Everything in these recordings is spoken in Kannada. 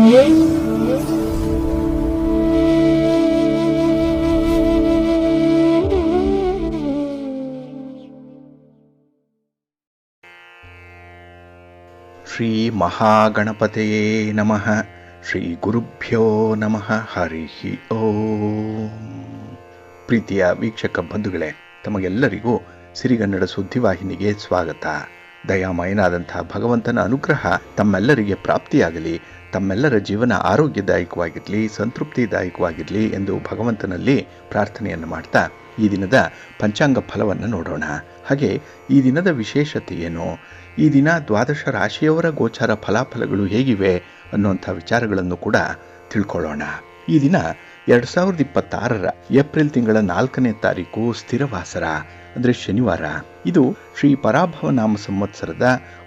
ಶ್ರೀ ಮಹಾಗಣಪತಯೇ ನಮಃ. ಶ್ರೀ ಗುರುಭ್ಯೋ ನಮಃ. ಹರಿ ಓಂ. ಪ್ರೀತಿಯ ವೀಕ್ಷಕ ಬಂಧುಗಳೇ, ತಮಗೆಲ್ಲರಿಗೂ ಸಿರಿಗನ್ನಡ ಸುದ್ದಿವಾಹಿನಿಗೆ ಸ್ವಾಗತ. ದಯಾಮಯನಾದಂಥ ಭಗವಂತನ ಅನುಗ್ರಹ ತಮ್ಮೆಲ್ಲರಿಗೆ ಪ್ರಾಪ್ತಿಯಾಗಲಿ, ತಮ್ಮೆಲ್ಲರ ಜೀವನ ಆರೋಗ್ಯದಾಯಕವಾಗಿರಲಿ, ಸಂತೃಪ್ತಿದಾಯಕವಾಗಿರಲಿ ಎಂದು ಭಗವಂತನಲ್ಲಿ ಪ್ರಾರ್ಥನೆಯನ್ನು ಮಾಡ್ತಾ ಈ ದಿನದ ಪಂಚಾಂಗ ಫಲವನ್ನು ನೋಡೋಣ. ಹಾಗೆ ಈ ದಿನದ ವಿಶೇಷತೆ ಏನು, ಈ ದಿನ ದ್ವಾದಶ ರಾಶಿಯವರ ಗೋಚಾರ ಫಲಾಫಲಗಳು ಹೇಗಿವೆ ಅನ್ನುವಂಥ ವಿಚಾರಗಳನ್ನು ಕೂಡ ತಿಳ್ಕೊಳ್ಳೋಣ. ಈ ದಿನ 2026 ಏಪ್ರಿಲ್ ತಿಂಗಳ 4ನೇ ತಾರೀಕು ಸ್ಥಿರವಾಸರ ಅಂದರೆ ಶನಿವಾರ. ಇದು ಶ್ರೀ ಪರಾಭವ ನಾಮ ಸಂವತ್ಸರದ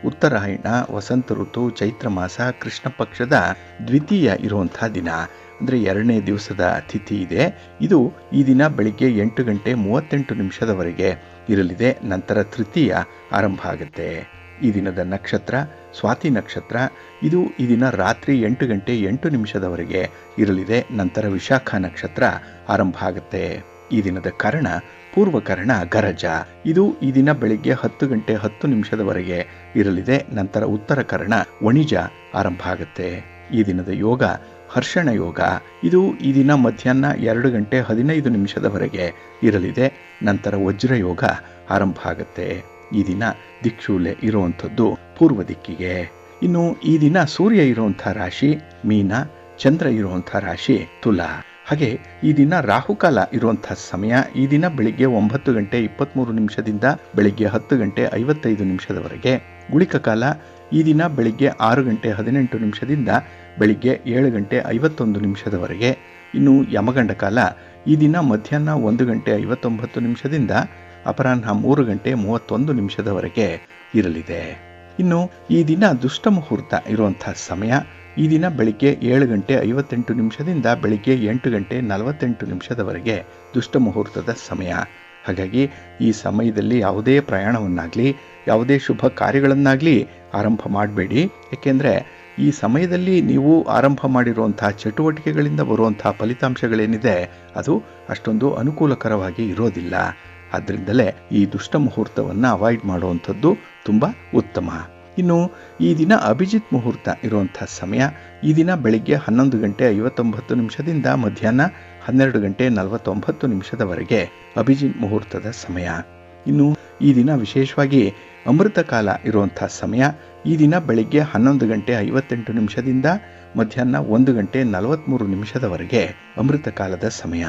ಉತ್ತರಾಯಣ, ವಸಂತ ಋತು, ಚೈತ್ರ ಮಾಸ, ಕೃಷ್ಣ ಪಕ್ಷದ ದ್ವಿತೀಯ ಇರುವಂಥ ದಿನ ಅಂದರೆ 2ನೇ ದಿವಸದ ತಿಥಿ ಇದೆ. ಇದು ಈ ದಿನ ಬೆಳಿಗ್ಗೆ 8:38 ಇರಲಿದೆ. ನಂತರ ತೃತೀಯ ಆರಂಭ ಆಗುತ್ತೆ. ಈ ದಿನದ ನಕ್ಷತ್ರ ಸ್ವಾತಿ ನಕ್ಷತ್ರ. ಇದು ಈ ದಿನ ರಾತ್ರಿ 8:08 ಇರಲಿದೆ. ನಂತರ ವಿಶಾಖ ನಕ್ಷತ್ರ ಆರಂಭ ಆಗುತ್ತೆ. ಈ ದಿನದ ಕರ್ಣ ಪೂರ್ವಕರ್ಣ ಗರಜ. ಇದು ಈ ದಿನ ಬೆಳಿಗ್ಗೆ 10:10 ಇರಲಿದೆ. ನಂತರ ಉತ್ತರ ಕರ್ಣ ವಣಿಜ ಆರಂಭ ಆಗುತ್ತೆ. ಈ ದಿನದ ಯೋಗ ಹರ್ಷಣ ಯೋಗ. ಇದು ಈ ದಿನ ಮಧ್ಯಾಹ್ನ 2:15 ಇರಲಿದೆ. ನಂತರ ವಜ್ರ ಯೋಗ ಆರಂಭ ಆಗುತ್ತೆ. ಈ ದಿನ ದಿಕ್ಷೂಲೆ ಇರುವಂಥದ್ದು ಪೂರ್ವ ದಿಕ್ಕಿಗೆ. ಇನ್ನು ಈ ದಿನ ಸೂರ್ಯ ಇರುವಂಥ ರಾಶಿ ಮೀನ, ಚಂದ್ರ ಇರುವಂಥ ರಾಶಿ ತುಲಾ. ಹಾಗೆ ಈ ದಿನ ರಾಹುಕಾಲ ಇರುವಂಥ ಸಮಯ ಈ ದಿನ ಬೆಳಿಗ್ಗೆ 9:23 ಬೆಳಿಗ್ಗೆ 10:55 ಗುಳಿಕ ಕಾಲ ಈ ದಿನ ಬೆಳಿಗ್ಗೆ 6:18 ಬೆಳಿಗ್ಗೆ 7:51 ಇನ್ನು ಯಮಗಂಡ ಕಾಲ ಈ ದಿನ ಮಧ್ಯಾಹ್ನ 1:59 ಅಪರಾಹ್ನ 3:31 ಇರಲಿದೆ. ಇನ್ನು ಈ ದಿನ ದುಷ್ಟ ಮುಹೂರ್ತ ಇರುವಂಥ ಸಮಯ ಈ ದಿನ ಬೆಳಿಗ್ಗೆ 7:58 ಬೆಳಿಗ್ಗೆ 8:48 ದುಷ್ಟ ಮುಹೂರ್ತದ ಸಮಯ. ಹಾಗಾಗಿ ಈ ಸಮಯದಲ್ಲಿ ಯಾವುದೇ ಪ್ರಯಾಣವನ್ನಾಗಲಿ ಯಾವುದೇ ಶುಭ ಕಾರ್ಯಗಳನ್ನಾಗಲಿ ಆರಂಭ ಮಾಡಬೇಡಿ. ಏಕೆಂದರೆ ಈ ಸಮಯದಲ್ಲಿ ನೀವು ಆರಂಭ ಮಾಡಿರುವಂಥ ಚಟುವಟಿಕೆಗಳಿಂದ ಬರುವಂಥ ಫಲಿತಾಂಶಗಳೇನಿದೆ ಅದು ಅಷ್ಟೊಂದು ಅನುಕೂಲಕರವಾಗಿ ಇರೋದಿಲ್ಲ. ಆದ್ದರಿಂದಲೇ ಈ ದುಷ್ಟ ಮುಹೂರ್ತವನ್ನು ಅವಾಯ್ಡ್ ಮಾಡುವಂಥದ್ದು ತುಂಬ ಉತ್ತಮ. ಇನ್ನು ಈ ದಿನ ಅಭಿಜಿತ್ ಮುಹೂರ್ತ ಇರುವಂಥ ಸಮಯ ಈ ದಿನ ಬೆಳಿಗ್ಗೆ 11:59 ಮಧ್ಯಾಹ್ನ 12:49 ಅಭಿಜಿತ್ ಮುಹೂರ್ತದ ಸಮಯ. ಇನ್ನು ಈ ದಿನ ವಿಶೇಷವಾಗಿ ಅಮೃತ ಕಾಲ ಇರುವಂಥ ಸಮಯ ಈ ದಿನ ಬೆಳಿಗ್ಗೆ 11:58 ಮಧ್ಯಾಹ್ನ 1:43 ಅಮೃತ ಕಾಲದ ಸಮಯ.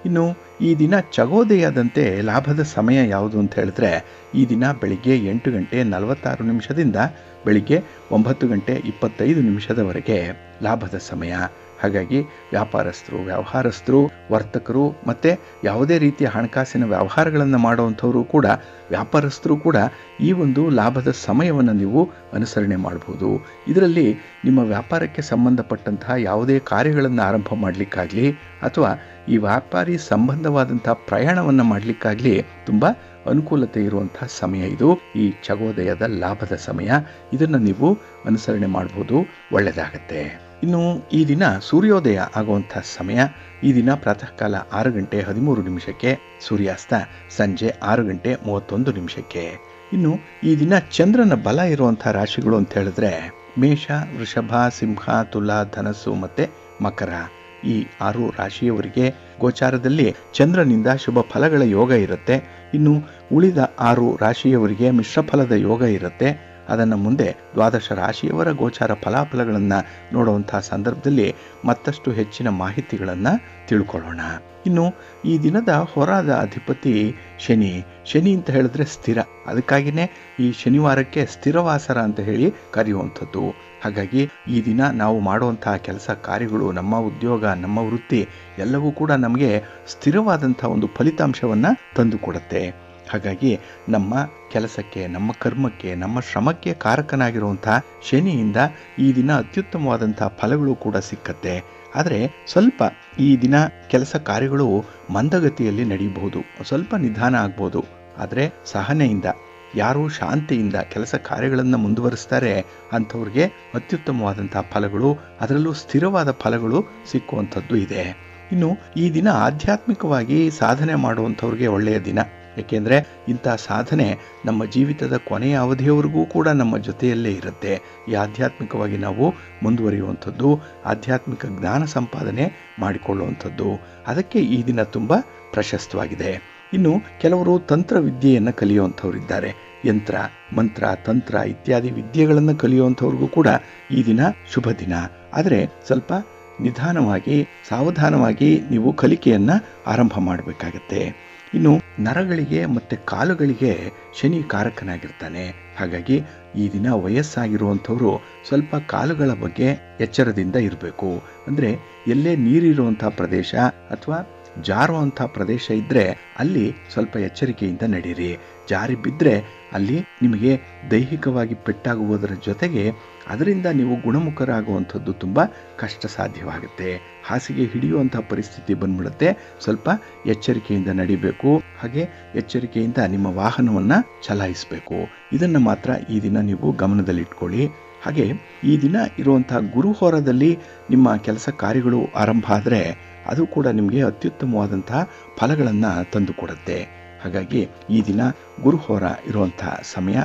ಇನ್ನು ಈ ದಿನ ಚಗೋದಯದಂತೆ ಲಾಭದ ಸಮಯ ಯಾವುದು ಅಂತ ಹೇಳಿದ್ರೆ ಈ ದಿನ ಬೆಳಿಗ್ಗೆ 8:46 ಬೆಳಿಗ್ಗೆ 9:25 ಲಾಭದ ಸಮಯ. ಹಾಗಾಗಿ ವ್ಯಾಪಾರಸ್ಥರು, ವ್ಯವಹಾರಸ್ಥರು, ವರ್ತಕರು ಮತ್ತು ಯಾವುದೇ ರೀತಿಯ ಹಣಕಾಸಿನ ವ್ಯವಹಾರಗಳನ್ನು ಮಾಡುವಂಥವರು ಕೂಡ, ವ್ಯಾಪಾರಸ್ಥರು ಕೂಡ ಈ ಒಂದು ಲಾಭದ ಸಮಯವನ್ನು ನೀವು ಅನುಸರಣೆ ಮಾಡಬಹುದು. ಇದರಲ್ಲಿ ನಿಮ್ಮ ವ್ಯಾಪಾರಕ್ಕೆ ಸಂಬಂಧಪಟ್ಟಂತಹ ಯಾವುದೇ ಕಾರ್ಯಗಳನ್ನು ಆರಂಭ ಮಾಡಲಿಕ್ಕಾಗಲಿ ಅಥವಾ ಈ ವ್ಯಾಪಾರಿ ಸಂಬಂಧವಾದಂಥ ಪ್ರಯಾಣವನ್ನು ಮಾಡಲಿಕ್ಕಾಗಲಿ ತುಂಬ ಅನುಕೂಲತೆ ಇರುವಂಥ ಸಮಯ ಇದು. ಈ ಚಗೋದಯದ ಲಾಭದ ಸಮಯ, ಇದನ್ನು ನೀವು ಅನುಸರಣೆ ಮಾಡಬಹುದು, ಒಳ್ಳೆಯದಾಗತ್ತೆ. ಇನ್ನು ಈ ದಿನ ಸೂರ್ಯೋದಯ ಆಗುವಂಥ ಸಮಯ ಈ ದಿನ ಪ್ರಾತಃ ಕಾಲ 6:13 ಸೂರ್ಯಾಸ್ತ ಸಂಜೆ 6:31. ಇನ್ನು ಈ ದಿನ ಚಂದ್ರನ ಬಲ ಇರುವಂಥ ರಾಶಿಗಳು ಅಂತ ಹೇಳಿದ್ರೆ ಮೇಷ, ವೃಷಭ, ಸಿಂಹ, ತುಲಾ, ಧನಸ್ಸು ಮತ್ತು ಮಕರ. ಈ 6 ರಾಶಿಯವರಿಗೆ ಗೋಚಾರದಲ್ಲಿ ಚಂದ್ರನಿಂದ ಶುಭ ಫಲಗಳ ಯೋಗ ಇರುತ್ತೆ. ಇನ್ನು ಉಳಿದ 6 ರಾಶಿಯವರಿಗೆ ಮಿಶ್ರ ಫಲದ ಯೋಗ ಇರುತ್ತೆ. ಅದನ್ನು ಮುಂದೆ ದ್ವಾದಶ ರಾಶಿಯವರ ಗೋಚಾರ ಫಲಾಫಲಗಳನ್ನು ನೋಡುವಂಥ ಸಂದರ್ಭದಲ್ಲಿ ಮತ್ತಷ್ಟು ಹೆಚ್ಚಿನ ಮಾಹಿತಿಗಳನ್ನು ತಿಳ್ಕೊಳ್ಳೋಣ. ಇನ್ನು ಈ ದಿನದ ಹೊರಾದ ಅಧಿಪತಿ ಶನಿ. ಶನಿ ಅಂತ ಹೇಳಿದ್ರೆ ಸ್ಥಿರ, ಅದಕ್ಕಾಗಿಯೇ ಈ ಶನಿವಾರಕ್ಕೆ ಸ್ಥಿರವಾಸರ ಅಂತ ಹೇಳಿ ಕರೆಯುವಂಥದ್ದು. ಹಾಗಾಗಿ ಈ ದಿನ ನಾವು ಮಾಡುವಂತಹ ಕೆಲಸ ಕಾರ್ಯಗಳು, ನಮ್ಮ ಉದ್ಯೋಗ, ನಮ್ಮ ವೃತ್ತಿ ಎಲ್ಲವೂ ಕೂಡ ನಮಗೆ ಸ್ಥಿರವಾದಂಥ ಒಂದು ಫಲಿತಾಂಶವನ್ನು ತಂದುಕೊಡುತ್ತೆ. ಹಾಗಾಗಿ ನಮ್ಮ ಕೆಲಸಕ್ಕೆ, ನಮ್ಮ ಕರ್ಮಕ್ಕೆ, ನಮ್ಮ ಶ್ರಮಕ್ಕೆ ಕಾರಕನಾಗಿರುವಂಥ ಶನಿಯಿಂದ ಈ ದಿನ ಅತ್ಯುತ್ತಮವಾದಂಥ ಫಲಗಳು ಕೂಡ ಸಿಕ್ಕತ್ತೆ. ಆದರೆ ಸ್ವಲ್ಪ ಈ ದಿನ ಕೆಲಸ ಕಾರ್ಯಗಳು ಮಂದಗತಿಯಲ್ಲಿ ನಡೆಯಬಹುದು, ಸ್ವಲ್ಪ ನಿಧಾನ ಆಗ್ಬೋದು. ಆದರೆ ಸಹನೆಯಿಂದ ಯಾರು ಶಾಂತಿಯಿಂದ ಕೆಲಸ ಕಾರ್ಯಗಳನ್ನು ಮುಂದುವರಿಸ್ತಾರೆ ಅಂಥವ್ರಿಗೆ ಅತ್ಯುತ್ತಮವಾದಂತಹ ಫಲಗಳು, ಅದರಲ್ಲೂ ಸ್ಥಿರವಾದ ಫಲಗಳು ಸಿಕ್ಕುವಂಥದ್ದು ಇದೆ. ಇನ್ನು ಈ ದಿನ ಆಧ್ಯಾತ್ಮಿಕವಾಗಿ ಸಾಧನೆ ಮಾಡುವಂಥವ್ರಿಗೆ ಒಳ್ಳೆಯ ದಿನ. ಏಕೆಂದರೆ ಇಂಥ ಸಾಧನೆ ನಮ್ಮ ಜೀವಿತದ ಕೊನೆಯ ಅವಧಿಯವರೆಗೂ ಕೂಡ ನಮ್ಮ ಜೊತೆಯಲ್ಲೇ ಇರುತ್ತೆ. ಈ ಆಧ್ಯಾತ್ಮಿಕವಾಗಿ ನಾವು ಮುಂದುವರಿಯುವಂಥದ್ದು, ಆಧ್ಯಾತ್ಮಿಕ ಜ್ಞಾನ ಸಂಪಾದನೆ ಮಾಡಿಕೊಳ್ಳುವಂಥದ್ದು, ಅದಕ್ಕೆ ಈ ದಿನ ತುಂಬ ಪ್ರಶಸ್ತವಾಗಿದೆ. ಇನ್ನು ಕೆಲವರು ತಂತ್ರವಿದ್ಯೆಯನ್ನು ಕಲಿಯುವಂಥವರಿದ್ದಾರೆ. ಯಂತ್ರ, ಮಂತ್ರ, ತಂತ್ರ ಇತ್ಯಾದಿ ವಿದ್ಯೆಗಳನ್ನು ಕಲಿಯುವಂಥವ್ರಿಗೂ ಕೂಡ ಈ ದಿನ ಶುಭ ದಿನ. ಆದರೆ ಸ್ವಲ್ಪ ನಿಧಾನವಾಗಿ, ಸಾವಧಾನವಾಗಿ ನೀವು ಕಲಿಕೆಯನ್ನು ಆರಂಭ ಮಾಡಬೇಕಾಗತ್ತೆ. ಇನ್ನು ನರಗಳಿಗೆ ಮತ್ತು ಕಾಲುಗಳಿಗೆ ಶನಿ ಕಾರಕನಾಗಿರ್ತಾನೆ. ಹಾಗಾಗಿ ಈ ದಿನ ವಯಸ್ಸಾಗಿರುವಂಥವರು ಸ್ವಲ್ಪ ಕಾಲುಗಳ ಬಗ್ಗೆ ಎಚ್ಚರದಿಂದ ಇರಬೇಕು. ಅಂದರೆ ಎಲ್ಲೇ ನೀರಿರುವಂಥ ಪ್ರದೇಶ ಅಥವಾ ಜಾರುವಂಥ ಪ್ರದೇಶ ಇದ್ದರೆ ಅಲ್ಲಿ ಸ್ವಲ್ಪ ಎಚ್ಚರಿಕೆಯಿಂದ ನಡೀರಿ. ಜಾರಿ ಬಿದ್ದರೆ ಅಲ್ಲಿ ನಿಮಗೆ ದೈಹಿಕವಾಗಿ ಪೆಟ್ಟಾಗುವುದರ ಜೊತೆಗೆ ಅದರಿಂದ ನೀವು ಗುಣಮುಖರಾಗುವಂಥದ್ದು ತುಂಬ ಕಷ್ಟ ಸಾಧ್ಯವಾಗುತ್ತೆ. ಹಾಸಿಗೆ ಹಿಡಿಯುವಂಥ ಪರಿಸ್ಥಿತಿ ಬಂದ್ಬಿಡುತ್ತೆ. ಸ್ವಲ್ಪ ಎಚ್ಚರಿಕೆಯಿಂದ ನಡಿಬೇಕು. ಹಾಗೆ ಎಚ್ಚರಿಕೆಯಿಂದ ನಿಮ್ಮ ವಾಹನವನ್ನು ಚಲಾಯಿಸಬೇಕು. ಇದನ್ನು ಮಾತ್ರ ಈ ದಿನ ನೀವು ಗಮನದಲ್ಲಿಟ್ಕೊಳ್ಳಿ. ಹಾಗೆ ಈ ದಿನ ಇರುವಂಥ ಗುರುಹೋರದಲ್ಲಿ ನಿಮ್ಮ ಕೆಲಸ ಕಾರ್ಯಗಳು ಆರಂಭ ಆದರೆ ಅದು ಕೂಡ ನಿಮಗೆ ಅತ್ಯುತ್ತಮವಾದಂತಹ ಫಲಗಳನ್ನು ತಂದುಕೊಡುತ್ತೆ. ಹಾಗಾಗಿ ಈ ದಿನ ಗುರುಹೋರ ಇರುವಂಥ ಸಮಯ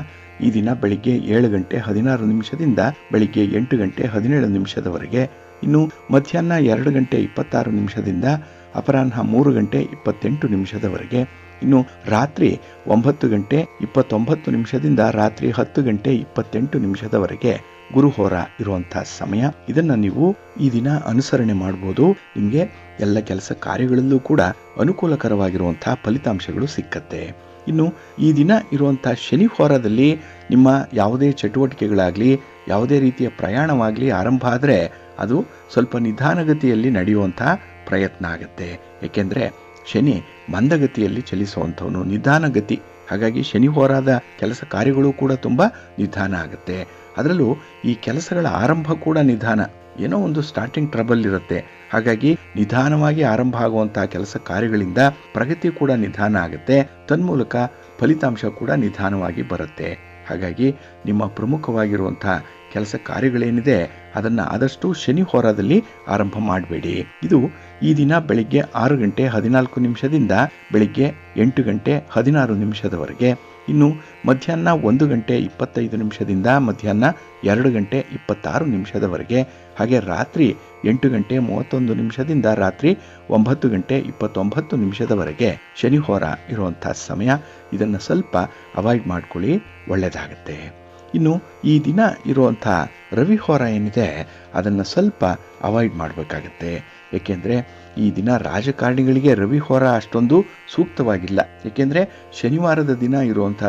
ಈ ದಿನ ಬೆಳಿಗ್ಗೆ 7:16 ಬೆಳಿಗ್ಗೆ 8:17 ಇನ್ನು ಮಧ್ಯಾಹ್ನ 2:26 ಅಪರಾಹ್ನ 3:28 ಇನ್ನು ರಾತ್ರಿ 9:29 ರಾತ್ರಿ 10:28 ಗುರುಹೋರ ಇರುವಂಥ ಸಮಯ. ಇದನ್ನು ನೀವು ಈ ದಿನ ಅನುಸರಣೆ ಮಾಡ್ಬೋದು. ನಿಮಗೆ ಎಲ್ಲ ಕೆಲಸ ಕಾರ್ಯಗಳಲ್ಲೂ ಕೂಡ ಅನುಕೂಲಕರವಾಗಿರುವಂಥ ಫಲಿತಾಂಶಗಳು ಸಿಕ್ಕತ್ತೆ. ಇನ್ನು ಈ ದಿನ ಇರುವಂಥ ಶನಿ ಹೋರದಲ್ಲಿ ನಿಮ್ಮ ಯಾವುದೇ ಚಟುವಟಿಕೆಗಳಾಗಲಿ, ಯಾವುದೇ ರೀತಿಯ ಪ್ರಯಾಣವಾಗಲಿ ಆರಂಭ ಆದರೆ ಅದು ಸ್ವಲ್ಪ ನಿಧಾನಗತಿಯಲ್ಲಿ ನಡೆಯುವಂಥ ಪ್ರಯತ್ನ ಆಗುತ್ತೆ. ಏಕೆಂದರೆ ಶನಿ ಮಂದಗತಿಯಲ್ಲಿ ಚಲಿಸುವಂಥವನು, ನಿಧಾನಗತಿ. ಹಾಗಾಗಿ ಶನಿ ಹೋರಾದ ಕೆಲಸ ಕಾರ್ಯಗಳು ಕೂಡ ತುಂಬ ನಿಧಾನ ಆಗುತ್ತೆ. ಅದರಲ್ಲೂ ಈ ಕೆಲಸಗಳ ಆರಂಭ ಕೂಡ ನಿಧಾನ. ಏನೋ ಒಂದು ಸ್ಟಾರ್ಟಿಂಗ್ ಟ್ರಬಲ್ ಇರುತ್ತೆ. ಹಾಗಾಗಿ ನಿಧಾನವಾಗಿ ಆರಂಭ ಆಗುವಂಥ ಕೆಲಸ ಕಾರ್ಯಗಳಿಂದ ಪ್ರಗತಿ ಕೂಡ ನಿಧಾನ ಆಗುತ್ತೆ. ತನ್ಮೂಲಕ ಫಲಿತಾಂಶ ಕೂಡ ನಿಧಾನವಾಗಿ ಬರುತ್ತೆ. ಹಾಗಾಗಿ ನಿಮ್ಮ ಪ್ರಮುಖವಾಗಿರುವಂಥ ಕೆಲಸ ಕಾರ್ಯಗಳೇನಿದೆ ಅದನ್ನು ಆದಷ್ಟು ಶನಿ ಹೋರಾದಲ್ಲಿ ಆರಂಭ ಮಾಡಬೇಡಿ. ಇದು ಈ ದಿನ ಬೆಳಿಗ್ಗೆ 6:14 ಬೆಳಿಗ್ಗೆ 8:16 ಇನ್ನು ಮಧ್ಯಾಹ್ನ 1:25 ಮಧ್ಯಾಹ್ನ 2:26 ಹಾಗೆ ರಾತ್ರಿ 8:31 ರಾತ್ರಿ 9:29 ಶನಿ ಹೋರ ಇರುವಂಥ ಸಮಯ. ಇದನ್ನು ಸ್ವಲ್ಪ ಅವಾಯ್ಡ್ ಮಾಡ್ಕೊಳ್ಳಿ, ಒಳ್ಳೆಯದಾಗತ್ತೆ. ಇನ್ನು ಈ ದಿನ ಇರುವಂಥ ರವಿ ಹೋರ ಏನಿದೆ ಅದನ್ನು ಸ್ವಲ್ಪ ಅವಾಯ್ಡ್ ಮಾಡಬೇಕಾಗತ್ತೆ. ಏಕೆಂದರೆ ಈ ದಿನ ರಾಜಕಾರಣಿಗಳಿಗೆ ರವಿ ಹೋರ ಅಷ್ಟೊಂದು ಸೂಕ್ತವಾಗಿಲ್ಲ. ಏಕೆಂದರೆ ಶನಿವಾರದ ದಿನ ಇರುವಂಥ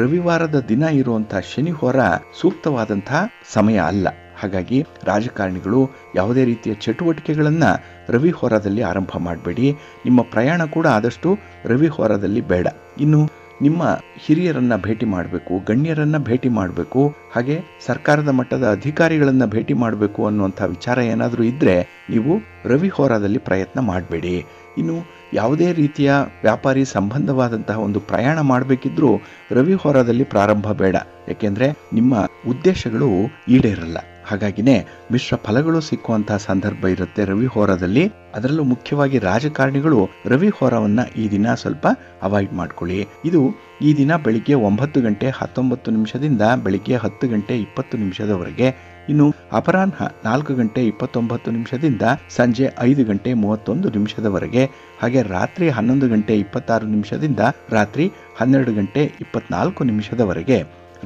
ರವಿವಾರದ ದಿನ ಇರುವಂಥ ಶನಿ ಹೋರ ಸೂಕ್ತವಾದಂಥ ಸಮಯ ಅಲ್ಲ. ಹಾಗಾಗಿ ರಾಜಕಾರಣಿಗಳು ಯಾವುದೇ ರೀತಿಯ ಚಟುವಟಿಕೆಗಳನ್ನು ರವಿ ಹೋರದಲ್ಲಿ ಆರಂಭ ಮಾಡಬೇಡಿ. ನಿಮ್ಮ ಪ್ರಯಾಣ ಕೂಡ ಆದಷ್ಟು ರವಿ ಹೋರದಲ್ಲಿ ಬೇಡ. ಇನ್ನು ನಿಮ್ಮ ಹಿರಿಯರನ್ನು ಭೇಟಿ ಮಾಡಬೇಕು, ಗಣ್ಯರನ್ನು ಭೇಟಿ ಮಾಡಬೇಕು, ಹಾಗೆ ಸರ್ಕಾರದ ಮಟ್ಟದ ಅಧಿಕಾರಿಗಳನ್ನು ಭೇಟಿ ಮಾಡಬೇಕು ಅನ್ನುವಂಥ ವಿಚಾರ ಏನಾದರೂ ಇದ್ದರೆ ನೀವು ರವಿ ಹೋರಾದಲ್ಲಿ ಪ್ರಯತ್ನ ಮಾಡಬೇಡಿ. ಇನ್ನು ಯಾವುದೇ ರೀತಿಯ ವ್ಯಾಪಾರಿ ಸಂಬಂಧವಾದಂತಹ ಒಂದು ಪ್ರಯಾಣ ಮಾಡಬೇಕಿದ್ರೂ ರವಿ ಹೋರಾದಲ್ಲಿ ಪ್ರಾರಂಭ ಬೇಡ. ಏಕೆಂದರೆ ನಿಮ್ಮ ಉದ್ದೇಶಗಳು ಈಡೇರಲ್ಲ. ಹಾಗಾಗಿನೇ ಮಿಶ್ರ ಫಲಗಳು ಸಿಕ್ಕುವಂತಹ ಸಂದರ್ಭ ಇರುತ್ತೆ ರವಿ ಹೋರಾದಲ್ಲಿ. ಅದರಲ್ಲೂ ಮುಖ್ಯವಾಗಿ ರಾಜಕಾರಣಿಗಳು ರವಿ ಹೋರವನ್ನು ಈ ದಿನ ಸ್ವಲ್ಪ ಅವಾಯ್ಡ್ ಮಾಡ್ಕೊಳ್ಳಿ. ಇದು ಈ ದಿನ ಬೆಳಿಗ್ಗೆ 9:19 ಬೆಳಿಗ್ಗೆ 10:20 ಇನ್ನು ಅಪರಾಹ್ನ 4:29 ಸಂಜೆ 5:31 ಹಾಗೆ ರಾತ್ರಿ 11:26 ರಾತ್ರಿ 12:24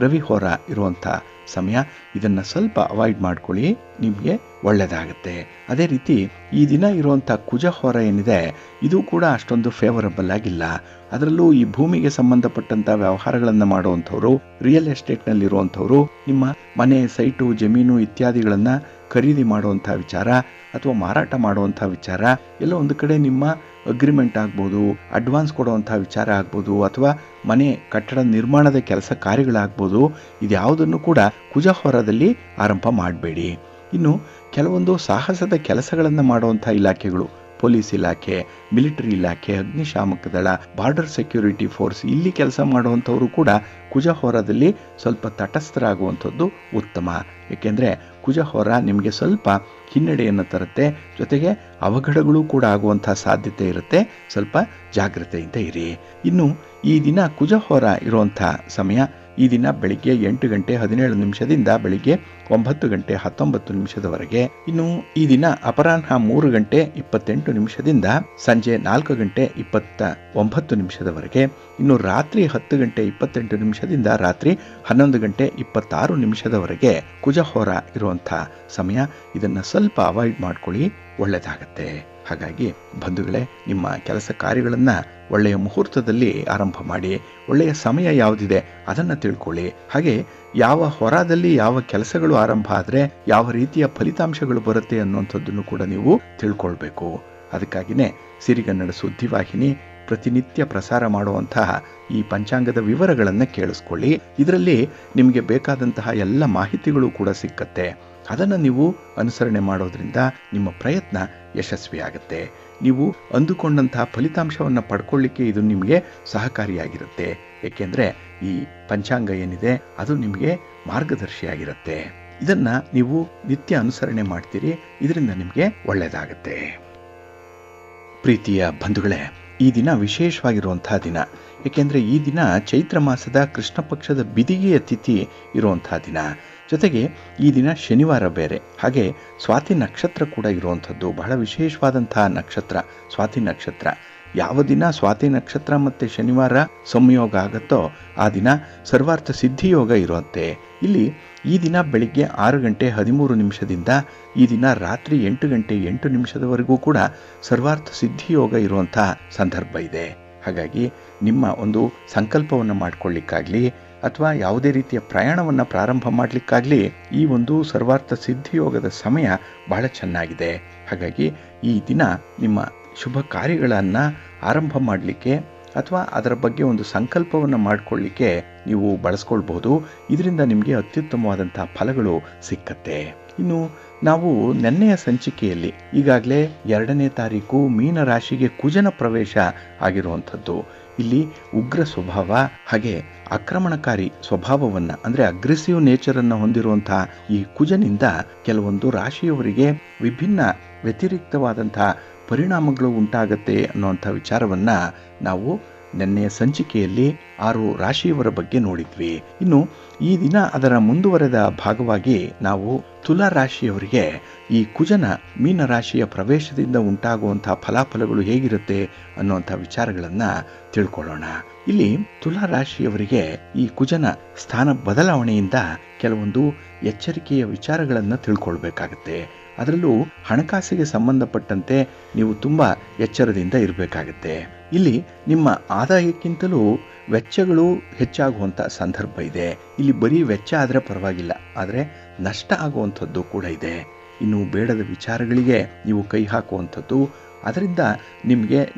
ರವಿ ಹೋರ ಇರುವಂಥ ಸಮಯ. ಇದನ್ನು ಸ್ವಲ್ಪ ಅವಾಯ್ಡ್ ಮಾಡ್ಕೊಳ್ಳಿ, ನಿಮಗೆ ಒಳ್ಳೆಯದಾಗುತ್ತೆ. ಅದೇ ರೀತಿ ಈ ದಿನ ಇರುವಂಥ ಕುಜ ಹೋರ ಏನಿದೆ ಇದು ಕೂಡ ಅಷ್ಟೊಂದು ಫೇವರಬಲ್ ಆಗಿಲ್ಲ. ಅದರಲ್ಲೂ ಈ ಭೂಮಿಗೆ ಸಂಬಂಧಪಟ್ಟಂಥ ವ್ಯವಹಾರಗಳನ್ನು ಮಾಡುವಂಥವ್ರು, ರಿಯಲ್ ಎಸ್ಟೇಟ್ನಲ್ಲಿರುವಂಥವ್ರು, ನಿಮ್ಮ ಮನೆ, ಸೈಟು, ಜಮೀನು ಇತ್ಯಾದಿಗಳನ್ನು ಖರೀದಿ ಮಾಡುವಂಥ ವಿಚಾರ ಅಥವಾ ಮಾರಾಟ ಮಾಡುವಂಥ ವಿಚಾರ, ಎಲ್ಲ ಒಂದು ಕಡೆ ನಿಮ್ಮ ಅಗ್ರಿಮೆಂಟ್ ಆಗ್ಬೋದು, ಅಡ್ವಾನ್ಸ್ ಕೊಡುವಂಥ ವಿಚಾರ ಆಗ್ಬೋದು, ಅಥವಾ ಮನೆ ಕಟ್ಟಡ ನಿರ್ಮಾಣದ ಕೆಲಸ ಕಾರ್ಯಗಳಾಗ್ಬೋದು. ಇದ್ಯಾವುದನ್ನು ಕೂಡ ಕುಜ ಹೋರದಲ್ಲಿ ಆರಂಭ ಮಾಡಬೇಡಿ. ಇನ್ನು ಕೆಲವೊಂದು ಸಾಹಸದ ಕೆಲಸಗಳನ್ನು ಮಾಡುವಂಥ ಇಲಾಖೆಗಳು, ಪೊಲೀಸ್ ಇಲಾಖೆ, ಮಿಲಿಟರಿ ಇಲಾಖೆ, ಅಗ್ನಿಶಾಮಕ ದಳ, ಬಾರ್ಡರ್ ಸೆಕ್ಯೂರಿಟಿ ಫೋರ್ಸ್ ಇಲ್ಲಿ ಕೆಲಸ ಮಾಡುವಂಥವರು ಕೂಡ ಕುಜಹೋರದಲ್ಲಿ ಸ್ವಲ್ಪ ತಟಸ್ಥರಾಗುವಂಥದ್ದು ಉತ್ತಮ. ಏಕೆಂದರೆ ಕುಜಹೋರ ನಿಮಗೆ ಸ್ವಲ್ಪ ಹಿನ್ನಡೆಯನ್ನು ತರುತ್ತೆ, ಜೊತೆಗೆ ಅವಘಡಗಳು ಕೂಡ ಆಗುವಂಥ ಸಾಧ್ಯತೆ ಇರುತ್ತೆ. ಸ್ವಲ್ಪ ಜಾಗ್ರತೆಯಿಂದ ಇರಿ. ಇನ್ನು ಈ ದಿನ ಕುಜಹೋರ ಇರುವಂಥ ಸಮಯ ಈ ದಿನ ಬೆಳಿಗ್ಗೆ 8 ಗಂಟೆ 17 ನಿಮಿಷದಿಂದ ಬೆಳಿಗ್ಗೆ 9 ಗಂಟೆ 19 ನಿಮಿಷದವರೆಗೆ. ಇನ್ನು ಈ ದಿನ ಅಪರಾಹ್ನ 3 ಗಂಟೆ 28 ನಿಮಿಷದಿಂದ ಸಂಜೆ 4 ಗಂಟೆ 29 ನಿಮಿಷದವರೆಗೆ. ಇನ್ನು ರಾತ್ರಿ 10 ಗಂಟೆ 28 ನಿಮಿಷದಿಂದ ರಾತ್ರಿ 11 ಗಂಟೆ 26 ನಿಮಿಷದವರೆಗೆ ಕುಜಹೋರ ಇರುವಂಥ ಸಮಯ. ಇದನ್ನು ಸ್ವಲ್ಪ ಅವಾಯ್ಡ್ ಮಾಡ್ಕೊಳ್ಳಿ, ಒಳ್ಳೆಯದಾಗತ್ತೆ. ಹಾಗಾಗಿ ಬಂಧುಗಳೇ, ನಿಮ್ಮ ಕೆಲಸ ಕಾರ್ಯಗಳನ್ನು ಒಳ್ಳೆಯ ಮುಹೂರ್ತದಲ್ಲಿ ಆರಂಭ ಮಾಡಿ. ಒಳ್ಳೆಯ ಸಮಯ ಯಾವುದಿದೆ ಅದನ್ನು ತಿಳ್ಕೊಳ್ಳಿ. ಹಾಗೆ ಯಾವ ಹೊರದಲ್ಲಿ ಯಾವ ಕೆಲಸಗಳು ಆರಂಭ ಆದರೆ ಯಾವ ರೀತಿಯ ಫಲಿತಾಂಶಗಳು ಬರುತ್ತೆ ಅನ್ನುವಂಥದ್ದನ್ನು ಕೂಡ ನೀವು ತಿಳ್ಕೊಳ್ಬೇಕು. ಅದಕ್ಕಾಗಿಯೇ ಸಿರಿಗನ್ನಡ ಸುದ್ದಿವಾಹಿನಿ ಪ್ರತಿನಿತ್ಯ ಪ್ರಸಾರ ಮಾಡುವಂತಹ ಈ ಪಂಚಾಂಗದ ವಿವರಗಳನ್ನು ಕೇಳಿಸ್ಕೊಳ್ಳಿ. ಇದರಲ್ಲಿ ನಿಮಗೆ ಬೇಕಾದಂತಹ ಎಲ್ಲ ಮಾಹಿತಿಗಳು ಕೂಡ ಸಿಕ್ಕತ್ತೆ. ಅದನ್ನು ನೀವು ಅನುಸರಣೆ ಮಾಡೋದ್ರಿಂದ ನಿಮ್ಮ ಪ್ರಯತ್ನ ಯಶಸ್ವಿಯಾಗುತ್ತೆ. ನೀವು ಅಂದುಕೊಂಡಂತಹ ಫಲಿತಾಂಶವನ್ನು ಪಡ್ಕೊಳ್ಳಿಕ್ಕೆ ಇದು ನಿಮಗೆ ಸಹಕಾರಿಯಾಗಿರುತ್ತೆ. ಏಕೆಂದರೆ ಈ ಪಂಚಾಂಗ ಏನಿದೆ ಅದು ನಿಮಗೆ ಮಾರ್ಗದರ್ಶಿಯಾಗಿರುತ್ತೆ. ಇದನ್ನು ನೀವು ನಿತ್ಯ ಅನುಸರಣೆ ಮಾಡ್ತೀರಿ, ಇದರಿಂದ ನಿಮಗೆ ಒಳ್ಳೆಯದಾಗುತ್ತೆ. ಪ್ರೀತಿಯ ಬಂಧುಗಳೇ, ಈ ದಿನ ವಿಶೇಷವಾಗಿರುವಂತಹ ದಿನ. ಏಕೆಂದರೆ ಈ ದಿನ ಚೈತ್ರ ಮಾಸದ ಕೃಷ್ಣ ಪಕ್ಷದ ಬಿದಿಗೆಯ ತಿಥಿ ಇರುವಂತಹ ದಿನ. ಜೊತೆಗೆ ಈ ದಿನ ಶನಿವಾರ ಬೇರೆ. ಹಾಗೆ ಸ್ವಾತಿ ನಕ್ಷತ್ರ ಕೂಡ ಇರುವಂಥದ್ದು. ಬಹಳ ವಿಶೇಷವಾದಂತಹ ನಕ್ಷತ್ರ ಸ್ವಾತಿ ನಕ್ಷತ್ರ. ಯಾವ ದಿನ ಸ್ವಾತಿ ನಕ್ಷತ್ರ ಮತ್ತು ಶನಿವಾರ ಸಂಯೋಗ ಆಗುತ್ತೋ ಆ ದಿನ ಸರ್ವಾರ್ಥ ಸಿದ್ಧಿಯೋಗ ಇರುವಂತೆ. ಇಲ್ಲಿ ಈ ದಿನ ಬೆಳಿಗ್ಗೆ 6 ಗಂಟೆ 13 ನಿಮಿಷದಿಂದ ಈ ದಿನ ರಾತ್ರಿ 8 ಗಂಟೆ 8 ನಿಮಿಷದವರೆಗೂ ಕೂಡ ಸರ್ವಾರ್ಥ ಸಿದ್ಧಿಯೋಗ ಇರುವಂಥ ಸಂದರ್ಭ ಇದೆ. ಹಾಗಾಗಿ ನಿಮ್ಮ ಒಂದು ಸಂಕಲ್ಪವನ್ನು ಮಾಡಿಕೊಳ್ಳಿಕ್ಕಾಗಲಿ ಅಥವಾ ಯಾವುದೇ ರೀತಿಯ ಪ್ರಯಾಣವನ್ನು ಪ್ರಾರಂಭ ಮಾಡಲಿಕ್ಕಾಗಲಿ ಈ ಒಂದು ಸರ್ವಾರ್ಥ ಸಿದ್ಧಿಯೋಗದ ಸಮಯ ಬಹಳ ಚೆನ್ನಾಗಿದೆ. ಹಾಗಾಗಿ ಈ ದಿನ ನಿಮ್ಮ ಶುಭ ಕಾರ್ಯಗಳನ್ನು ಆರಂಭ ಮಾಡಲಿಕ್ಕೆ ಅಥವಾ ಅದರ ಬಗ್ಗೆ ಒಂದು ಸಂಕಲ್ಪವನ್ನು ಮಾಡಿಕೊಳ್ಳಿಕ್ಕೆ ನೀವು ಬಳಸ್ಕೊಳ್ಬಹುದು. ಇದರಿಂದ ನಿಮಗೆ ಅತ್ಯುತ್ತಮವಾದಂಥ ಫಲಗಳು ಸಿಕ್ಕತ್ತೆ. ಇನ್ನು ನಾವು ನೆನ್ನೆಯ ಸಂಚಿಕೆಯಲ್ಲಿ ಈಗಾಗಲೇ 2ನೇ ತಾರೀಕು ಮೀನರಾಶಿಗೆ ಕುಜನ ಪ್ರವೇಶ ಆಗಿರುವಂಥದ್ದು. ಇಲ್ಲಿ ಉಗ್ರ ಸ್ವಭಾವ ಹಾಗೆ ಆಕ್ರಮಣಕಾರಿ ಸ್ವಭಾವವನ್ನು ಅಂದರೆ ಅಗ್ರೆಸಿವ್ ನೇಚರನ್ನು ಹೊಂದಿರುವಂತಹ ಈ ಕುಜನಿಂದ ಕೆಲವೊಂದು ರಾಶಿಯವರಿಗೆ ವಿಭಿನ್ನ ವ್ಯತಿರಿಕ್ತವಾದಂತಹ ಪರಿಣಾಮಗಳು ಉಂಟಾಗತ್ತೆ ಅನ್ನುವಂಥ ವಿಚಾರವನ್ನು ನಾವು ನೆನ್ನೆಯ ಸಂಚಿಕೆಯಲ್ಲಿ 6 ರಾಶಿಯವರ ಬಗ್ಗೆ ನೋಡಿದ್ವಿ. ಇನ್ನು ಈ ದಿನ ಅದರ ಮುಂದುವರೆದ ಭಾಗವಾಗಿ ನಾವು ತುಲಾ ರಾಶಿಯವರಿಗೆ ಈ ಕುಜನ ಮೀನರಾಶಿಯ ಪ್ರವೇಶದಿಂದ ಉಂಟಾಗುವಂತಹ ಫಲಾಫಲಗಳು ಹೇಗಿರುತ್ತೆ ಅನ್ನುವಂಥ ವಿಚಾರಗಳನ್ನು ತಿಳ್ಕೊಳ್ಳೋಣ. ಇಲ್ಲಿ ತುಲಾ ರಾಶಿಯವರಿಗೆ ಈ ಕುಜನ ಸ್ಥಾನ ಬದಲಾವಣೆಯಿಂದ ಕೆಲವೊಂದು ಎಚ್ಚರಿಕೆಯ ವಿಚಾರಗಳನ್ನು ತಿಳ್ಕೊಳ್ಬೇಕಾಗತ್ತೆ. ಅದರಲ್ಲೂ ಹಣಕಾಸಿಗೆ ಸಂಬಂಧಪಟ್ಟಂತೆ ನೀವು ತುಂಬ ಎಚ್ಚರದಿಂದ ಇರಬೇಕಾಗತ್ತೆ. ಇಲ್ಲಿ ನಿಮ್ಮ ಆದಾಯಕ್ಕಿಂತಲೂ ವೆಚ್ಚಗಳು ಹೆಚ್ಚಾಗುವಂಥ ಸಂದರ್ಭ ಇದೆ. ಇಲ್ಲಿ ಬರೀ ವೆಚ್ಚ ಆದರೆ ಪರವಾಗಿಲ್ಲ, ಆದರೆ ನಷ್ಟ ಆಗುವಂಥದ್ದು ಕೂಡ ಇದೆ. ಇನ್ನು ಬೇಡದ ವಿಚಾರಗಳಿಗೆ ನೀವು ಕೈ ಹಾಕುವಂಥದ್ದು, ಅದರಿಂದ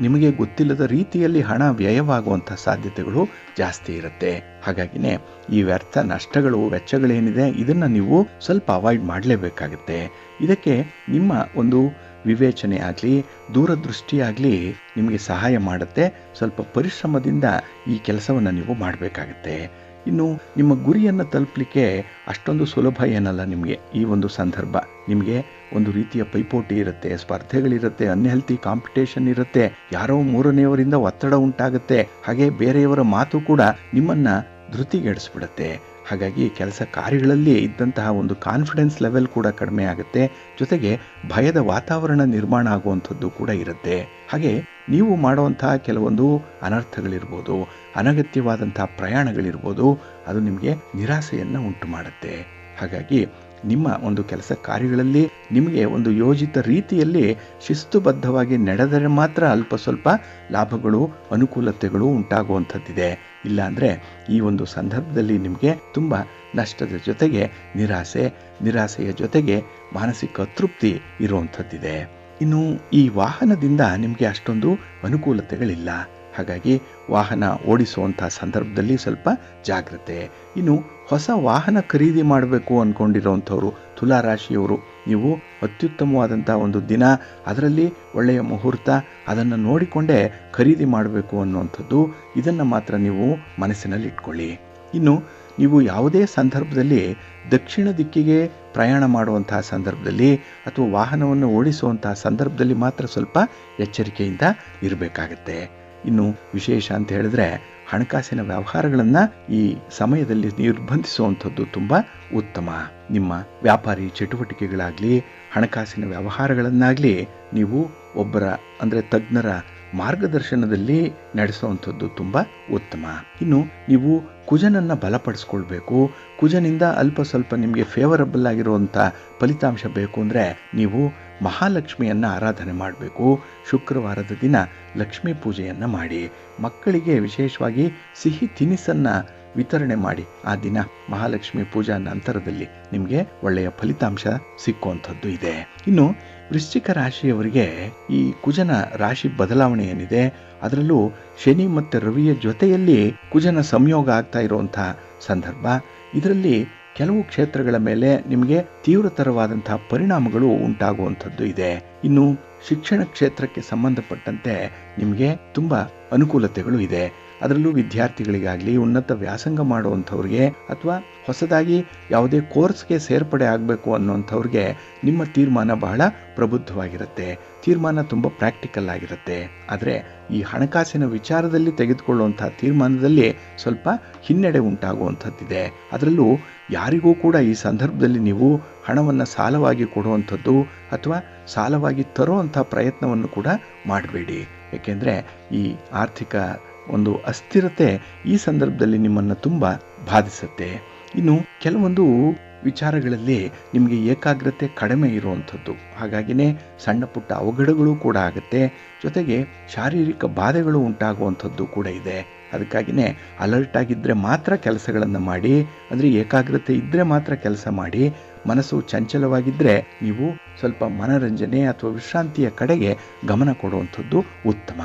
ನಿಮಗೆ ಗೊತ್ತಿಲ್ಲದ ರೀತಿಯಲ್ಲಿ ಹಣ ವ್ಯಯವಾಗುವಂಥ ಸಾಧ್ಯತೆಗಳು ಜಾಸ್ತಿ ಇರುತ್ತೆ. ಹಾಗಾಗಿನೇ ಈ ವ್ಯರ್ಥ ನಷ್ಟಗಳು ವೆಚ್ಚಗಳೇನಿದೆ ಇದನ್ನು ನೀವು ಸ್ವಲ್ಪ ಅವಾಯ್ಡ್ ಮಾಡಲೇಬೇಕಾಗುತ್ತೆ. ಇದಕ್ಕೆ ನಿಮ್ಮ ಒಂದು ವಿವೇಚನೆ ಆಗಲಿ ದೂರದೃಷ್ಟಿ ಆಗಲಿ ನಿಮಗೆ ಸಹಾಯ ಮಾಡುತ್ತೆ. ಸ್ವಲ್ಪ ಪರಿಶ್ರಮದಿಂದ ಈ ಕೆಲಸವನ್ನು ನೀವು ಮಾಡಬೇಕಾಗತ್ತೆ. ಇನ್ನು ನಿಮ್ಮ ಗುರಿಯನ್ನು ತಲುಪಲಿಕ್ಕೆ ಅಷ್ಟೊಂದು ಸುಲಭ ಏನಲ್ಲ. ನಿಮಗೆ ಈ ಒಂದು ಸಂದರ್ಭ ನಿಮಗೆ ಒಂದು ರೀತಿಯ ಪೈಪೋಟಿ ಇರುತ್ತೆ, ಸ್ಪರ್ಧೆಗಳಿರುತ್ತೆ, ಅನ್ಹೆಲ್ತಿ ಕಾಂಪಿಟೇಷನ್ ಇರುತ್ತೆ, ಯಾರೋ ಮೂರನೆಯವರಿಂದ ಒತ್ತಡ ಉಂಟಾಗುತ್ತೆ. ಹಾಗೆ ಬೇರೆಯವರ ಮಾತು ಕೂಡ ನಿಮ್ಮನ್ನು ಧೃತಿಗೆಡಿಸ್ಬಿಡುತ್ತೆ. ಹಾಗಾಗಿ ಕೆಲಸ ಕಾರ್ಯಗಳಲ್ಲಿ ಇದ್ದಂತಹ ಒಂದು ಕಾನ್ಫಿಡೆನ್ಸ್ ಲೆವೆಲ್ ಕೂಡ ಕಡಿಮೆ ಆಗುತ್ತೆ. ಜೊತೆಗೆ ಭಯದ ವಾತಾವರಣ ನಿರ್ಮಾಣ ಆಗುವಂಥದ್ದು ಕೂಡ ಇರುತ್ತೆ. ಹಾಗೆ ನೀವು ಮಾಡುವಂತಹ ಕೆಲವೊಂದು ಅನರ್ಥಗಳಿರ್ಬೋದು, ಅನಗತ್ಯವಾದಂತಹ ಪ್ರಯಾಣಗಳಿರ್ಬೋದು, ಅದು ನಿಮಗೆ ನಿರಾಸೆಯನ್ನು ಉಂಟು ಮಾಡುತ್ತೆ. ಹಾಗಾಗಿ ನಿಮ್ಮ ಒಂದು ಕೆಲಸ ಕಾರ್ಯಗಳಲ್ಲಿ ನಿಮಗೆ ಒಂದು ಯೋಜಿತ ರೀತಿಯಲ್ಲಿ ಶಿಸ್ತುಬದ್ಧವಾಗಿ ನಡೆದರೆ ಮಾತ್ರ ಅಲ್ಪ ಸ್ವಲ್ಪ ಲಾಭಗಳು ಅನುಕೂಲತೆಗಳು ಉಂಟಾಗುವಂಥದ್ದಿದೆ. ಇಲ್ಲಾಂದರೆ ಈ ಒಂದು ಸಂದರ್ಭದಲ್ಲಿ ನಿಮಗೆ ತುಂಬ ನಷ್ಟದ ಜೊತೆಗೆ ನಿರಾಸೆಯ ಜೊತೆಗೆ ಮಾನಸಿಕ ಅತೃಪ್ತಿ ಇರುವಂಥದ್ದಿದೆ. ಇನ್ನು ಈ ವಾಹನದಿಂದ ನಿಮಗೆ ಅಷ್ಟೊಂದು ಅನುಕೂಲತೆಗಳಿಲ್ಲ. ಹಾಗಾಗಿ ವಾಹನ ಓಡಿಸುವಂಥ ಸಂದರ್ಭದಲ್ಲಿ ಸ್ವಲ್ಪ ಜಾಗ್ರತೆ. ಇನ್ನು ಹೊಸ ವಾಹನ ಖರೀದಿ ಮಾಡಬೇಕು ಅಂದ್ಕೊಂಡಿರೋವಂಥವ್ರು ತುಲಾರಾಶಿಯವರು ನೀವು ಅತ್ಯುತ್ತಮವಾದಂಥ ಒಂದು ದಿನ, ಅದರಲ್ಲಿ ಒಳ್ಳೆಯ ಮುಹೂರ್ತ, ಅದನ್ನು ನೋಡಿಕೊಂಡೇ ಖರೀದಿ ಮಾಡಬೇಕು ಅನ್ನುವಂಥದ್ದು, ಇದನ್ನು ಮಾತ್ರ ನೀವು ಮನಸ್ಸಿನಲ್ಲಿ ಇಟ್ಕೊಳ್ಳಿ. ಇನ್ನು ನೀವು ಯಾವುದೇ ಸಂದರ್ಭದಲ್ಲಿ ದಕ್ಷಿಣ ದಿಕ್ಕಿಗೆ ಪ್ರಯಾಣ ಮಾಡುವಂತಹ ಸಂದರ್ಭದಲ್ಲಿ ಅಥವಾ ವಾಹನವನ್ನು ಓಡಿಸುವಂತಹ ಸಂದರ್ಭದಲ್ಲಿ ಮಾತ್ರ ಸ್ವಲ್ಪ ಎಚ್ಚರಿಕೆಯಿಂದ ಇರಬೇಕಾಗತ್ತೆ. ಇನ್ನು ವಿಶೇಷ ಅಂತ ಹೇಳಿದ್ರೆ ಹಣಕಾಸಿನ ವ್ಯವಹಾರಗಳನ್ನು ಈ ಸಮಯದಲ್ಲಿ ನಿರ್ಬಂಧಿಸುವಂಥದ್ದು ತುಂಬ ಉತ್ತಮ. ನಿಮ್ಮ ವ್ಯಾಪಾರಿ ಚಟುವಟಿಕೆಗಳಾಗಲಿ, ಹಣಕಾಸಿನ ವ್ಯವಹಾರಗಳನ್ನಾಗಲಿ ನೀವು ಒಬ್ಬರ ಅಂದರೆ ತಜ್ಞರ ಮಾರ್ಗದರ್ಶನದಲ್ಲಿ ನಡೆಸುವಂಥದ್ದು ತುಂಬ ಉತ್ತಮ. ಇನ್ನು ನೀವು ಕುಜನನ್ನು ಬಲಪಡಿಸ್ಕೊಳ್ಬೇಕು. ಕುಜನಿಂದ ಅಲ್ಪ ಸ್ವಲ್ಪ ನಿಮಗೆ ಫೇವರಬಲ್ ಆಗಿರುವಂಥ ಫಲಿತಾಂಶ ಬೇಕು ಅಂದರೆ ನೀವು ಮಹಾಲಕ್ಷ್ಮಿಯನ್ನು ಆರಾಧನೆ ಮಾಡಬೇಕು. ಶುಕ್ರವಾರದ ದಿನ ಲಕ್ಷ್ಮೀ ಪೂಜೆಯನ್ನು ಮಾಡಿ. ಮಕ್ಕಳಿಗೆ ವಿಶೇಷವಾಗಿ ಸಿಹಿ ತಿನಿಸನ್ನು ವಿತರಣೆ ಮಾಡಿ. ಆ ದಿನ ಮಹಾಲಕ್ಷ್ಮಿ ಪೂಜಾ ನಂತರದಲ್ಲಿ ನಿಮಗೆ ಒಳ್ಳೆಯ ಫಲಿತಾಂಶ ಸಿಕ್ಕುವಂಥದ್ದು ಇದೆ. ಇನ್ನು ವೃಶ್ಚಿಕ ರಾಶಿಯವರಿಗೆ ಈ ಕುಜನ ರಾಶಿ ಬದಲಾವಣೆ ಏನಿದೆ, ಅದರಲ್ಲೂ ಶನಿ ಮತ್ತು ರವಿಯ ಜೊತೆಯಲ್ಲಿ ಕುಜನ ಸಂಯೋಗ ಆಗ್ತಾ ಇರುವಂತಹ ಸಂದರ್ಭ, ಇದರಲ್ಲಿ ಕೆಲವು ಕ್ಷೇತ್ರಗಳ ಮೇಲೆ ನಿಮಗೆ ತೀವ್ರತರವಾದಂತಹ ಪರಿಣಾಮಗಳು ಉಂಟಾಗುವಂಥದ್ದು ಇದೆ. ಇನ್ನು ಶಿಕ್ಷಣ ಕ್ಷೇತ್ರಕ್ಕೆ ಸಂಬಂಧಪಟ್ಟಂತೆ ನಿಮಗೆ ತುಂಬ ಅನುಕೂಲತೆಗಳು ಇದೆ. ಅದರಲ್ಲೂ ವಿದ್ಯಾರ್ಥಿಗಳಿಗಾಗಲಿ, ಉನ್ನತ ವ್ಯಾಸಂಗ ಮಾಡುವಂಥವ್ರಿಗೆ ಅಥವಾ ಹೊಸದಾಗಿ ಯಾವುದೇ ಕೋರ್ಸ್ಗೆ ಸೇರ್ಪಡೆ ಆಗಬೇಕು ಅನ್ನುವಂಥವ್ರಿಗೆ ನಿಮ್ಮ ತೀರ್ಮಾನ ಬಹಳ ಪ್ರಬುದ್ಧವಾಗಿರುತ್ತೆ. ತೀರ್ಮಾನ ತುಂಬ ಪ್ರಾಕ್ಟಿಕಲ್ ಆಗಿರುತ್ತೆ. ಆದರೆ ಈ ಹಣಕಾಸಿನ ವಿಚಾರದಲ್ಲಿ ತೆಗೆದುಕೊಳ್ಳುವಂಥ ತೀರ್ಮಾನದಲ್ಲಿ ಸ್ವಲ್ಪ ಹಿನ್ನಡೆ ಉಂಟಾಗುವಂಥದ್ದಿದೆ. ಅದರಲ್ಲೂ ಯಾರಿಗೂ ಕೂಡ ಈ ಸಂದರ್ಭದಲ್ಲಿ ನೀವು ಹಣವನ್ನು ಸಾಲವಾಗಿ ಕೊಡುವಂಥದ್ದು ಅಥವಾ ಸಾಲವಾಗಿ ತರುವಂಥ ಪ್ರಯತ್ನವನ್ನು ಕೂಡ ಮಾಡಬೇಡಿ. ಏಕೆಂದರೆ ಈ ಆರ್ಥಿಕ ಒಂದು ಅಸ್ಥಿರತೆ ಈ ಸಂದರ್ಭದಲ್ಲಿ ನಿಮ್ಮನ್ನು ತುಂಬ ಬಾಧಿಸುತ್ತೆ. ಇನ್ನು ಕೆಲವೊಂದು ವಿಚಾರಗಳಲ್ಲಿ ನಿಮಗೆ ಏಕಾಗ್ರತೆ ಕಡಿಮೆ ಇರುವಂಥದ್ದು, ಹಾಗಾಗಿನೇ ಸಣ್ಣ ಪುಟ್ಟ ಅವಘಡಗಳು ಕೂಡ ಆಗುತ್ತೆ. ಜೊತೆಗೆ ಶಾರೀರಿಕ ಬಾಧೆಗಳು ಉಂಟಾಗುವಂಥದ್ದು ಕೂಡ ಇದೆ. ಅದಕ್ಕಾಗಿಯೇ ಅಲರ್ಟ್ ಆಗಿದ್ದರೆ ಮಾತ್ರ ಕೆಲಸಗಳನ್ನು ಮಾಡಿ, ಅಂದರೆ ಏಕಾಗ್ರತೆ ಇದ್ದರೆ ಮಾತ್ರ ಕೆಲಸ ಮಾಡಿ. ಮನಸ್ಸು ಚಂಚಲವಾಗಿದ್ದರೆ ನೀವು ಸ್ವಲ್ಪ ಮನರಂಜನೆ ಅಥವಾ ವಿಶ್ರಾಂತಿಯ ಕಡೆಗೆ ಗಮನ ಕೊಡುವಂಥದ್ದು ಉತ್ತಮ.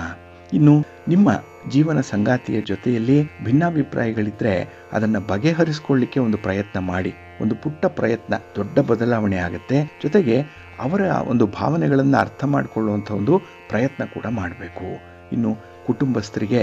ಇನ್ನು ನಿಮ್ಮ ಜೀವನ ಸಂಗಾತಿಯ ಜೊತೆಯಲ್ಲಿ ಭಿನ್ನಾಭಿಪ್ರಾಯಗಳಿದ್ದರೆ ಅದನ್ನು ಬಗೆಹರಿಸಿಕೊಳ್ಳಿಕ್ಕೆ ಒಂದು ಪ್ರಯತ್ನ ಮಾಡಿ. ಒಂದು ಪುಟ್ಟ ಪ್ರಯತ್ನ ದೊಡ್ಡ ಬದಲಾವಣೆ ಆಗುತ್ತೆ. ಜೊತೆಗೆ ಅವರ ಒಂದು ಭಾವನೆಗಳನ್ನು ಅರ್ಥ ಮಾಡಿಕೊಳ್ಳುವಂಥ ಒಂದು ಪ್ರಯತ್ನ ಕೂಡ ಮಾಡಬೇಕು. ಇನ್ನು ಕುಟುಂಬಸ್ಥರಿಗೆ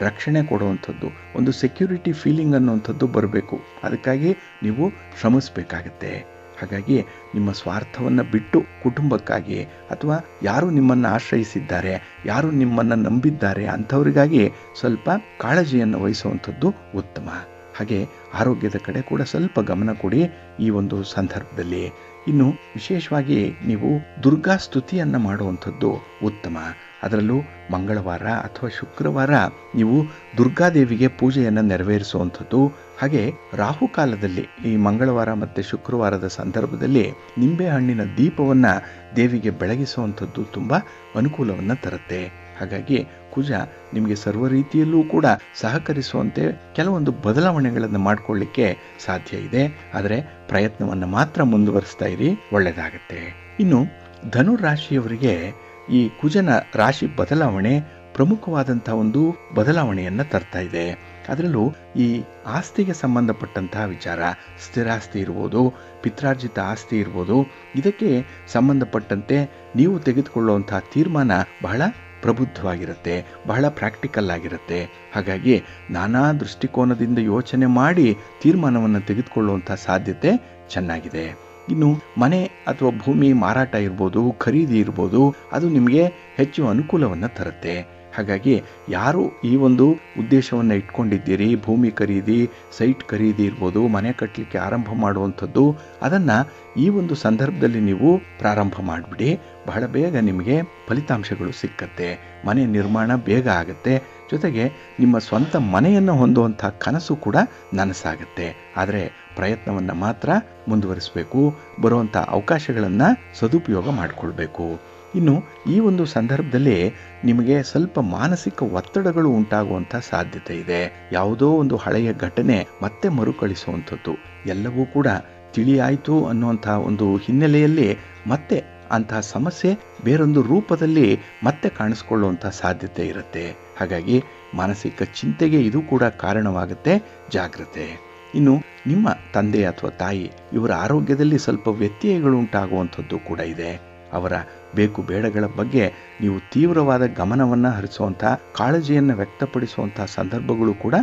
ರಕ್ಷಣೆ ಕೊಡುವಂಥದ್ದು, ಒಂದು ಸೆಕ್ಯೂರಿಟಿ ಫೀಲಿಂಗ್ ಅನ್ನುವಂಥದ್ದು ಬರಬೇಕು. ಅದಕ್ಕಾಗಿ ನೀವು ಶ್ರಮಿಸಬೇಕಾಗತ್ತೆ. ಹಾಗಾಗಿ ನಿಮ್ಮ ಸ್ವಾರ್ಥವನ್ನು ಬಿಟ್ಟು ಕುಟುಂಬಕ್ಕಾಗಿ ಅಥವಾ ಯಾರು ನಿಮ್ಮನ್ನು ಆಶ್ರಯಿಸಿದ್ದಾರೆ, ಯಾರು ನಿಮ್ಮನ್ನು ನಂಬಿದ್ದಾರೆ ಅಂಥವರಿಗಾಗಿ ಸ್ವಲ್ಪ ಕಾಳಜಿಯನ್ನು ವಹಿಸುವಂಥದ್ದು ಉತ್ತಮ. ಹಾಗೆ ಆರೋಗ್ಯದ ಕಡೆ ಕೂಡ ಸ್ವಲ್ಪ ಗಮನ ಕೊಡಿ ಈ ಒಂದು ಸಂದರ್ಭದಲ್ಲಿ. ಇನ್ನು ವಿಶೇಷವಾಗಿ ನೀವು ದುರ್ಗಾ ಸ್ತುತಿಯನ್ನು ಮಾಡುವಂಥದ್ದು ಉತ್ತಮ. ಅದರಲ್ಲೂ ಮಂಗಳವಾರ ಅಥವಾ ಶುಕ್ರವಾರ ನೀವು ದುರ್ಗಾದೇವಿಗೆ ಪೂಜೆಯನ್ನು ನೆರವೇರಿಸುವಂಥದ್ದು. ಹಾಗೆ ರಾಹುಕಾಲದಲ್ಲಿ ಈ ಮಂಗಳವಾರ ಮತ್ತು ಶುಕ್ರವಾರದ ಸಂದರ್ಭದಲ್ಲಿ ನಿಂಬೆಹಣ್ಣಿನ ದೀಪವನ್ನು ದೇವಿಗೆ ಬೆಳಗಿಸುವಂಥದ್ದು ತುಂಬ ಅನುಕೂಲವನ್ನು ತರುತ್ತೆ. ಹಾಗಾಗಿ ಕುಜ ನಿಮಗೆ ಸರ್ವ ರೀತಿಯಲ್ಲೂ ಕೂಡ ಸಹಕರಿಸುವಂತೆ ಕೆಲವೊಂದು ಬದಲಾವಣೆಗಳನ್ನು ಮಾಡಿಕೊಳ್ಳಿಕ್ಕೆ ಸಾಧ್ಯ ಇದೆ. ಆದರೆ ಪ್ರಯತ್ನವನ್ನು ಮಾತ್ರ ಮುಂದುವರಿಸ್ತಾ ಇರಿ, ಒಳ್ಳೆಯದಾಗತ್ತೆ. ಇನ್ನು ಧನುರಾಶಿಯವರಿಗೆ ಈ ಕುಜನ ರಾಶಿ ಬದಲಾವಣೆ ಪ್ರಮುಖವಾದಂಥ ಒಂದು ಬದಲಾವಣೆಯನ್ನು ತರ್ತಾ ಇದೆ. ಅದರಲ್ಲೂ ಈ ಆಸ್ತಿಗೆ ಸಂಬಂಧಪಟ್ಟಂತಹ ವಿಚಾರ, ಸ್ಥಿರಾಸ್ತಿ ಇರ್ಬೋದು, ಪಿತ್ರಾರ್ಜಿತ ಆಸ್ತಿ ಇರ್ಬೋದು, ಇದಕ್ಕೆ ಸಂಬಂಧಪಟ್ಟಂತೆ ನೀವು ತೆಗೆದುಕೊಳ್ಳುವಂತಹ ತೀರ್ಮಾನ ಬಹಳ ಪ್ರಬುದ್ಧವಾಗಿರುತ್ತೆ, ಬಹಳ ಪ್ರಾಕ್ಟಿಕಲ್ ಆಗಿರುತ್ತೆ. ಹಾಗಾಗಿ ನಾನಾ ದೃಷ್ಟಿಕೋನದಿಂದ ಯೋಚನೆ ಮಾಡಿ ತೀರ್ಮಾನವನ್ನು ತೆಗೆದುಕೊಳ್ಳುವಂಥ ಸಾಧ್ಯತೆ ಚೆನ್ನಾಗಿದೆ. ಇನ್ನು ಮನೆ ಅಥವಾ ಭೂಮಿ ಮಾರಾಟ ಇರ್ಬೋದು, ಖರೀದಿ ಇರ್ಬೋದು, ಅದು ನಿಮಗೆ ಹೆಚ್ಚು ಅನುಕೂಲವನ್ನು ತರುತ್ತೆ. ಹಾಗಾಗಿ ಯಾರು ಈ ಒಂದು ಉದ್ದೇಶವನ್ನು ಇಟ್ಕೊಂಡಿದ್ದೀರಿ, ಭೂಮಿ ಖರೀದಿ, ಸೈಟ್ ಖರೀದಿ ಇರ್ಬೋದು, ಮನೆ ಕಟ್ಟಲಿಕ್ಕೆ ಆರಂಭ ಮಾಡುವಂಥದ್ದು, ಅದನ್ನು ಈ ಒಂದು ಸಂದರ್ಭದಲ್ಲಿ ನೀವು ಪ್ರಾರಂಭ ಮಾಡಿಬಿಡಿ. ಬಹಳ ಬೇಗ ನಿಮಗೆ ಫಲಿತಾಂಶಗಳು ಸಿಕ್ಕತ್ತೆ. ಮನೆ ನಿರ್ಮಾಣ ಬೇಗ ಆಗುತ್ತೆ. ಜೊತೆಗೆ ನಿಮ್ಮ ಸ್ವಂತ ಮನೆಯನ್ನು ಹೊಂದುವಂಥ ಕನಸು ಕೂಡ ನನಸಾಗುತ್ತೆ. ಆದರೆ ಪ್ರಯತ್ನವನ್ನು ಮಾತ್ರ ಮುಂದುವರಿಸಬೇಕು. ಬರುವಂಥ ಅವಕಾಶಗಳನ್ನು ಸದುಪಯೋಗ ಮಾಡಿಕೊಳ್ಬೇಕು. ಇನ್ನು ಈ ಒಂದು ಸಂದರ್ಭದಲ್ಲಿ ನಿಮಗೆ ಸ್ವಲ್ಪ ಮಾನಸಿಕ ಒತ್ತಡಗಳು ಉಂಟಾಗುವಂಥ ಸಾಧ್ಯತೆ ಇದೆ. ಯಾವುದೋ ಒಂದು ಹಳೆಯ ಘಟನೆ ಮತ್ತೆ ಮರುಕಳಿಸುವಂಥದ್ದು, ಎಲ್ಲವೂ ಕೂಡ ತಿಳಿಯಾಯಿತು ಅನ್ನುವಂಥ ಒಂದು ಹಿನ್ನೆಲೆಯಲ್ಲಿ ಮತ್ತೆ ಅಂತಹ ಸಮಸ್ಯೆ ಬೇರೊಂದು ರೂಪದಲ್ಲಿ ಮತ್ತೆ ಕಾಣಿಸ್ಕೊಳ್ಳುವಂಥ ಸಾಧ್ಯತೆ ಇರುತ್ತೆ. ಹಾಗಾಗಿ ಮಾನಸಿಕ ಚಿಂತೆಗೆ ಇದು ಕೂಡ ಕಾರಣವಾಗುತ್ತೆ. ಜಾಗ್ರತೆ. ಇನ್ನು ನಿಮ್ಮ ತಂದೆ ಅಥವಾ ತಾಯಿ ಇವರ ಆರೋಗ್ಯದಲ್ಲಿ ಸ್ವಲ್ಪ ವ್ಯತ್ಯಯಗಳು ಉಂಟಾಗುವಂಥದ್ದು ಕೂಡ ಇದೆ. ಅವರ ಬೇಕು ಬೇಡಗಳ ಬಗ್ಗೆ ನೀವು ತೀವ್ರವಾದ ಗಮನವನ್ನು ಹರಿಸುವಂಥ, ಕಾಳಜಿಯನ್ನು ವ್ಯಕ್ತಪಡಿಸುವಂಥ ಸಂದರ್ಭಗಳು ಕೂಡ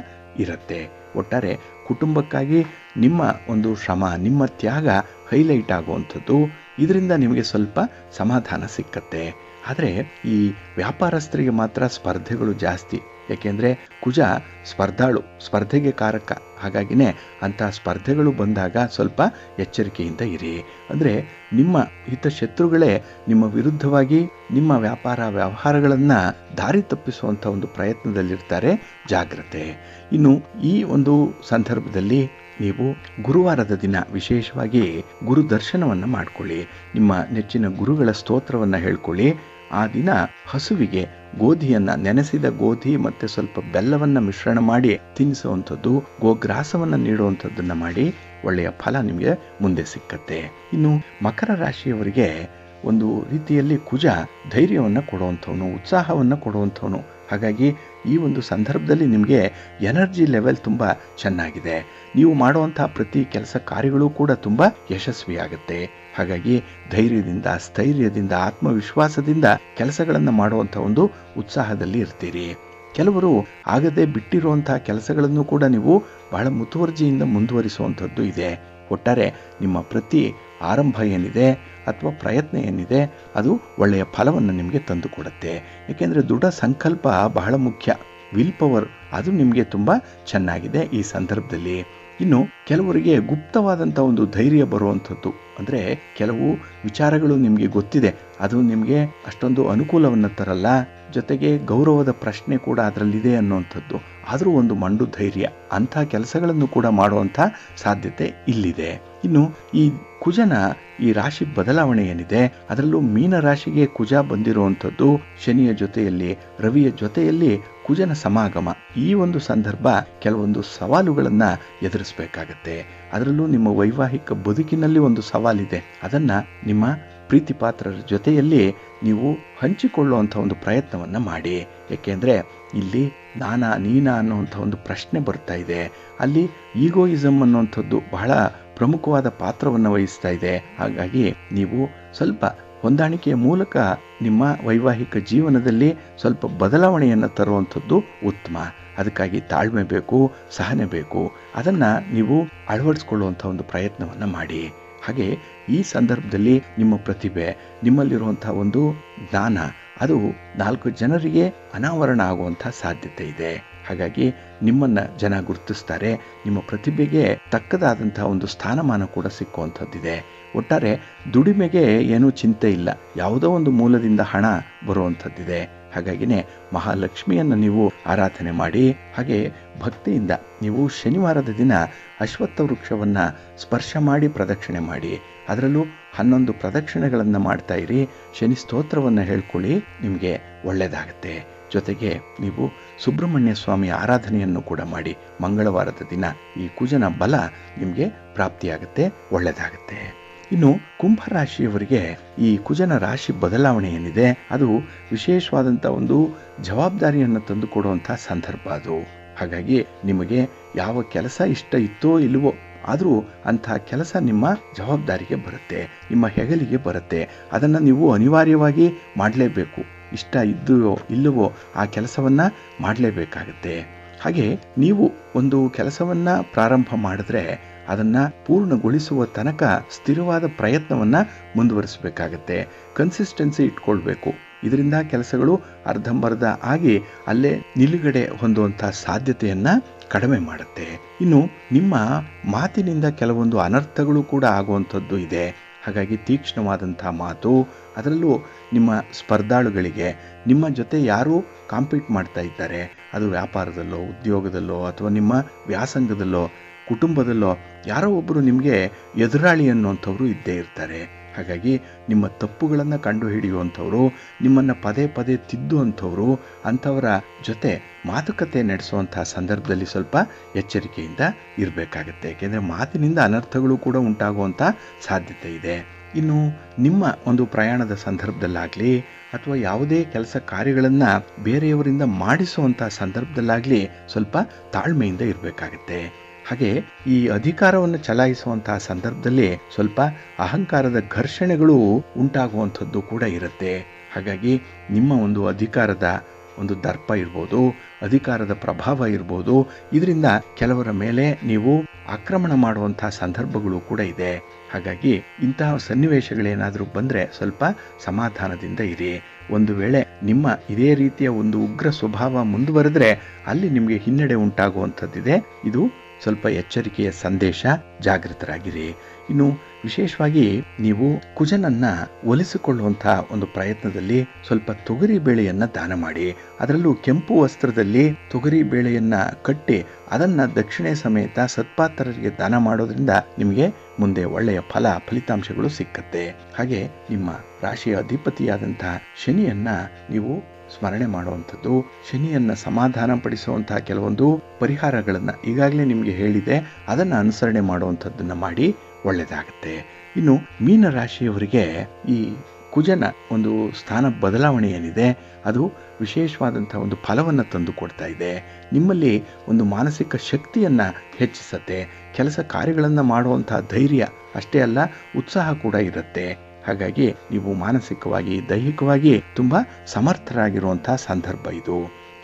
ಇರುತ್ತೆ. ಒಟ್ಟಾರೆ ಕುಟುಂಬಕ್ಕಾಗಿ ನಿಮ್ಮ ಒಂದು ಶ್ರಮ, ನಿಮ್ಮ ತ್ಯಾಗ ಹೈಲೈಟ್ ಆಗುವಂಥದ್ದು. ಇದರಿಂದ ನಿಮಗೆ ಸ್ವಲ್ಪ ಸಮಾಧಾನ ಸಿಕ್ಕತ್ತೆ. ಆದರೆ ಈ ವ್ಯಾಪಾರಸ್ಥರಿಗೆ ಮಾತ್ರ ಸ್ಪರ್ಧೆಗಳು ಜಾಸ್ತಿ. ಏಕೆಂದರೆ ಕುಜ ಸ್ಪರ್ಧಾಳು, ಸ್ಪರ್ಧೆಗೆ ಕಾರಕ. ಹಾಗಾಗಿನೇ ಅಂಥ ಸ್ಪರ್ಧೆಗಳು ಬಂದಾಗ ಸ್ವಲ್ಪ ಎಚ್ಚರಿಕೆಯಿಂದ ಇರಿ. ಅಂದರೆ ನಿಮ್ಮ ಹಿತಶತ್ರುಗಳೇ ನಿಮ್ಮ ವಿರುದ್ಧವಾಗಿ ನಿಮ್ಮ ವ್ಯಾಪಾರ ವ್ಯವಹಾರಗಳನ್ನು ದಾರಿ ತಪ್ಪಿಸುವಂಥ ಒಂದು ಪ್ರಯತ್ನದಲ್ಲಿರ್ತಾರೆ. ಜಾಗ್ರತೆ. ಇನ್ನು ಈ ಒಂದು ಸಂದರ್ಭದಲ್ಲಿ ನೀವು ಗುರುವಾರದ ದಿನ ವಿಶೇಷವಾಗಿ ಗುರು ದರ್ಶನವನ್ನು ಮಾಡಿಕೊಳ್ಳಿ. ನಿಮ್ಮ ನೆಚ್ಚಿನ ಗುರುಗಳ ಸ್ತೋತ್ರವನ್ನು ಹೇಳ್ಕೊಳ್ಳಿ. ಆ ದಿನ ಹಸುವಿಗೆ ಗೋಧಿಯನ್ನು, ನೆನೆಸಿದ ಗೋಧಿ ಮತ್ತು ಸ್ವಲ್ಪ ಬೆಲ್ಲವನ್ನು ಮಿಶ್ರಣ ಮಾಡಿ ತಿನ್ನಿಸುವಂಥದ್ದು, ಗೋಗ್ರಾಸವನ್ನು ನೀಡುವಂಥದ್ದನ್ನು ಮಾಡಿ ಒಳ್ಳೆಯ ಫಲ ನಿಮಗೆ ಮುಂದೆ ಸಿಕ್ಕತ್ತೆ. ಇನ್ನು ಮಕರ ರಾಶಿಯವರಿಗೆ ಒಂದು ರೀತಿಯಲ್ಲಿ ಕುಜ ಧೈರ್ಯವನ್ನು ಕೊಡುವಂಥವನು, ಉತ್ಸಾಹವನ್ನು ಕೊಡುವಂಥವನು. ಹಾಗಾಗಿ ಈ ಒಂದು ಸಂದರ್ಭದಲ್ಲಿ ನಿಮಗೆ ಎನರ್ಜಿ ಲೆವೆಲ್ ತುಂಬ ಚೆನ್ನಾಗಿದೆ. ನೀವು ಮಾಡುವಂಥ ಪ್ರತಿ ಕೆಲಸ ಕಾರ್ಯಗಳು ಕೂಡ ತುಂಬ ಯಶಸ್ವಿಯಾಗುತ್ತೆ. ಹಾಗಾಗಿ ಧೈರ್ಯದಿಂದ, ಸ್ಥೈರ್ಯದಿಂದ, ಆತ್ಮವಿಶ್ವಾಸದಿಂದ ಕೆಲಸಗಳನ್ನು ಮಾಡುವಂಥ ಒಂದು ಉತ್ಸಾಹದಲ್ಲಿ ಇರ್ತೀರಿ. ಕೆಲವರು ಆಗದೆ ಬಿಟ್ಟಿರುವಂಥ ಕೆಲಸಗಳನ್ನು ಕೂಡ ನೀವು ಬಹಳ ಮುತುವರ್ಜಿಯಿಂದ ಮುಂದುವರಿಸುವಂಥದ್ದು ಇದೆ. ಒಟ್ಟಾರೆ ನಿಮ್ಮ ಪ್ರತಿ ಆರಂಭ ಏನಿದೆ ಅಥವಾ ಪ್ರಯತ್ನ ಏನಿದೆ ಅದು ಒಳ್ಳೆಯ ಫಲವನ್ನು ನಿಮಗೆ ತಂದು ಕೊಡುತ್ತೆ. ಏಕೆಂದರೆ ದೃಢ ಸಂಕಲ್ಪ ಬಹಳ ಮುಖ್ಯ. ವಿಲ್ ಪವರ್ ಅದು ನಿಮಗೆ ತುಂಬ ಚೆನ್ನಾಗಿದೆ ಈ ಸಂದರ್ಭದಲ್ಲಿ. ಇನ್ನು ಕೆಲವರಿಗೆ ಗುಪ್ತವಾದಂಥ ಒಂದು ಧೈರ್ಯ ಬರುವಂಥದ್ದು. ಅಂದರೆ ಕೆಲವು ವಿಚಾರಗಳು ನಿಮಗೆ ಗೊತ್ತಿದೆ, ಅದು ನಿಮಗೆ ಅಷ್ಟೊಂದು ಅನುಕೂಲವನ್ನು ತರಲ್ಲ, ಜೊತೆಗೆ ಗೌರವದ ಪ್ರಶ್ನೆ ಕೂಡ ಅದರಲ್ಲಿದೆ ಅನ್ನುವಂಥದ್ದು. ಆದರೂ ಒಂದು ಮಂಡು ಧೈರ್ಯ, ಅಂಥ ಕೆಲಸಗಳನ್ನು ಕೂಡ ಮಾಡುವಂಥ ಸಾಧ್ಯತೆ ಇಲ್ಲಿದೆ. ಇನ್ನು ಈ ಕುಜನ ಈ ರಾಶಿ ಬದಲಾವಣೆ ಏನಿದೆ, ಅದರಲ್ಲೂ ಮೀನ ರಾಶಿಗೆ ಕುಜ ಬಂದಿರುವಂಥದ್ದು, ಶನಿಯ ಜೊತೆಯಲ್ಲಿ, ರವಿಯ ಜೊತೆಯಲ್ಲಿ ಕುಜನ ಸಮಾಗಮ. ಈ ಒಂದು ಸಂದರ್ಭ ಕೆಲವೊಂದು ಸವಾಲುಗಳನ್ನು ಎದುರಿಸಬೇಕಾಗತ್ತೆ. ಅದರಲ್ಲೂ ನಿಮ್ಮ ವೈವಾಹಿಕ ಬದುಕಿನಲ್ಲಿ ಒಂದು ಸವಾಲಿದೆ. ಅದನ್ನು ನಿಮ್ಮ ಪ್ರೀತಿ ಪಾತ್ರರ ಜೊತೆಯಲ್ಲಿ ನೀವು ಹಂಚಿಕೊಳ್ಳುವಂಥ ಒಂದು ಪ್ರಯತ್ನವನ್ನು ಮಾಡಿ. ಏಕೆಂದರೆ ಇಲ್ಲಿ ನಾನಾ ನೀನಾ ಅನ್ನುವಂಥ ಒಂದು ಪ್ರಶ್ನೆ ಬರ್ತಾ ಇದೆ. ಅಲ್ಲಿ ಈಗೋಯಿಸಮ್ ಅನ್ನುವಂಥದ್ದು ಬಹಳ ಪ್ರಮುಖವಾದ ಪಾತ್ರವನ್ನು ವಹಿಸ್ತಾ ಇದೆ. ಹಾಗಾಗಿ ನೀವು ಸ್ವಲ್ಪ ಹೊಂದಾಣಿಕೆಯ ಮೂಲಕ ನಿಮ್ಮ ವೈವಾಹಿಕ ಜೀವನದಲ್ಲಿ ಸ್ವಲ್ಪ ಬದಲಾವಣೆಯನ್ನು ತರುವಂಥದ್ದು ಉತ್ತಮ. ಅದಕ್ಕಾಗಿ ತಾಳ್ಮೆ ಬೇಕು, ಸಹನೆ ಬೇಕು. ಅದನ್ನು ನೀವು ಅಳವಡಿಸ್ಕೊಳ್ಳುವಂಥ ಒಂದು ಪ್ರಯತ್ನವನ್ನು ಮಾಡಿ. ಹಾಗೆ ಈ ಸಂದರ್ಭದಲ್ಲಿ ನಿಮ್ಮ ಪ್ರತಿಭೆ, ನಿಮ್ಮಲ್ಲಿರುವಂಥ ಒಂದು ಜ್ಞಾನ ಅದು 4 ಜನರಿಗೆ ಅನಾವರಣ ಆಗುವಂಥ ಸಾಧ್ಯತೆ ಇದೆ. ಹಾಗಾಗಿ ನಿಮ್ಮನ್ನು ಜನ ಗುರುತಿಸ್ತಾರೆ. ನಿಮ್ಮ ಪ್ರತಿಭೆಗೆ ತಕ್ಕದಾದಂಥ ಒಂದು ಸ್ಥಾನಮಾನ ಕೂಡ ಸಿಕ್ಕುವಂಥದ್ದಿದೆ. ಒಟ್ಟಾರೆ ದುಡಿಮೆಗೆ ಏನೂ ಚಿಂತೆ ಇಲ್ಲ, ಯಾವುದೋ ಒಂದು ಮೂಲದಿಂದ ಹಣ ಬರುವಂಥದ್ದಿದೆ. ಹಾಗಾಗಿನೇ ಮಹಾಲಕ್ಷ್ಮಿಯನ್ನು ನೀವು ಆರಾಧನೆ ಮಾಡಿ. ಹಾಗೆ ಭಕ್ತಿಯಿಂದ ನೀವು ಶನಿವಾರದ ದಿನ ಅಶ್ವತ್ಥ ವೃಕ್ಷವನ್ನು ಸ್ಪರ್ಶ ಮಾಡಿ ಪ್ರದಕ್ಷಿಣೆ ಮಾಡಿ. ಅದರಲ್ಲೂ 11 ಪ್ರದಕ್ಷಿಣೆಗಳನ್ನು ಮಾಡ್ತಾ ಇರಿ. ಶನಿ ಸ್ತೋತ್ರವನ್ನು ಹೇಳ್ಕೊಳ್ಳಿ, ನಿಮಗೆ ಒಳ್ಳೆಯದಾಗತ್ತೆ. ಜೊತೆಗೆ ನೀವು ಸುಬ್ರಹ್ಮಣ್ಯ ಸ್ವಾಮಿಯ ಆರಾಧನೆಯನ್ನು ಕೂಡ ಮಾಡಿ. ಮಂಗಳವಾರದ ದಿನ ಈ ಕುಜನ ಬಲ ನಿಮಗೆ ಪ್ರಾಪ್ತಿಯಾಗುತ್ತೆ, ಒಳ್ಳೆಯದಾಗತ್ತೆ. ಇನ್ನು ಕುಂಭರಾಶಿಯವರಿಗೆ ಈ ಕುಜನ ರಾಶಿ ಬದಲಾವಣೆ ಏನಿದೆ ಅದು ವಿಶೇಷವಾದಂಥ ಒಂದು ಜವಾಬ್ದಾರಿಯನ್ನು ತಂದುಕೊಡುವಂಥ ಸಂದರ್ಭ ಅದು. ಹಾಗಾಗಿ ನಿಮಗೆ ಯಾವ ಕೆಲಸ ಇಷ್ಟ ಇತ್ತೋ ಇಲ್ಲವೋ, ಆದರೂ ಅಂಥ ಕೆಲಸ ನಿಮ್ಮ ಜವಾಬ್ದಾರಿಗೆ ಬರುತ್ತೆ, ನಿಮ್ಮ ಹೆಗಲಿಗೆ ಬರುತ್ತೆ. ಅದನ್ನು ನೀವು ಅನಿವಾರ್ಯವಾಗಿ ಮಾಡಲೇಬೇಕು. ಇಷ್ಟ ಇದ್ದೋ ಇಲ್ಲವೋ ಆ ಕೆಲಸವನ್ನು ಮಾಡಲೇಬೇಕಾಗತ್ತೆ. ಹಾಗೆ ನೀವು ಒಂದು ಕೆಲಸವನ್ನು ಪ್ರಾರಂಭ ಮಾಡಿದ್ರೆ ಅದನ್ನು ಪೂರ್ಣಗೊಳಿಸುವ ತನಕ ಸ್ಥಿರವಾದ ಪ್ರಯತ್ನವನ್ನು ಮುಂದುವರಿಸಬೇಕಾಗತ್ತೆ. ಕನ್ಸಿಸ್ಟೆನ್ಸಿ ಇಟ್ಕೊಳ್ಬೇಕು. ಇದರಿಂದ ಕೆಲಸಗಳು ಅರ್ಧಂಬರ್ಧ ಆಗಿ ಅಲ್ಲೇ ನಿಲುಗಡೆ ಹೊಂದುವಂಥ ಸಾಧ್ಯತೆಯನ್ನು ಕಡಿಮೆ ಮಾಡುತ್ತೆ. ಇನ್ನು ನಿಮ್ಮ ಮಾತಿನಿಂದ ಕೆಲವೊಂದು ಅನರ್ಥಗಳು ಕೂಡ ಆಗುವಂಥದ್ದು ಇದೆ. ಹಾಗಾಗಿ ತೀಕ್ಷ್ಣವಾದಂಥ ಮಾತು, ಅದರಲ್ಲೂ ನಿಮ್ಮ ಸ್ಪರ್ಧಾಳುಗಳಿಗೆ, ನಿಮ್ಮ ಜೊತೆ ಯಾರು ಕಾಂಪೀಟ್ ಮಾಡ್ತಾ ಇದ್ದಾರೆ, ಅದು ವ್ಯಾಪಾರದಲ್ಲೋ, ಉದ್ಯೋಗದಲ್ಲೋ, ಅಥವಾ ನಿಮ್ಮ ವ್ಯಾಸಂಗದಲ್ಲೋ, ಕುಟುಂಬದಲ್ಲೋ ಯಾರೋ ಒಬ್ಬರು ನಿಮಗೆ ಎದುರಾಳಿ ಅನ್ನುವಂಥವ್ರು ಇದ್ದೇ ಇರ್ತಾರೆ. ಹಾಗಾಗಿ ನಿಮ್ಮ ತಪ್ಪುಗಳನ್ನು ಕಂಡುಹಿಡಿಯುವಂಥವ್ರು, ನಿಮ್ಮನ್ನು ಪದೇ ಪದೇ ತಿದ್ದುವಂಥವ್ರು, ಅಂಥವರ ಜೊತೆ ಮಾತುಕತೆ ನಡೆಸುವಂಥ ಸಂದರ್ಭದಲ್ಲಿ ಸ್ವಲ್ಪ ಎಚ್ಚರಿಕೆಯಿಂದ ಇರಬೇಕಾಗತ್ತೆ. ಏಕೆಂದರೆ ಮಾತಿನಿಂದ ಅನರ್ಥಗಳು ಕೂಡ ಉಂಟಾಗುವಂಥ ಸಾಧ್ಯತೆ ಇದೆ. ಇನ್ನು ನಿಮ್ಮ ಒಂದು ಪ್ರಯಾಣದ ಸಂದರ್ಭದಲ್ಲಾಗಲಿ ಅಥವಾ ಯಾವುದೇ ಕೆಲಸ ಕಾರ್ಯಗಳನ್ನು ಬೇರೆಯವರಿಂದ ಮಾಡಿಸುವಂಥ ಸಂದರ್ಭದಲ್ಲಾಗಲಿ ಸ್ವಲ್ಪ ತಾಳ್ಮೆಯಿಂದ ಇರಬೇಕಾಗತ್ತೆ. ಹಾಗೆ ಈ ಅಧಿಕಾರವನ್ನು ಚಲಾಯಿಸುವಂತಹ ಸಂದರ್ಭದಲ್ಲಿ ಸ್ವಲ್ಪ ಅಹಂಕಾರದ ಘರ್ಷಣೆಗಳು ಉಂಟಾಗುವಂಥದ್ದು ಕೂಡ ಇರುತ್ತೆ. ಹಾಗಾಗಿ ನಿಮ್ಮ ಒಂದು ಅಧಿಕಾರದ ಒಂದು ದರ್ಪ ಇರ್ಬೋದು, ಅಧಿಕಾರದ ಪ್ರಭಾವ ಇರ್ಬೋದು, ಇದರಿಂದ ಕೆಲವರ ಮೇಲೆ ನೀವು ಆಕ್ರಮಣ ಮಾಡುವಂತಹ ಸಂದರ್ಭಗಳು ಕೂಡ ಇದೆ. ಹಾಗಾಗಿ ಇಂತಹ ಸನ್ನಿವೇಶಗಳೇನಾದರೂ ಬಂದರೆ ಸ್ವಲ್ಪ ಸಮಾಧಾನದಿಂದ ಇರಿ. ಒಂದು ವೇಳೆ ನಿಮ್ಮ ಇದೇ ರೀತಿಯ ಒಂದು ಉಗ್ರ ಸ್ವಭಾವ ಮುಂದುವರೆದ್ರೆ ಅಲ್ಲಿ ನಿಮಗೆ ಹಿನ್ನಡೆ ಉಂಟಾಗುವಂಥದ್ದಿದೆ. ಇದು ಸ್ವಲ್ಪ ಎಚ್ಚರಿಕೆಯ ಸಂದೇಶ, ಜಾಗೃತರಾಗಿರಿ. ಇನ್ನು ವಿಶೇಷವಾಗಿ ನೀವು ಕುಜನನ್ನ ಒಲಿಸಿಕೊಳ್ಳುವಂತಹ ಒಂದು ಪ್ರಯತ್ನದಲ್ಲಿ ಸ್ವಲ್ಪ ತೊಗರಿ ಬೇಳೆಯನ್ನ ದಾನ ಮಾಡಿ. ಅದರಲ್ಲೂ ಕೆಂಪು ವಸ್ತ್ರದಲ್ಲಿ ತೊಗರಿ ಬೇಳೆಯನ್ನ ಕಟ್ಟಿ ಅದನ್ನ ದಕ್ಷಿಣೆ ಸಮೇತ ಸತ್ಪಾತ್ರರಿಗೆ ದಾನ ಮಾಡೋದ್ರಿಂದ ನಿಮಗೆ ಮುಂದೆ ಒಳ್ಳೆಯ ಫಲಿತಾಂಶಗಳು ಸಿಕ್ಕತ್ತೆ. ಹಾಗೆ ನಿಮ್ಮ ರಾಶಿಯ ಅಧಿಪತಿಯಾದಂತಹ ಶನಿಯನ್ನ ನೀವು ಸ್ಮರಣೆ ಮಾಡುವಂಥದ್ದು, ಶನಿಯನ್ನ ಸಮಾಧಾನ ಪಡಿಸುವಂತಹ ಕೆಲವೊಂದು ಪರಿಹಾರಗಳನ್ನ ಈಗಾಗಲೇ ನಿಮಗೆ ಹೇಳಿದೆ, ಅದನ್ನ ಅನುಸರಣೆ ಮಾಡುವಂಥದ್ದನ್ನ ಮಾಡಿ ಒಳ್ಳೆಯದಾಗುತ್ತೆ. ಇನ್ನು ಮೀನ ರಾಶಿಯವರಿಗೆ ಈ ಕುಜನ ಒಂದು ಸ್ಥಾನ ಬದಲಾವಣೆ ಏನಿದೆ ಅದು ವಿಶೇಷವಾದಂತಹ ಒಂದು ಫಲವನ್ನು ತಂದು ಕೊಡ್ತಾ ಇದೆ. ನಿಮ್ಮಲ್ಲಿ ಒಂದು ಮಾನಸಿಕ ಶಕ್ತಿಯನ್ನ ಹೆಚ್ಚಿಸತ್ತೆ. ಕೆಲಸ ಕಾರ್ಯಗಳನ್ನು ಮಾಡುವಂತಹ ಧೈರ್ಯ ಅಷ್ಟೇ ಅಲ್ಲ, ಉತ್ಸಾಹ ಕೂಡ ಇರುತ್ತೆ. ಹಾಗಾಗಿ ನೀವು ಮಾನಸಿಕವಾಗಿ, ದೈಹಿಕವಾಗಿ ತುಂಬಾ ಸಮರ್ಥರಾಗಿರುವಂತಹ ಸಂದರ್ಭ ಇದು.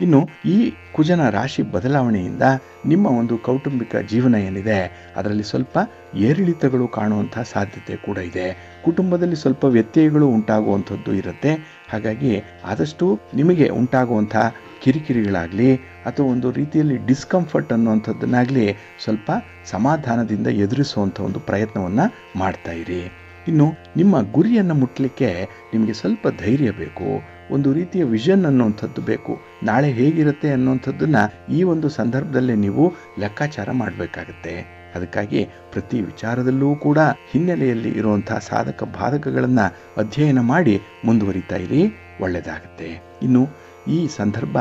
ಇನ್ನು ಈ ಕುಜನ ರಾಶಿ ಬದಲಾವಣೆಯಿಂದ ನಿಮ್ಮ ಒಂದು ಕೌಟುಂಬಿಕ ಜೀವನ ಏನಿದೆ ಅದರಲ್ಲಿ ಸ್ವಲ್ಪ ಏರಿಳಿತಗಳು ಕಾಣುವಂತಹ ಸಾಧ್ಯತೆ ಕೂಡ ಇದೆ. ಕುಟುಂಬದಲ್ಲಿ ಸ್ವಲ್ಪ ವ್ಯತ್ಯಯಗಳು ಉಂಟಾಗುವಂಥದ್ದು ಇರುತ್ತೆ. ಹಾಗಾಗಿ ಆದಷ್ಟು ನಿಮಗೆ ಉಂಟಾಗುವಂತಹ ಕಿರಿಕಿರಿಗಳಾಗಲಿ ಅಥವಾ ಒಂದು ರೀತಿಯಲ್ಲಿ ಡಿಸ್ಕಂಫರ್ಟ್ ಅನ್ನುವಂಥದ್ದನ್ನಾಗಲಿ ಸ್ವಲ್ಪ ಸಮಾಧಾನದಿಂದ ಎದುರಿಸುವಂಥ ಒಂದು ಪ್ರಯತ್ನವನ್ನು ಮಾಡ್ತಾ ಇರಿ. ಇನ್ನು ನಿಮ್ಮ ಗುರಿಯನ್ನು ಮುಟ್ಟಲಿಕ್ಕೆ ನಿಮಗೆ ಸ್ವಲ್ಪ ಧೈರ್ಯ ಬೇಕು, ಒಂದು ರೀತಿಯ ವಿಷನ್ ಅನ್ನುವಂಥದ್ದು ಬೇಕು. ನಾಳೆ ಹೇಗಿರುತ್ತೆ ಅನ್ನುವಂಥದ್ದನ್ನ ಈ ಒಂದು ಸಂದರ್ಭದಲ್ಲೇ ನೀವು ಲೆಕ್ಕಾಚಾರ ಮಾಡಬೇಕಾಗತ್ತೆ. ಅದಕ್ಕಾಗಿ ಪ್ರತಿ ವಿಚಾರದಲ್ಲೂ ಕೂಡ ಹಿನ್ನೆಲೆಯಲ್ಲಿ ಇರುವಂತಹ ಸಾಧಕ ಬಾಧಕಗಳನ್ನು ಅಧ್ಯಯನ ಮಾಡಿ ಮುಂದುವರಿತಾ ಇರಿ, ಒಳ್ಳೆಯದಾಗುತ್ತೆ. ಇನ್ನು ಈ ಸಂದರ್ಭ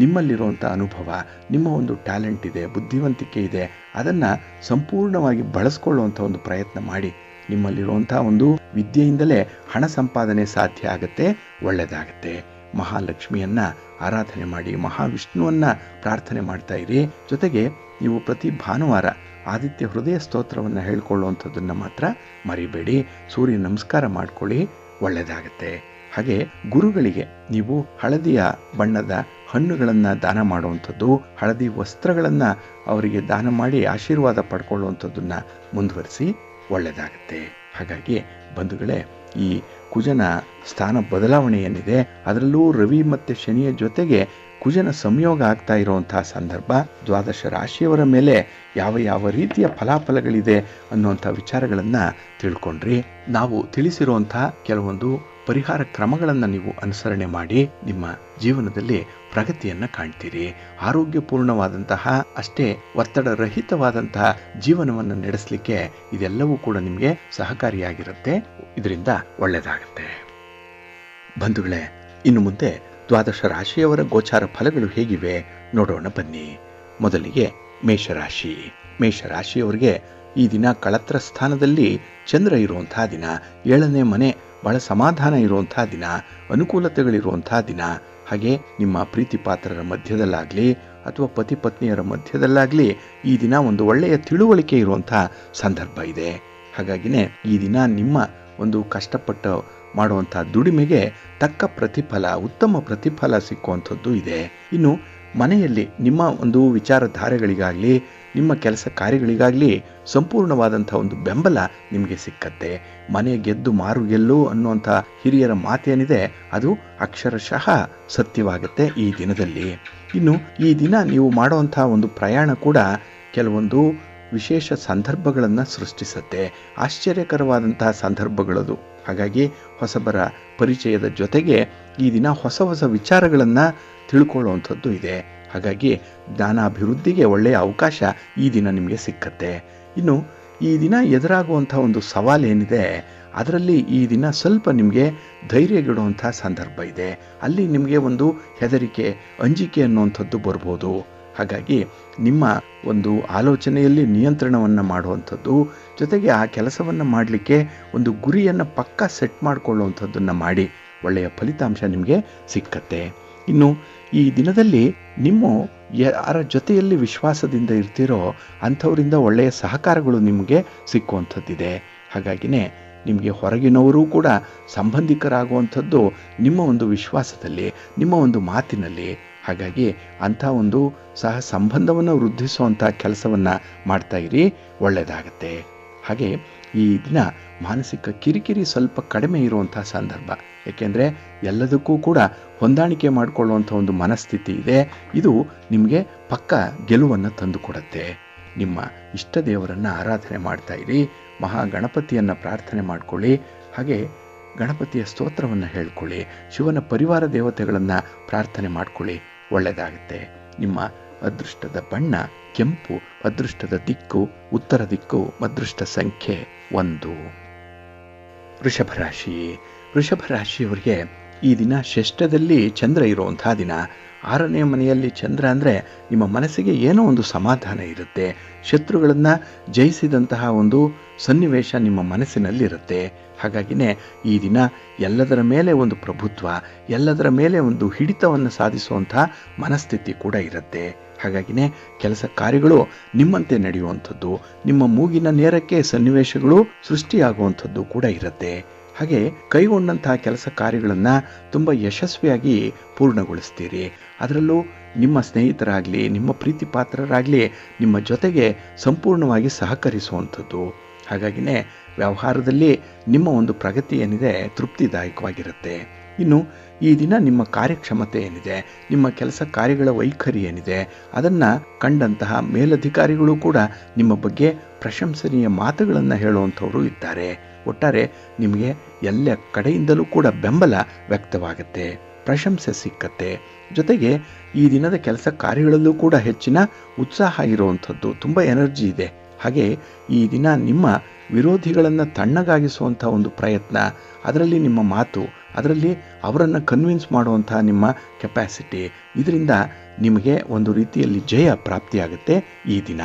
ನಿಮ್ಮಲ್ಲಿರುವಂಥ ಅನುಭವ, ನಿಮ್ಮ ಒಂದು ಟ್ಯಾಲೆಂಟ್ ಇದೆ, ಬುದ್ಧಿವಂತಿಕೆ ಇದೆ, ಅದನ್ನು ಸಂಪೂರ್ಣವಾಗಿ ಬಳಸ್ಕೊಳ್ಳುವಂಥ ಒಂದು ಪ್ರಯತ್ನ ಮಾಡಿ. ನಿಮ್ಮಲ್ಲಿರುವಂತಹ ಒಂದು ವಿದ್ಯೆಯಿಂದಲೇ ಹಣ ಸಂಪಾದನೆ ಸಾಧ್ಯ ಆಗುತ್ತೆ, ಒಳ್ಳೆಯದಾಗುತ್ತೆ. ಮಹಾಲಕ್ಷ್ಮಿಯನ್ನ ಆರಾಧನೆ ಮಾಡಿ, ಮಹಾವಿಷ್ಣುವನ್ನ ಪ್ರಾರ್ಥನೆ ಮಾಡ್ತಾ ಇರಿ. ಜೊತೆಗೆ ನೀವು ಪ್ರತಿ ಭಾನುವಾರ ಆದಿತ್ಯ ಹೃದಯ ಸ್ತೋತ್ರವನ್ನು ಹೇಳ್ಕೊಳ್ಳುವಂಥದ್ದನ್ನು ಮಾತ್ರ ಮರಿಬೇಡಿ. ಸೂರ್ಯ ನಮಸ್ಕಾರ ಮಾಡ್ಕೊಳ್ಳಿ, ಒಳ್ಳೆಯದಾಗುತ್ತೆ. ಹಾಗೆ ಗುರುಗಳಿಗೆ ನೀವು ಹಳದಿಯ ಬಣ್ಣದ ಹಣ್ಣುಗಳನ್ನು ದಾನ ಮಾಡುವಂಥದ್ದು, ಹಳದಿ ವಸ್ತ್ರಗಳನ್ನು ಅವರಿಗೆ ದಾನ ಮಾಡಿ ಆಶೀರ್ವಾದ ಪಡ್ಕೊಳ್ಳುವಂಥದ್ದನ್ನು ಮುಂದುವರಿಸಿ, ಒಳ್ಳೆಯದಾಗುತ್ತೆ. ಹಾಗಾಗಿ ಬಂಧುಗಳೇ, ಈ ಕುಜನ ಸ್ಥಾನ ಬದಲಾವಣೆ ಏನಿದೆ ಅದರಲ್ಲೂ ರವಿ ಮತ್ತು ಶನಿಯ ಜೊತೆಗೆ ಕುಜನ ಸಂಯೋಗ ಆಗ್ತಾ ಇರುವಂತಹ ಸಂದರ್ಭ ದ್ವಾದಶ ರಾಶಿಯವರ ಮೇಲೆ ಯಾವ ಯಾವ ರೀತಿಯ ಫಲಾಫಲಗಳಿದೆ ಅನ್ನುವಂಥ ವಿಚಾರಗಳನ್ನು ತಿಳ್ಕೊಂಡ್ರಿ. ನಾವು ತಿಳಿಸಿರುವಂತಹ ಕೆಲವೊಂದು ಪರಿಹಾರ ಕ್ರಮಗಳನ್ನು ನೀವು ಅನುಸರಣೆ ಮಾಡಿ ನಿಮ್ಮ ಜೀವನದಲ್ಲಿ ಪ್ರಗತಿಯನ್ನು ಕಾಣ್ತೀರಿ. ಆರೋಗ್ಯಪೂರ್ಣವಾದಂತಹ, ಅಷ್ಟೇ ಒತ್ತಡರಹಿತವಾದಂತಹ ಜೀವನವನ್ನು ನಡೆಸಲಿಕ್ಕೆ ಇದೆಲ್ಲವೂ ಕೂಡ ನಿಮಗೆ ಸಹಕಾರಿಯಾಗಿರುತ್ತೆ. ಇದರಿಂದ ಒಳ್ಳೆಯದಾಗುತ್ತೆ. ಬಂಧುಗಳೇ, ಇನ್ನು ಮುಂದೆ ದ್ವಾದಶ ರಾಶಿಯವರ ಗೋಚಾರ ಫಲಗಳು ಹೇಗಿವೆ ನೋಡೋಣ ಬನ್ನಿ. ಮೊದಲಿಗೆ ಮೇಷರಾಶಿ. ಮೇಷರಾಶಿಯವರಿಗೆ ಈ ದಿನ ಕಳತ್ರ ಸ್ಥಾನದಲ್ಲಿ ಚಂದ್ರ ಇರುವಂತಹ ದಿನ, 7ನೇ ಮನೆ, ಬಹಳ ಸಮಾಧಾನ ಇರುವಂತಹ ದಿನ, ಅನುಕೂಲತೆಗಳಿರುವಂತಹ ದಿನ. ಹಾಗೆ ನಿಮ್ಮ ಪ್ರೀತಿ ಪಾತ್ರರ ಮಧ್ಯದಲ್ಲಾಗಲಿ ಅಥವಾ ಪತಿ ಪತ್ನಿಯರ ಮಧ್ಯದಲ್ಲಾಗಲಿ ಈ ದಿನ ಒಂದು ಒಳ್ಳೆಯ ತಿಳುವಳಿಕೆ ಇರುವಂತಹ ಸಂದರ್ಭ ಇದೆ. ಹಾಗಾಗಿನೇ ಈ ದಿನ ನಿಮ್ಮ ಒಂದು ಕಷ್ಟಪಟ್ಟು ಮಾಡುವಂಥ ದುಡಿಮೆಗೆ ತಕ್ಕ ಪ್ರತಿಫಲ, ಉತ್ತಮ ಪ್ರತಿಫಲ ಸಿಕ್ಕುವಂಥದ್ದು ಇದೆ. ಇನ್ನು ಮನೆಯಲ್ಲಿ ನಿಮ್ಮ ಒಂದು ವಿಚಾರಧಾರೆಗಳಿಗಾಗಲಿ ನಿಮ್ಮ ಕೆಲಸ ಕಾರ್ಯಗಳಿಗಾಗಲಿ ಸಂಪೂರ್ಣವಾದಂಥ ಒಂದು ಬೆಂಬಲ ನಿಮಗೆ ಸಿಕ್ಕತ್ತೆ. ಮನೆ ಗೆದ್ದು ಮಾರು ಗೆಲ್ಲು ಅನ್ನುವಂಥ ಹಿರಿಯರ ಮಾತೇನಿದೆ ಅದು ಅಕ್ಷರಶಃ ಸತ್ಯವಾಗುತ್ತೆ ಈ ದಿನದಲ್ಲಿ. ಇನ್ನು ಈ ದಿನ ನೀವು ಮಾಡುವಂಥ ಒಂದು ಪ್ರಯಾಣ ಕೂಡ ಕೆಲವೊಂದು ವಿಶೇಷ ಸಂದರ್ಭಗಳನ್ನು ಸೃಷ್ಟಿಸುತ್ತೆ, ಆಶ್ಚರ್ಯಕರವಾದಂತಹ ಸಂದರ್ಭಗಳದು. ಹಾಗಾಗಿ ಹೊಸಬರ ಪರಿಚಯದ ಜೊತೆಗೆ ಈ ದಿನ ಹೊಸ ಹೊಸ ವಿಚಾರಗಳನ್ನು ತಿಳ್ಕೊಳ್ಳುವಂಥದ್ದು ಇದೆ. ಹಾಗಾಗಿ ಜ್ಞಾನಾಭಿವೃದ್ಧಿಗೆ ಒಳ್ಳೆಯ ಅವಕಾಶ ಈ ದಿನ ನಿಮಗೆ ಸಿಕ್ಕತ್ತೆ. ಇನ್ನು ಈ ದಿನ ಎದುರಾಗುವಂಥ ಒಂದು ಸವಾಲೇನಿದೆ ಅದರಲ್ಲಿ ಈ ದಿನ ಸ್ವಲ್ಪ ನಿಮಗೆ ಧೈರ್ಯಗೆಡುವಂಥ ಸಂದರ್ಭ ಇದೆ. ಅಲ್ಲಿ ನಿಮಗೆ ಒಂದು ಹೆದರಿಕೆ, ಅಂಜಿಕೆ ಅನ್ನುವಂಥದ್ದು ಬರ್ಬೋದು. ಹಾಗಾಗಿ ನಿಮ್ಮ ಒಂದು ಆಲೋಚನೆಯಲ್ಲಿ ನಿಯಂತ್ರಣವನ್ನು ಮಾಡುವಂಥದ್ದು, ಜೊತೆಗೆ ಆ ಕೆಲಸವನ್ನು ಮಾಡಲಿಕ್ಕೆ ಒಂದು ಗುರಿಯನ್ನು ಪಕ್ಕಾ ಸೆಟ್ ಮಾಡಿಕೊಳ್ಳುವಂಥದ್ದನ್ನು ಮಾಡಿ ಒಳ್ಳೆಯ ಫಲಿತಾಂಶ ನಿಮಗೆ ಸಿಕ್ಕತ್ತೆ. ಇನ್ನು ಈ ದಿನದಲ್ಲಿ ನಿಮ್ಮ ಯಾರ ಜೊತೆಯಲ್ಲಿ ವಿಶ್ವಾಸದಿಂದ ಇರ್ತೀರೋ ಅಂಥವರಿಂದ ಒಳ್ಳೆಯ ಸಹಕಾರಗಳು ನಿಮಗೆ ಸಿಕ್ಕುವಂಥದ್ದಿದೆ. ಹಾಗಾಗಿನೇ ನಿಮಗೆ ಹೊರಗಿನವರೂ ಕೂಡ ಸಂಬಂಧಿಕರಾಗುವಂಥದ್ದು ನಿಮ್ಮ ಒಂದು ವಿಶ್ವಾಸದಲ್ಲಿ, ನಿಮ್ಮ ಒಂದು ಮಾತಿನಲ್ಲಿ. ಹಾಗಾಗಿ ಅಂಥ ಒಂದು ಸಹ ಸಂಬಂಧವನ್ನು ವೃದ್ಧಿಸುವಂಥ ಕೆಲಸವನ್ನು ಮಾಡ್ತಾ ಇರಿ, ಒಳ್ಳೆಯದಾಗತ್ತೆ. ಹಾಗೆ ಈ ದಿನ ಮಾನಸಿಕ ಕಿರಿಕಿರಿ ಸ್ವಲ್ಪ ಕಡಿಮೆ ಇರುವಂಥ ಸಂದರ್ಭ. ಏಕೆಂದರೆ ಎಲ್ಲದಕ್ಕೂ ಕೂಡ ಹೊಂದಾಣಿಕೆ ಮಾಡಿಕೊಳ್ಳುವಂಥ ಒಂದು ಮನಸ್ಥಿತಿ ಇದೆ. ಇದು ನಿಮಗೆ ಪಕ್ಕ ಗೆಲುವನ್ನು ತಂದುಕೊಡುತ್ತೆ. ನಿಮ್ಮ ಇಷ್ಟ ದೇವರನ್ನು ಆರಾಧನೆ ಮಾಡ್ತಾ ಇರಿ, ಮಹಾಗಣಪತಿಯನ್ನು ಪ್ರಾರ್ಥನೆ ಮಾಡಿಕೊಳ್ಳಿ. ಹಾಗೆ ಗಣಪತಿಯ ಸ್ತೋತ್ರವನ್ನು ಹೇಳ್ಕೊಳ್ಳಿ, ಶಿವನ ಪರಿವಾರ ದೇವತೆಗಳನ್ನು ಪ್ರಾರ್ಥನೆ ಮಾಡ್ಕೊಳ್ಳಿ, ಒಳ್ಳೆಯದಾಗುತ್ತೆ. ನಿಮ್ಮ ಅದೃಷ್ಟದ ಬಣ್ಣ ಕೆಂಪು, ಅದೃಷ್ಟದ ದಿಕ್ಕು ಉತ್ತರ ದಿಕ್ಕು, ಅದೃಷ್ಟ ಸಂಖ್ಯೆ 1. ವೃಷಭ ರಾಶಿ. ವೃಷಭ ರಾಶಿಯವರಿಗೆ ಈ ದಿನ ಷಷ್ಠದಲ್ಲಿ ಚಂದ್ರ ಇರುವಂಥ ದಿನ. 6ನೇ ಮನೆಯಲ್ಲಿ ಚಂದ್ರ ಅಂದರೆ ನಿಮ್ಮ ಮನಸ್ಸಿಗೆ ಏನೋ ಒಂದು ಸಮಾಧಾನ ಇರುತ್ತೆ. ಶತ್ರುಗಳನ್ನು ಜಯಿಸಿದಂತಹ ಒಂದು ಸನ್ನಿವೇಶ ನಿಮ್ಮ ಮನಸ್ಸಿನಲ್ಲಿರುತ್ತೆ. ಹಾಗಾಗಿನೇ ಈ ದಿನ ಎಲ್ಲದರ ಮೇಲೆ ಒಂದು ಪ್ರಭುತ್ವ, ಎಲ್ಲದರ ಮೇಲೆ ಒಂದು ಹಿಡಿತವನ್ನು ಸಾಧಿಸುವಂಥ ಮನಸ್ಥಿತಿ ಕೂಡ ಇರುತ್ತೆ. ಹಾಗಾಗಿನೇ ಕೆಲಸ ಕಾರ್ಯಗಳು ನಿಮ್ಮಂತೆ ನಡೆಯುವಂಥದ್ದು, ನಿಮ್ಮ ಮೂಗಿನ ನೇರಕ್ಕೆ ಸನ್ನಿವೇಶಗಳು ಸೃಷ್ಟಿಯಾಗುವಂಥದ್ದು ಕೂಡ ಇರುತ್ತೆ. ಹಾಗೆ ಕೈಗೊಂಡಂತಹ ಕೆಲಸ ಕಾರ್ಯಗಳನ್ನು ತುಂಬ ಯಶಸ್ವಿಯಾಗಿ ಪೂರ್ಣಗೊಳಿಸ್ತೀರಿ. ಅದರಲ್ಲೂ ನಿಮ್ಮ ಸ್ನೇಹಿತರಾಗಲಿ, ನಿಮ್ಮ ಪ್ರೀತಿ ಪಾತ್ರರಾಗಲಿ ನಿಮ್ಮ ಜೊತೆಗೆ ಸಂಪೂರ್ಣವಾಗಿ ಸಹಕರಿಸುವಂಥದ್ದು. ಹಾಗಾಗಿನೇ ವ್ಯವಹಾರದಲ್ಲಿ ನಿಮ್ಮ ಒಂದು ಪ್ರಗತಿ ಏನಿದೆ ತೃಪ್ತಿದಾಯಕವಾಗಿರುತ್ತೆ. ಇನ್ನು ಈ ದಿನ ನಿಮ್ಮ ಕಾರ್ಯಕ್ಷಮತೆ ಏನಿದೆ, ನಿಮ್ಮ ಕೆಲಸ ಕಾರ್ಯಗಳ ವೈಖರಿ ಏನಿದೆ, ಅದನ್ನು ಕಂಡಂತಹ ಮೇಲಧಿಕಾರಿಗಳು ಕೂಡ ನಿಮ್ಮ ಬಗ್ಗೆ ಪ್ರಶಂಸನೀಯ ಮಾತುಗಳನ್ನು ಹೇಳುವಂಥವರು ಇದ್ದಾರೆ. ಒಟ್ಟಾರೆ ನಿಮಗೆ ಎಲ್ಲ ಕಡೆಯಿಂದಲೂ ಕೂಡ ಬೆಂಬಲ ವ್ಯಕ್ತವಾಗುತ್ತೆ, ಪ್ರಶಂಸೆ ಸಿಕ್ಕತ್ತೆ. ಜೊತೆಗೆ ಈ ದಿನದ ಕೆಲಸ ಕಾರ್ಯಗಳಲ್ಲೂ ಕೂಡ ಹೆಚ್ಚಿನ ಉತ್ಸಾಹ ಇರುವಂಥದ್ದು, ತುಂಬ ಎನರ್ಜಿ ಇದೆ. ಹಾಗೆ ಈ ದಿನ ನಿಮ್ಮ ವಿರೋಧಿಗಳನ್ನು ತಣ್ಣಗಾಗಿಸುವಂಥ ಒಂದು ಪ್ರಯತ್ನ, ಅದರಲ್ಲಿ ನಿಮ್ಮ ಮಾತು, ಅದರಲ್ಲಿ ಅವರನ್ನು ಕನ್ವಿನ್ಸ್ ಮಾಡುವಂಥ ನಿಮ್ಮ ಕೆಪ್ಯಾಸಿಟಿ, ಇದರಿಂದ ನಿಮಗೆ ಒಂದು ರೀತಿಯಲ್ಲಿ ಜಯ ಪ್ರಾಪ್ತಿಯಾಗುತ್ತೆ ಈ ದಿನ.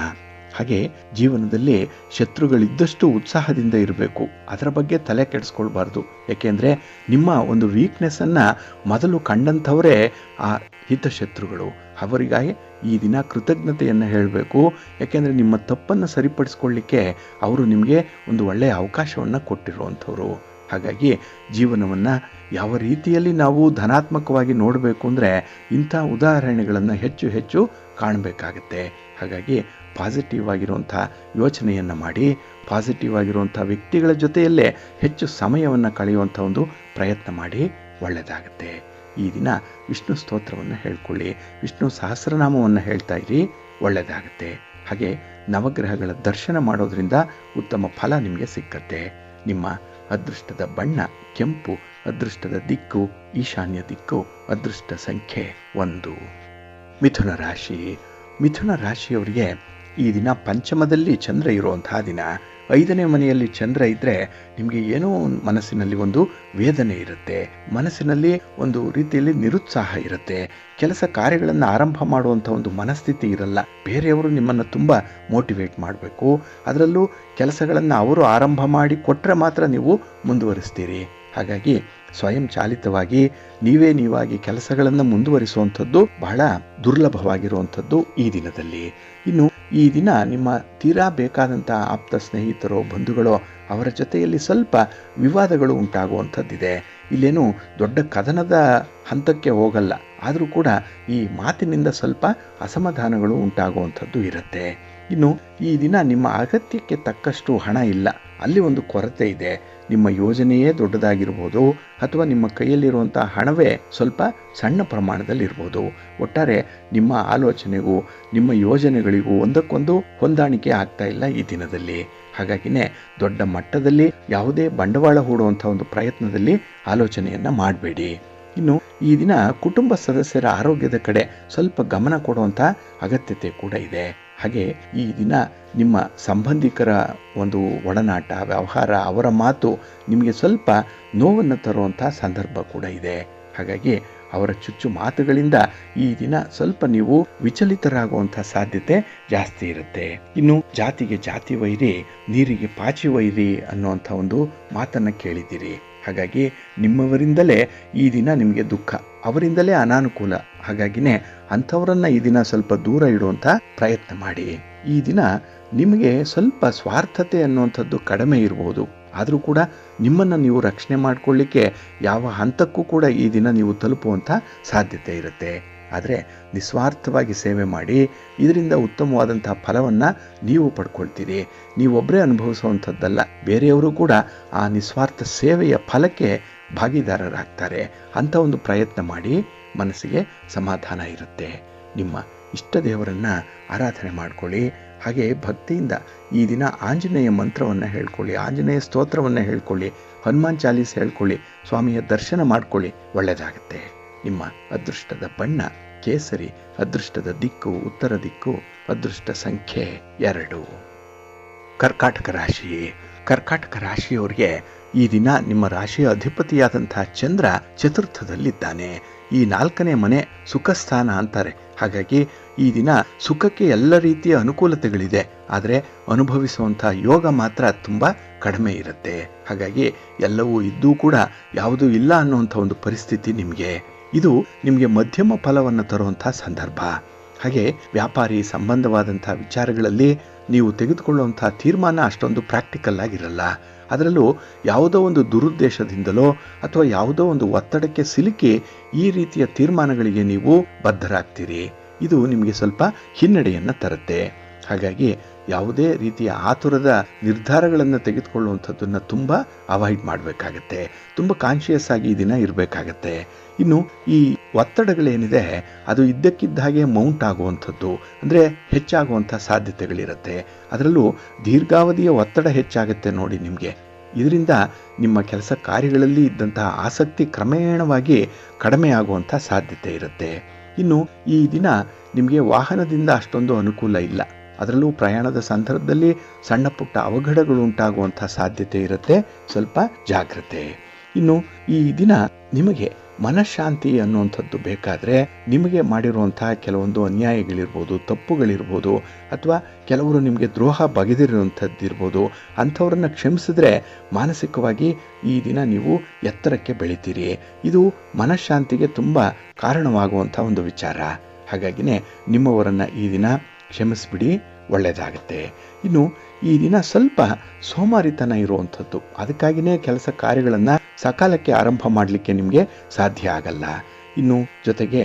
ಹಾಗೆ ಜೀವನದಲ್ಲಿ ಶತ್ರುಗಳಿದ್ದಷ್ಟು ಉತ್ಸಾಹದಿಂದ ಇರಬೇಕು, ಅದರ ಬಗ್ಗೆ ತಲೆ ಕೆಡಿಸ್ಕೊಳ್ಬಾರ್ದು. ಏಕೆಂದರೆ ನಿಮ್ಮ ಒಂದು ವೀಕ್ನೆಸ್ಸನ್ನು ಮೊದಲು ಕಂಡಂಥವರೇ ಆ ಹಿತಶತ್ರುಗಳು. ಅವರಿಗಾಗಿ ಈ ದಿನ ಕೃತಜ್ಞತೆಯನ್ನು ಹೇಳಬೇಕು. ಯಾಕೆಂದರೆ ನಿಮ್ಮ ತಪ್ಪನ್ನು ಸರಿಪಡಿಸ್ಕೊಳ್ಳಿಕ್ಕೆ ಅವರು ನಿಮಗೆ ಒಂದು ಒಳ್ಳೆಯ ಅವಕಾಶವನ್ನು ಕೊಟ್ಟಿರುವಂಥವ್ರು. ಹಾಗಾಗಿ ಜೀವನವನ್ನು ಯಾವ ರೀತಿಯಲ್ಲಿ ನಾವು ಧನಾತ್ಮಕವಾಗಿ ನೋಡಬೇಕು ಅಂದರೆ ಇಂಥ ಉದಾಹರಣೆಗಳನ್ನು ಹೆಚ್ಚು ಹೆಚ್ಚು ಕಾಣಬೇಕಾಗತ್ತೆ. ಹಾಗಾಗಿ ಪಾಸಿಟಿವ್ ಆಗಿರುವಂಥ ಯೋಚನೆಯನ್ನು ಮಾಡಿ, ಪಾಸಿಟಿವ್ ಆಗಿರುವಂಥ ವ್ಯಕ್ತಿಗಳ ಜೊತೆಯಲ್ಲೇ ಹೆಚ್ಚು ಸಮಯವನ್ನು ಕಳೆಯುವಂಥ ಒಂದು ಪ್ರಯತ್ನ ಮಾಡಿ, ಒಳ್ಳೆಯದಾಗುತ್ತೆ. ಈ ದಿನ ವಿಷ್ಣು ಸ್ತೋತ್ರವನ್ನು ಹೇಳ್ಕೊಳ್ಳಿ, ವಿಷ್ಣು ಸಹಸ್ರನಾಮವನ್ನು ಹೇಳ್ತಾ ಇರಿ, ಒಳ್ಳೆಯದಾಗುತ್ತೆ. ಹಾಗೆ ನವಗ್ರಹಗಳ ದರ್ಶನ ಮಾಡೋದ್ರಿಂದ ಉತ್ತಮ ಫಲ ನಿಮಗೆ ಸಿಕ್ಕತ್ತೆ. ನಿಮ್ಮ ಅದೃಷ್ಟದ ಬಣ್ಣ ಕೆಂಪು, ಅದೃಷ್ಟದ ದಿಕ್ಕು ಈಶಾನ್ಯ ದಿಕ್ಕು, ಅದೃಷ್ಟ ಸಂಖ್ಯೆ 1. ಮಿಥುನ ರಾಶಿ. ಮಿಥುನ ರಾಶಿಯವರಿಗೆ ಈ ದಿನ ಪಂಚಮದಲ್ಲಿ ಚಂದ್ರ ಇರುವಂತಹ ದಿನ. 5ನೇ ಮನೆಯಲ್ಲಿ ಚಂದ್ರ ಇದ್ದರೆ ನಿಮಗೆ ಏನೋ ಮನಸ್ಸಿನಲ್ಲಿ ಒಂದು ವೇದನೆ ಇರುತ್ತೆ, ಮನಸ್ಸಿನಲ್ಲಿ ಒಂದು ರೀತಿಯಲ್ಲಿ ನಿರುತ್ಸಾಹ ಇರುತ್ತೆ, ಕೆಲಸ ಕಾರ್ಯಗಳನ್ನು ಆರಂಭ ಮಾಡುವಂಥ ಒಂದು ಮನಸ್ಥಿತಿ ಇರಲ್ಲ. ಬೇರೆಯವರು ನಿಮ್ಮನ್ನು ತುಂಬ ಮೋಟಿವೇಟ್ ಮಾಡಬೇಕು, ಅದರಲ್ಲೂ ಕೆಲಸಗಳನ್ನು ಅವರು ಆರಂಭ ಮಾಡಿ ಕೊಟ್ಟರೆ ಮಾತ್ರ ನೀವು ಮುಂದುವರಿಸ್ತೀರಿ. ಹಾಗಾಗಿ ಸ್ವಯಂ ಚಾಲಿತವಾಗಿ ನೀವಾಗಿ ಕೆಲಸಗಳನ್ನು ಮುಂದುವರಿಸುವಂಥದ್ದು ಬಹಳ ದುರ್ಲಭವಾಗಿರುವಂಥದ್ದು ಈ ದಿನದಲ್ಲಿ. ಇನ್ನು ಈ ದಿನ ನಿಮ್ಮ ತೀರಾ ಬೇಕಾದಂಥ ಆಪ್ತ ಸ್ನೇಹಿತರೋ ಬಂಧುಗಳೋ ಅವರ ಜೊತೆಯಲ್ಲಿ ಸ್ವಲ್ಪ ವಿವಾದಗಳು ಉಂಟಾಗುವಂಥದ್ದಿದೆ. ಇಲ್ಲೇನು ದೊಡ್ಡ ಕದನದ ಹಂತಕ್ಕೆ ಹೋಗಲ್ಲ, ಆದರೂ ಕೂಡ ಈ ಮಾತಿನಿಂದ ಸ್ವಲ್ಪ ಅಸಮಾಧಾನಗಳು ಉಂಟಾಗುವಂಥದ್ದು ಇರುತ್ತೆ. ಇನ್ನು ಈ ದಿನ ನಿಮ್ಮ ಅಗತ್ಯಕ್ಕೆ ತಕ್ಕಷ್ಟು ಹಣ ಇಲ್ಲ, ಅಲ್ಲಿ ಒಂದು ಕೊರತೆ ಇದೆ. ನಿಮ್ಮ ಯೋಜನೆಯೇ ದೊಡ್ಡದಾಗಿರ್ಬೋದು ಅಥವಾ ನಿಮ್ಮ ಕೈಯಲ್ಲಿರುವಂಥ ಹಣವೇ ಸ್ವಲ್ಪ ಸಣ್ಣ ಪ್ರಮಾಣದಲ್ಲಿರ್ಬೋದು. ಒಟ್ಟಾರೆ ನಿಮ್ಮ ಆಲೋಚನೆಗೂ ನಿಮ್ಮ ಯೋಜನೆಗಳಿಗೂ ಒಂದಕ್ಕೊಂದು ಹೊಂದಾಣಿಕೆ ಆಗ್ತಾ ಇಲ್ಲ ಈ ದಿನದಲ್ಲಿ. ಹಾಗಾಗಿನೇ ದೊಡ್ಡ ಮಟ್ಟದಲ್ಲಿ ಯಾವುದೇ ಬಂಡವಾಳ ಹೂಡುವಂಥ ಒಂದು ಪ್ರಯತ್ನದಲ್ಲಿ ಆಲೋಚನೆಯನ್ನು ಮಾಡಬೇಡಿ. ಇನ್ನು ಈ ದಿನ ಕುಟುಂಬ ಸದಸ್ಯರ ಆರೋಗ್ಯದ ಕಡೆ ಸ್ವಲ್ಪ ಗಮನ ಕೊಡುವಂಥ ಅಗತ್ಯತೆ ಕೂಡ ಇದೆ. ಹಾಗೆ ಈ ದಿನ ನಿಮ್ಮ ಸಂಬಂಧಿಕರ ಒಂದು ಒಡನಾಟ, ವ್ಯವಹಾರ, ಅವರ ಮಾತು ನಿಮಗೆ ಸ್ವಲ್ಪ ನೋವನ್ನು ತರುವಂಥ ಸಂದರ್ಭ ಕೂಡ ಇದೆ. ಹಾಗಾಗಿ ಅವರ ಚುಚ್ಚು ಮಾತುಗಳಿಂದ ಈ ದಿನ ಸ್ವಲ್ಪ ನೀವು ವಿಚಲಿತರಾಗುವಂಥ ಸಾಧ್ಯತೆ ಜಾಸ್ತಿ ಇರುತ್ತೆ. ಇನ್ನು ಜಾತಿಗೆ ಜಾತಿ ವೈರಿ, ನೀರಿಗೆ ಪಾಚಿ ವೈರಿ ಅನ್ನುವಂಥ ಒಂದು ಮಾತನ್ನು ಕೇಳಿದ್ದೀರಿ. ಹಾಗಾಗಿ ನಿಮ್ಮವರಿಂದಲೇ ಈ ದಿನ ನಿಮಗೆ ದುಃಖ, ಅವರಿಂದಲೇ ಅನಾನುಕೂಲ. ಹಾಗಾಗಿನೇ ಅಂಥವರನ್ನು ಈ ದಿನ ಸ್ವಲ್ಪ ದೂರ ಇಡುವಂಥ ಪ್ರಯತ್ನ ಮಾಡಿ. ಈ ದಿನ ನಿಮಗೆ ಸ್ವಲ್ಪ ಸ್ವಾರ್ಥತೆ ಅನ್ನುವಂಥದ್ದು ಕಡಿಮೆ ಇರ್ಬೋದು. ಆದರೂ ಕೂಡ ನಿಮ್ಮನ್ನು ನೀವು ರಕ್ಷಣೆ ಮಾಡಿಕೊಳ್ಳಿಕ್ಕೆ ಯಾವ ಹಂತಕ್ಕೂ ಕೂಡ ಈ ದಿನ ನೀವು ತಲುಪುವಂಥ ಸಾಧ್ಯತೆ ಇರುತ್ತೆ. ಆದರೆ ನಿಸ್ವಾರ್ಥವಾಗಿ ಸೇವೆ ಮಾಡಿ ಇದರಿಂದ ಉತ್ತಮವಾದಂತಹ ಫಲವನ್ನು ನೀವು ಪಡ್ಕೊಳ್ತೀರಿ. ನೀವೊಬ್ಬರೇ ಅನುಭವಿಸುವಂಥದ್ದಲ್ಲ, ಬೇರೆಯವರು ಕೂಡ ಆ ನಿಸ್ವಾರ್ಥ ಸೇವೆಯ ಫಲಕ್ಕೆ ಭಾಗಿದಾರರಾಗ್ತಾರೆ. ಅಂಥ ಒಂದು ಪ್ರಯತ್ನ ಮಾಡಿ, ಮನಸ್ಸಿಗೆ ಸಮಾಧಾನ ಇರುತ್ತೆ. ನಿಮ್ಮ ಇಷ್ಟ ದೇವರನ್ನು ಆರಾಧನೆ ಮಾಡಿಕೊಳ್ಳಿ. ಹಾಗೆ ಭಕ್ತಿಯಿಂದ ಈ ದಿನ ಆಂಜನೇಯ ಮಂತ್ರವನ್ನು ಹೇಳ್ಕೊಳ್ಳಿ, ಆಂಜನೇಯ ಸ್ತೋತ್ರವನ್ನು ಹೇಳ್ಕೊಳ್ಳಿ, ಹನುಮಾನ್ ಚಾಲೀಸ್ ಹೇಳ್ಕೊಳ್ಳಿ, ಸ್ವಾಮಿಯ ದರ್ಶನ ಮಾಡ್ಕೊಳ್ಳಿ, ಒಳ್ಳೆಯದಾಗುತ್ತೆ. ನಿಮ್ಮ ಅದೃಷ್ಟದ ಬಣ್ಣ ಕೇಸರಿ, ಅದೃಷ್ಟದ ದಿಕ್ಕು ಉತ್ತರ ದಿಕ್ಕು, ಅದೃಷ್ಟ ಸಂಖ್ಯೆ 2. ಕರ್ಕಾಟಕ ರಾಶಿ. ಕರ್ಕಾಟಕ ರಾಶಿಯವರಿಗೆ ಈ ದಿನ ನಿಮ್ಮ ರಾಶಿಯ ಅಧಿಪತಿಯಾದಂತಹ ಚಂದ್ರ ಚತುರ್ಥದಲ್ಲಿದ್ದಾನೆ. ಈ 4ನೇ ಮನೆ ಸುಖಸ್ಥಾನ ಅಂತಾರೆ. ಹಾಗಾಗಿ ಈ ದಿನ ಸುಖಕ್ಕೆ ಎಲ್ಲ ರೀತಿಯ ಅನುಕೂಲತೆಗಳಿದೆ, ಆದರೆ ಅನುಭವಿಸುವಂಥ ಯೋಗ ಮಾತ್ರ ತುಂಬ ಕಡಿಮೆ ಇರುತ್ತೆ. ಹಾಗಾಗಿ ಎಲ್ಲವೂ ಇದ್ದೂ ಕೂಡ ಯಾವುದೂ ಇಲ್ಲ ಅನ್ನುವಂಥ ಒಂದು ಪರಿಸ್ಥಿತಿ ನಿಮಗೆ. ಇದು ನಿಮಗೆ ಮಧ್ಯಮ ಫಲವನ್ನು ತರುವಂಥ ಸಂದರ್ಭ. ಹಾಗೆ ವ್ಯಾಪಾರಿ ಸಂಬಂಧವಾದಂಥ ವಿಚಾರಗಳಲ್ಲಿ ನೀವು ತೆಗೆದುಕೊಳ್ಳುವಂಥ ತೀರ್ಮಾನ ಅಷ್ಟೊಂದು ಪ್ರಾಕ್ಟಿಕಲ್ ಆಗಿರಲ್ಲ. ಅದರಲ್ಲೂ ಯಾವುದೋ ಒಂದು ದುರುದ್ದೇಶದಿಂದಲೋ ಅಥವಾ ಯಾವುದೋ ಒಂದು ಒತ್ತಡಕ್ಕೆ ಸಿಲುಕಿ ಈ ರೀತಿಯ ತೀರ್ಮಾನಗಳಿಗೆ ನೀವು ಬದ್ಧರಾಗ್ತೀರಿ. ಇದು ನಿಮಗೆ ಸ್ವಲ್ಪ ಹಿನ್ನಡೆಯನ್ನು ತರುತ್ತೆ. ಹಾಗಾಗಿ ಯಾವುದೇ ರೀತಿಯ ಆತುರದ ನಿರ್ಧಾರಗಳನ್ನು ತೆಗೆದುಕೊಳ್ಳುವಂಥದ್ದನ್ನು ತುಂಬ ಅವಾಯ್ಡ್ ಮಾಡಬೇಕಾಗತ್ತೆ. ತುಂಬ ಕಾನ್ಷಿಯಸ್ ಆಗಿ ಈ ದಿನ ಇರಬೇಕಾಗತ್ತೆ. ಇನ್ನು ಈ ಒತ್ತಡಗಳೇನಿದೆ ಅದು ಇದ್ದಕ್ಕಿದ್ದ ಹಾಗೆ ಮೌಂಟ್ ಆಗುವಂಥದ್ದು, ಅಂದರೆ ಹೆಚ್ಚಾಗುವಂಥ ಸಾಧ್ಯತೆಗಳಿರುತ್ತೆ. ಅದರಲ್ಲೂ ದೀರ್ಘಾವಧಿಯ ಒತ್ತಡ ಹೆಚ್ಚಾಗುತ್ತೆ ನೋಡಿ ನಿಮಗೆ. ಇದರಿಂದ ನಿಮ್ಮ ಕೆಲಸ ಕಾರ್ಯಗಳಲ್ಲಿ ಇದ್ದಂತಹ ಆಸಕ್ತಿ ಕ್ರಮೇಣವಾಗಿ ಕಡಿಮೆ ಆಗುವಂಥ ಸಾಧ್ಯತೆ ಇರುತ್ತೆ. ಇನ್ನು ಈ ದಿನ ನಿಮಗೆ ವಾಹನದಿಂದ ಅಷ್ಟೊಂದು ಅನುಕೂಲ ಇಲ್ಲ. ಅದರಲ್ಲೂ ಪ್ರಯಾಣದ ಸಂದರ್ಭದಲ್ಲಿ ಸಣ್ಣ ಪುಟ್ಟ ಅವಘಡಗಳು ಉಂಟಾಗುವಂಥ ಸಾಧ್ಯತೆ ಇರುತ್ತೆ. ಸ್ವಲ್ಪ ಜಾಗ್ರತೆ. ಇನ್ನು ಈ ದಿನ ನಿಮಗೆ ಮನಃಶಾಂತಿ ಅನ್ನುವಂಥದ್ದು ಬೇಕಾದರೆ ನಿಮಗೆ ಮಾಡಿರುವಂತಹ ಕೆಲವೊಂದು ಅನ್ಯಾಯಗಳಿರ್ಬೋದು, ತಪ್ಪುಗಳಿರ್ಬೋದು, ಅಥವಾ ಕೆಲವರು ನಿಮಗೆ ದ್ರೋಹ ಬಗೆದಿರುವಂಥದ್ದಿರ್ಬೋದು, ಅಂಥವ್ರನ್ನ ಕ್ಷಮಿಸಿದ್ರೆ ಮಾನಸಿಕವಾಗಿ ಈ ದಿನ ನೀವು ಎತ್ತರಕ್ಕೆ ಬೆಳಿತೀರಿ. ಇದು ಮನಃಶಾಂತಿಗೆ ತುಂಬ ಕಾರಣವಾಗುವಂಥ ಒಂದು ವಿಚಾರ. ಹಾಗಾಗಿನೇ ನಿಮ್ಮವರನ್ನು ಈ ದಿನ ಕ್ಷಮಿಸಿಬಿಡಿ, ಒಳ್ಳೆಯದಾಗುತ್ತೆ. ಇನ್ನು ಈ ದಿನ ಸ್ವಲ್ಪ ಸೋಮಾರಿತನ ಇರುವಂಥದ್ದು, ಅದಕ್ಕಾಗಿಯೇ ಕೆಲಸ ಕಾರ್ಯಗಳನ್ನು ಸಕಾಲಕ್ಕೆ ಆರಂಭ ಮಾಡಲಿಕ್ಕೆ ನಿಮಗೆ ಸಾಧ್ಯ ಆಗಲ್ಲ. ಇನ್ನು ಜೊತೆಗೆ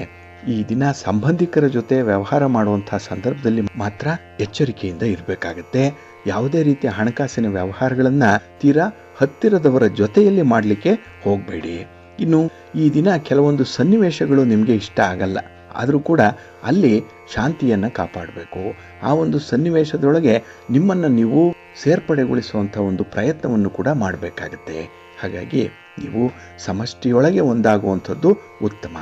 ಈ ದಿನ ಸಂಬಂಧಿಕರ ಜೊತೆ ವ್ಯವಹಾರ ಮಾಡುವಂಥ ಸಂದರ್ಭದಲ್ಲಿ ಮಾತ್ರ ಎಚ್ಚರಿಕೆಯಿಂದ ಇರಬೇಕಾಗತ್ತೆ. ಯಾವುದೇ ರೀತಿಯ ಹಣಕಾಸಿನ ವ್ಯವಹಾರಗಳನ್ನು ತೀರಾ ಹತ್ತಿರದವರ ಜೊತೆಯಲ್ಲಿ ಮಾಡಲಿಕ್ಕೆ ಹೋಗಬೇಡಿ. ಇನ್ನು ಈ ದಿನ ಕೆಲವೊಂದು ಸನ್ನಿವೇಶಗಳು ನಿಮಗೆ ಇಷ್ಟ ಆಗಲ್ಲ, ಆದರೂ ಕೂಡ ಅಲ್ಲಿ ಶಾಂತಿಯನ್ನು ಕಾಪಾಡಬೇಕು. ಆ ಒಂದು ಸನ್ನಿವೇಶದೊಳಗೆ ನಿಮ್ಮನ್ನು ನೀವು ಸೇರ್ಪಡೆಗೊಳಿಸುವಂಥ ಒಂದು ಪ್ರಯತ್ನವನ್ನು ಕೂಡ ಮಾಡಬೇಕಾಗತ್ತೆ. ಹಾಗಾಗಿ ನೀವು ಸಮಷ್ಟಿಯೊಳಗೆ ಒಂದಾಗುವಂಥದ್ದು ಉತ್ತಮ.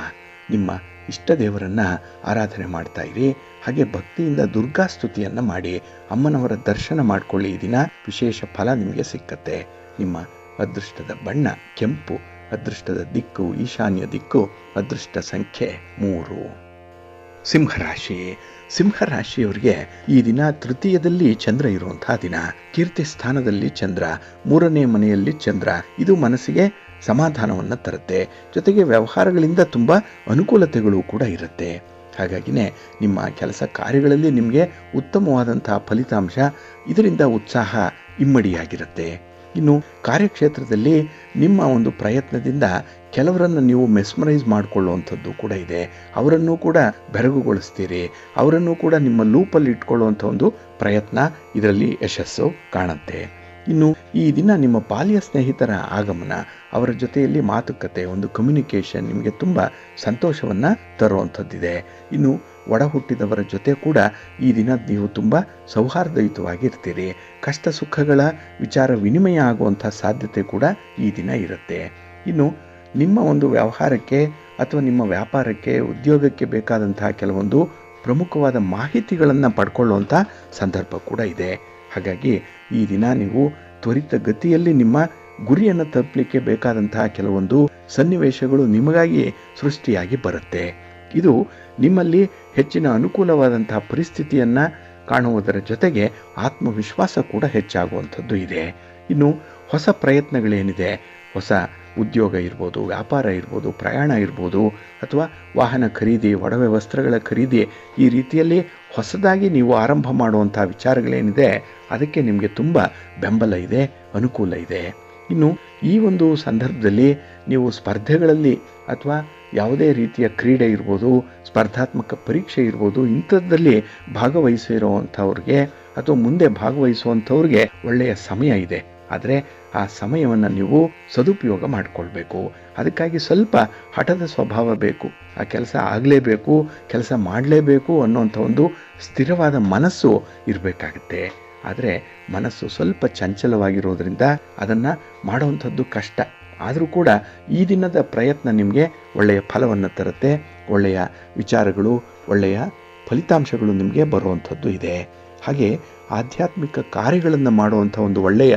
ನಿಮ್ಮ ಇಷ್ಟ ದೇವರನ್ನು ಆರಾಧನೆ ಮಾಡ್ತಾ ಇರಿ. ಹಾಗೆ ಭಕ್ತಿಯಿಂದ ದುರ್ಗಾ ಸ್ತುತಿಯನ್ನು ಮಾಡಿ ಅಮ್ಮನವರ ದರ್ಶನ ಮಾಡಿಕೊಳ್ಳಿ. ಈ ದಿನ ವಿಶೇಷ ಫಲ ನಿಮಗೆ ಸಿಕ್ಕತ್ತೆ. ನಿಮ್ಮ ಅದೃಷ್ಟದ ಬಣ್ಣ ಕೆಂಪು, ಅದೃಷ್ಟದ ದಿಕ್ಕು ಈಶಾನ್ಯ ದಿಕ್ಕು, ಅದೃಷ್ಟ ಸಂಖ್ಯೆ 3. ಸಿಂಹರಾಶಿ. ಸಿಂಹರಾಶಿಯವರಿಗೆ ಈ ದಿನ ತೃತೀಯದಲ್ಲಿ ಚಂದ್ರ ಇರುವಂತಹ ದಿನ. ಕೀರ್ತಿ ಸ್ಥಾನದಲ್ಲಿ ಚಂದ್ರ, 3ನೇ ಮನೆಯಲ್ಲಿ ಚಂದ್ರ. ಇದು ಮನಸ್ಸಿಗೆ ಸಮಾಧಾನವನ್ನು ತರುತ್ತೆ. ಜೊತೆಗೆ ವ್ಯವಹಾರಗಳಿಂದ ತುಂಬ ಅನುಕೂಲತೆಗಳು ಕೂಡ ಇರುತ್ತೆ. ಹಾಗಾಗಿನೇ ನಿಮ್ಮ ಕೆಲಸ ಕಾರ್ಯಗಳಲ್ಲಿ ನಿಮಗೆ ಉತ್ತಮವಾದಂತಹ ಫಲಿತಾಂಶ, ಇದರಿಂದ ಉತ್ಸಾಹ ಇಮ್ಮಡಿಯಾಗಿರುತ್ತೆ. ಇನ್ನು ಕಾರ್ಯಕ್ಷೇತ್ರದಲ್ಲಿ ನಿಮ್ಮ ಒಂದು ಪ್ರಯತ್ನದಿಂದ ಕೆಲವರನ್ನು ನೀವು ಮೆಸ್ಮರೈಸ್ ಮಾಡಿಕೊಳ್ಳುವಂಥದ್ದು ಕೂಡ ಇದೆ. ಅವರನ್ನು ಕೂಡ ಬೆರಗುಗೊಳಿಸ್ತೀರಿ. ಅವರನ್ನು ಕೂಡ ನಿಮ್ಮ ಲೂಪಲ್ಲಿ ಇಟ್ಕೊಳ್ಳುವಂಥ ಒಂದು ಪ್ರಯತ್ನ ಇದರಲ್ಲಿ ಯಶಸ್ಸು ಕಾಣುತ್ತೆ. ಇನ್ನು ಈ ದಿನ ನಿಮ್ಮ ಬಾಲ್ಯ ಸ್ನೇಹಿತರ ಆಗಮನ, ಅವರ ಜೊತೆಯಲ್ಲಿ ಮಾತುಕತೆ, ಒಂದು ಕಮ್ಯುನಿಕೇಷನ್ ನಿಮಗೆ ತುಂಬ ಸಂತೋಷವನ್ನು ತರುವಂಥದ್ದಿದೆ. ಇನ್ನು ಒಡ ಹುಟ್ಟಿದವರ ಜೊತೆ ಕೂಡ ಈ ದಿನ ನೀವು ತುಂಬ ಸೌಹಾರ್ದಯುತವಾಗಿರ್ತೀರಿ. ಕಷ್ಟ ಸುಖಗಳ ವಿಚಾರ ವಿನಿಮಯ ಆಗುವಂಥ ಸಾಧ್ಯತೆ ಕೂಡ ಈ ದಿನ ಇರುತ್ತೆ. ಇನ್ನು ನಿಮ್ಮ ಒಂದು ವ್ಯವಹಾರಕ್ಕೆ ಅಥವಾ ನಿಮ್ಮ ವ್ಯಾಪಾರಕ್ಕೆ, ಉದ್ಯೋಗಕ್ಕೆ ಬೇಕಾದಂತಹ ಕೆಲವೊಂದು ಪ್ರಮುಖವಾದ ಮಾಹಿತಿಗಳನ್ನು ಪಡ್ಕೊಳ್ಳುವಂಥ ಸಂದರ್ಭ ಕೂಡ ಇದೆ. ಹಾಗಾಗಿ ಈ ದಿನ ನೀವು ತ್ವರಿತ ಗತಿಯಲ್ಲಿ ನಿಮ್ಮ ಗುರಿಯನ್ನು ತಲುಪಲಿಕ್ಕೆ ಬೇಕಾದಂತಹ ಕೆಲವೊಂದು ಸನ್ನಿವೇಶಗಳು ನಿಮಗಾಗಿ ಸೃಷ್ಟಿಯಾಗಿ ಬರುತ್ತೆ. ಇದು ನಿಮ್ಮಲ್ಲಿ ಹೆಚ್ಚಿನ ಅನುಕೂಲವಾದಂತಹ ಪರಿಸ್ಥಿತಿಯನ್ನು ಕಾಣುವುದರ ಜೊತೆಗೆ ಆತ್ಮವಿಶ್ವಾಸ ಕೂಡ ಹೆಚ್ಚಾಗುವಂಥದ್ದು ಇದೆ. ಇನ್ನು ಹೊಸ ಪ್ರಯತ್ನಗಳೇನಿದೆ, ಹೊಸ ಉದ್ಯೋಗ ಇರ್ಬೋದು, ವ್ಯಾಪಾರ ಇರ್ಬೋದು, ಪ್ರಯಾಣ ಇರ್ಬೋದು, ಅಥವಾ ವಾಹನ ಖರೀದಿ, ಒಡವೆ ವಸ್ತ್ರಗಳ ಖರೀದಿ, ಈ ರೀತಿಯಲ್ಲಿ ಹೊಸದಾಗಿ ನೀವು ಆರಂಭ ಮಾಡುವಂಥ ವಿಚಾರಗಳೇನಿದೆ ಅದಕ್ಕೆ ನಿಮಗೆ ತುಂಬ ಬೆಂಬಲ ಇದೆ, ಅನುಕೂಲ ಇದೆ. ಇನ್ನು ಈ ಒಂದು ಸಂದರ್ಭದಲ್ಲಿ ನೀವು ಸ್ಪರ್ಧೆಗಳಲ್ಲಿ ಅಥವಾ ಯಾವುದೇ ರೀತಿಯ ಕ್ರೀಡೆ ಇರ್ಬೋದು, ಸ್ಪರ್ಧಾತ್ಮಕ ಪರೀಕ್ಷೆ ಇರ್ಬೋದು, ಇಂಥದ್ದಲ್ಲಿ ಭಾಗವಹಿಸಿರುವಂಥವ್ರಿಗೆ ಅಥವಾ ಮುಂದೆ ಭಾಗವಹಿಸುವಂಥವ್ರಿಗೆ ಒಳ್ಳೆಯ ಸಮಯ ಇದೆ. ಆದರೆ ಆ ಸಮಯವನ್ನು ನೀವು ಸದುಪಯೋಗ ಮಾಡಿಕೊಳ್ಬೇಕು. ಅದಕ್ಕಾಗಿ ಸ್ವಲ್ಪ ಹಠದ ಸ್ವಭಾವ ಬೇಕು. ಆ ಕೆಲಸ ಆಗಲೇಬೇಕು, ಕೆಲಸ ಮಾಡಲೇಬೇಕು ಅನ್ನೋಂಥ ಒಂದು ಸ್ಥಿರವಾದ ಮನಸ್ಸು ಇರಬೇಕಾಗತ್ತೆ. ಆದರೆ ಮನಸ್ಸು ಸ್ವಲ್ಪ ಚಂಚಲವಾಗಿರೋದ್ರಿಂದ ಅದನ್ನು ಮಾಡುವಂಥದ್ದು ಕಷ್ಟ. ಆದರೂ ಕೂಡ ಈ ದಿನದ ಪ್ರಯತ್ನ ನಿಮಗೆ ಒಳ್ಳೆಯ ಫಲವನ್ನು ತರುತ್ತೆ. ಒಳ್ಳೆಯ ವಿಚಾರಗಳು, ಒಳ್ಳೆಯ ಫಲಿತಾಂಶಗಳು ನಿಮಗೆ ಬರುವಂಥದ್ದು ಇದೆ. ಹಾಗೆ ಆಧ್ಯಾತ್ಮಿಕ ಕಾರ್ಯಗಳನ್ನು ಮಾಡುವಂಥ ಒಂದು ಒಳ್ಳೆಯ